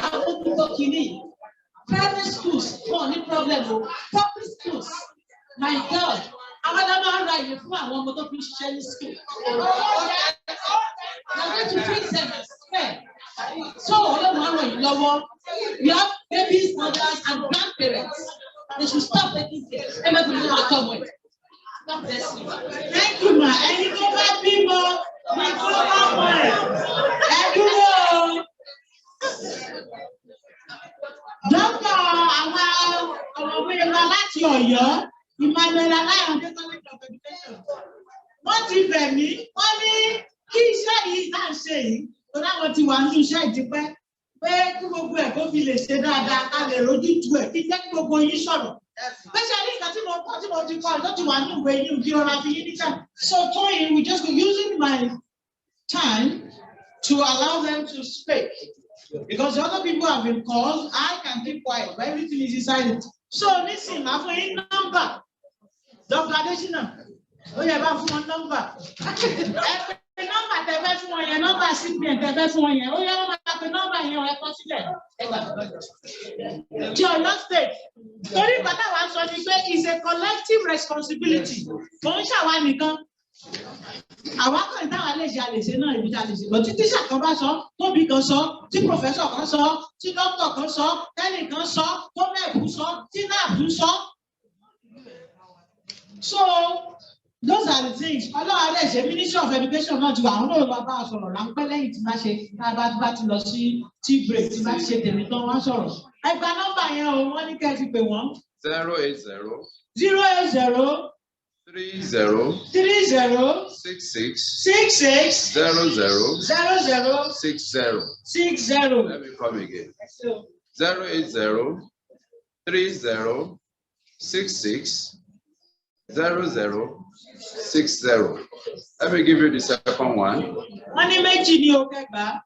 [SPEAKER 13] Àwọn olùkọ́ kìíní. Private schools wọn ní problem o. Public schools, my God, àwọn ọlọ́run máa ń ra ìwé fún àwọn ọmọ tó fi ń ṣiṣẹ́ ní school. They are going to treat them as fair. So ọlọ́run á ràn yín lọ́wọ́. We have babies, mothers, and grandparents. They should stop taking care. Everybody know how to come with. God bless you.
[SPEAKER 2] Thank you, ma. Ẹni tó bá bímọ, ní kó bá mọ̀ ẹ̀. Ẹ dúró. Dọ́kítà àwọn ọ̀rọ̀wé wa láti Ọ̀yọ́, Emmanuel Aláyọ̀dé College of Education. Wọ́n ti bẹ̀ mí, wọ́n ní kí iṣẹ́ yìí náà ṣe yìí, tó dáwọn ti wà nínú iṣẹ́ ìdípẹ́. Pé kí gbogbo ẹ̀ kó fi lè ṣe dáadáa, ká lè rojú tu ẹ̀, kí jẹ́ kí gbogbo yín sọ̀rọ̀. Especially ìgbà tí mo ti kọ́ tó ti wà ní ìwé yìí, kí ọ̀rọ̀ fi yín níta. So Toyin, we just go using my time to allow them to speak. Because the other people have been called, I can keep quiet, but everything is decided. So listen, màá fún yín nọ́mbà. Dr. Adesina, ó yẹ bá fún wọn nọ́mbà. Nọ́mbà tẹ́fẹ́ fún wọn yẹn, nọ́mbà CPN tẹ́fẹ́ fún wọn yẹn, ó yẹ wọ́n máa pe nọ́mbà yẹn ẹ kọ sílẹ̀. Ti Ọ̀yọ́ State, torí bàtà wa sọ ni pé it's a collective responsibility. Kò ń ṣàwa nìkan. Àwa kan táwa lè ṣe àlèṣe náà ibi tá a lè ṣe. Bọ̀ tí tíṣà kan bá sọ, tóbi kan sọ, tí pòfẹ́sọ̀ kan sọ, tí dókítà kan sọ, tẹ́nì kan sọ, tó mẹ́ẹ̀bù sọ, tí náàbù sọ. So those are the things. Ọlọ́run adé ṣe Ministry of Education náà ti wà àwọn náà bá a sọ̀rọ̀ ráńpẹ́ lẹ́yìn tí bá ṣe bá ti lọ sí tea break tí bá ti ṣe tèmi tán wá sọ̀rọ̀. Ẹ gba nọ́mbà yẹn o, wọ́n ní kẹ́ ẹ fi pè wọ́n.
[SPEAKER 14] 080
[SPEAKER 2] 080
[SPEAKER 14] 30 66 00 60. Let me come again. 080 30 66 00 60. Let me give you the second one.
[SPEAKER 2] Wọ́n ní méjì ní o kẹgbà.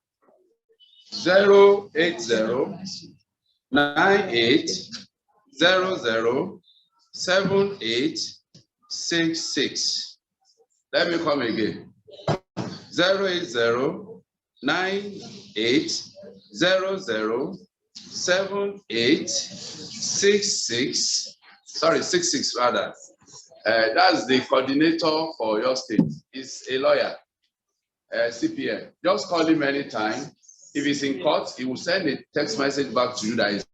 [SPEAKER 14] 080 98 00 78 66. Let me come again. 080 98 00 78 66. Sorry, 66 rather. That's the coordinator for your state. He's a lawyer, CPM. Just call him anytime. If he's in court, he will send a text message back to you that is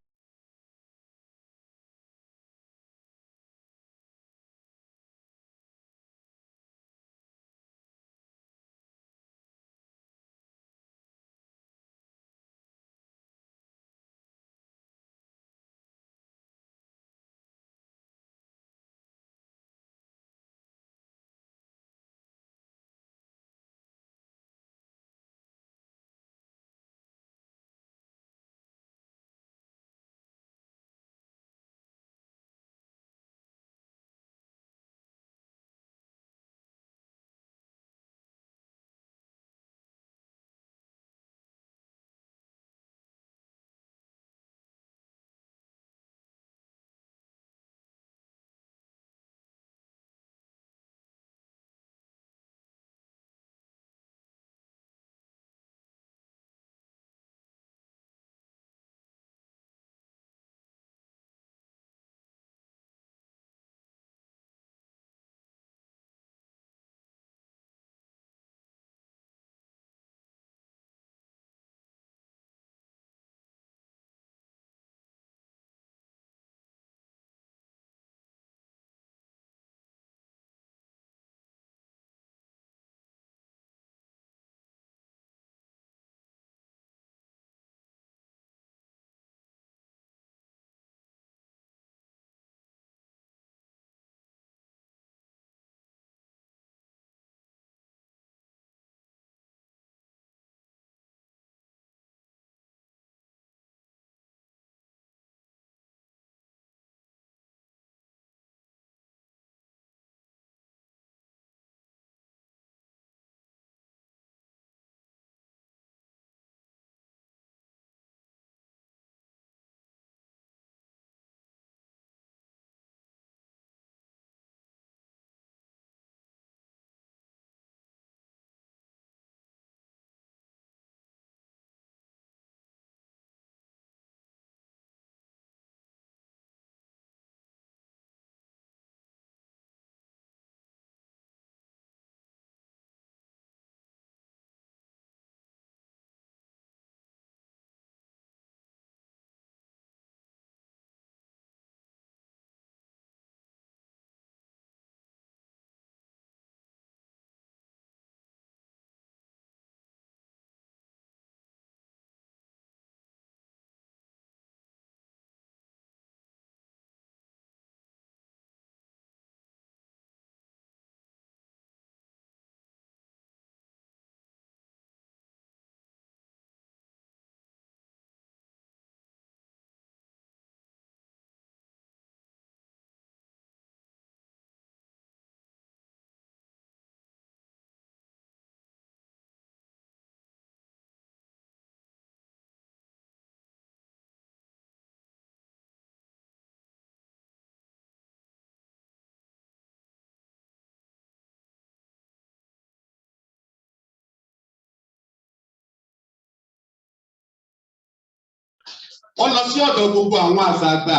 [SPEAKER 15] wọ́n lọ sí ọ̀dọ̀ gbogbo àwọn àgbààgbà.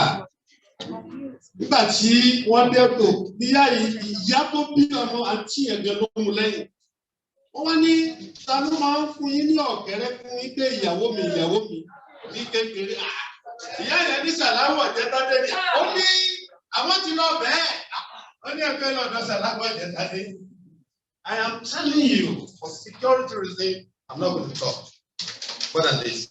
[SPEAKER 15] Nígbà tí wọ́n dẹ́tò níyà ìyá tó bí ọmọ àti ẹ̀gbẹ́ ló mú lẹ́yìn. Wọ́n wá ní ta ló máa ń fún yín ní ọ̀kẹ́rẹ́ fún yín pé ìyàwó mi ní kékeré. Ìyá yẹn ní Sàláwọ̀ Ọ̀jẹ́tádé ni. Ó ní àwọn ti lọ bẹ́ẹ̀. Ó ní ẹgbẹ́ lọ́dọ̀ Sàláwọ̀ Ọ̀jẹ́tádé. I am telling you, for security reasons, I'm not going to talk more than this.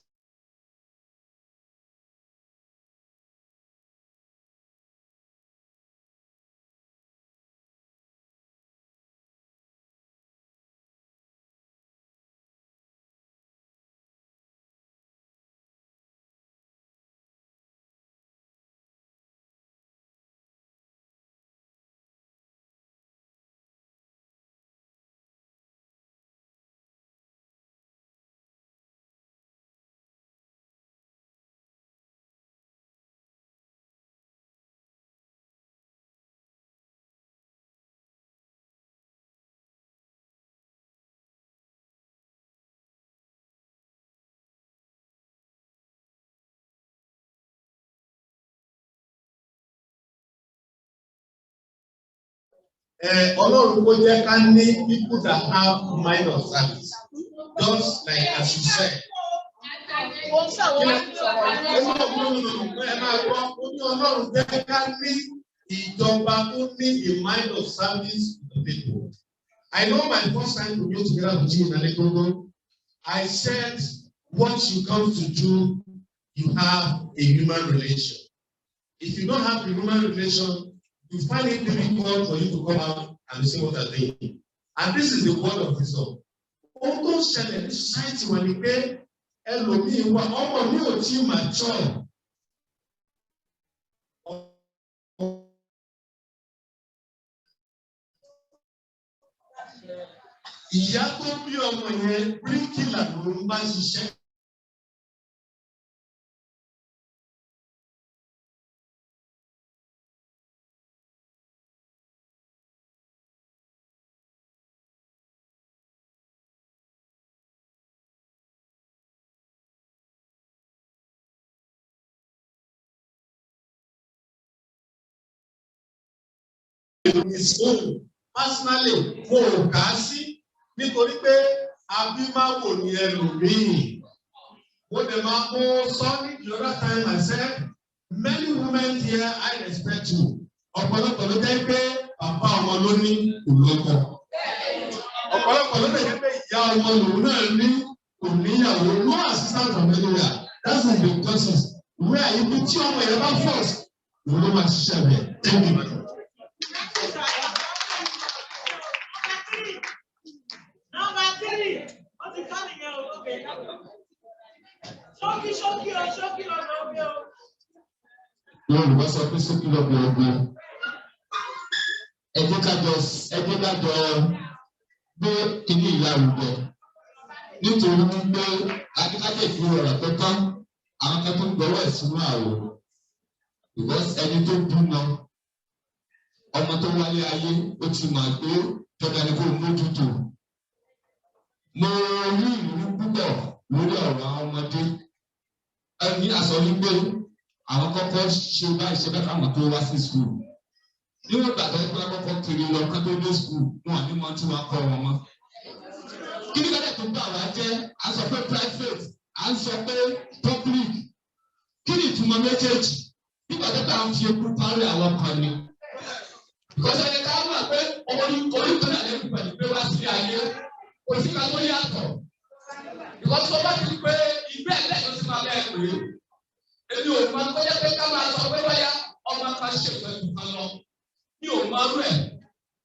[SPEAKER 15] Ọlọ́run kò jẹ́ ká ní people that have mind of service, just like as you said. Ọlọ́run jẹ́ ká ní ìjọba tó ní a mind of service to the people. I know my first time to go together with you in Alekogo, I said what you come to do, you have a human relation. If you don't have a human relation, you find it difficult for you to come out and say what are they. And this is the word of wisdom. Ohun tó ṣẹlẹ̀ ní society wọn ni pé ẹlòmíì wà ọmọ mi ò tí mature. Ìyá tó bí ọmọ yẹn bíríkìlà ló ń bá ṣiṣẹ́. His own personally mo ò kà á sí nítorí pé abímáwò ni ẹlòmíì. Mo dẹ̀ máa mú sọ́ni the other time I said many women here I respect you. Ọ̀pọ̀lọpọ̀ ló jẹ́ pé bàbá ọmọ ló ní òlọ́kọ. Ọ̀pọ̀lọpọ̀ ló jẹ́ pé ìyá ọmọ lòun náà ní òníyàwó no assistant of anywhere. That's like the process. Where ibi tí ọmọ yẹn bá force lòun ló máa ṣiṣẹ́ rẹ̀. Thank you very much.
[SPEAKER 2] Number 3. What's the coming out? Okay. Ṣókí o.
[SPEAKER 8] Yorùbá sọ pé sókí lọ́gbọ̀n ọgbọ̀n. Ẹ jẹ́ ká jọ gbé kíní ìyá àwùjọ. Nítorí wípé akíkájẹ́ ìfúnra ọ̀rọ̀ tó tán, àwọn kan tó ń gbọ́wọ́ ìsúnú àwò. Because ẹni tó bímọ, ọmọ tó wálé ayé, ó ti mọ̀ pé tọ́jà ni kò mójútó. Mo rí ìrírí púpọ̀ lórí ọ̀rọ̀ àwọn ọmọdé. Ẹni àsọ wípé àwọn kọ́kọ́ ṣe báyìí ṣe bẹ́ẹ̀ káwọn tó wá sí skul. Níwọ̀n ìgbà tó ń pẹ́ kọ́kọ́ kiri lọ kán tó dé skul, wọn àní mọ tí wọ́n kọ́ wọn mọ́. Kí ni kọ́lẹ̀ tó bá wa jẹ́? À ń sọ pé private, à ń sọ pé public. Kí ni ìtumọ̀ méjèèjì? Nígbà tó bá ń fi eku parí àwọn kan ni. Because ẹni ká wà pé orí kan náà lè fi pẹ̀lú pé wá sí ayé. Kò sí ká tó yàtọ̀. Because tó bá ti pé ìgbẹ́ ẹ̀lẹ́ yóò ti máa bẹ́ẹ̀ pé. Èmi ò máa kọjá pé ká máa sọ pé báyá ọmọ apá ṣe pẹ̀lú kan lọ. Mi ò máa rú ẹ̀.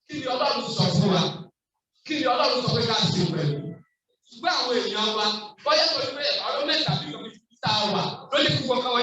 [SPEAKER 8] Kí ni Ọlọ́run sọ fún wa? Kí ni Ọlọ́run sọ pé ká ṣe pẹ̀lú? Ṣùgbọ́n àwọn èèyàn wa, bọ́yá tó ń pè é ọ̀rọ̀ mẹ́ta bí omi ta wà lórí gbogbo kan wọ́n yẹ.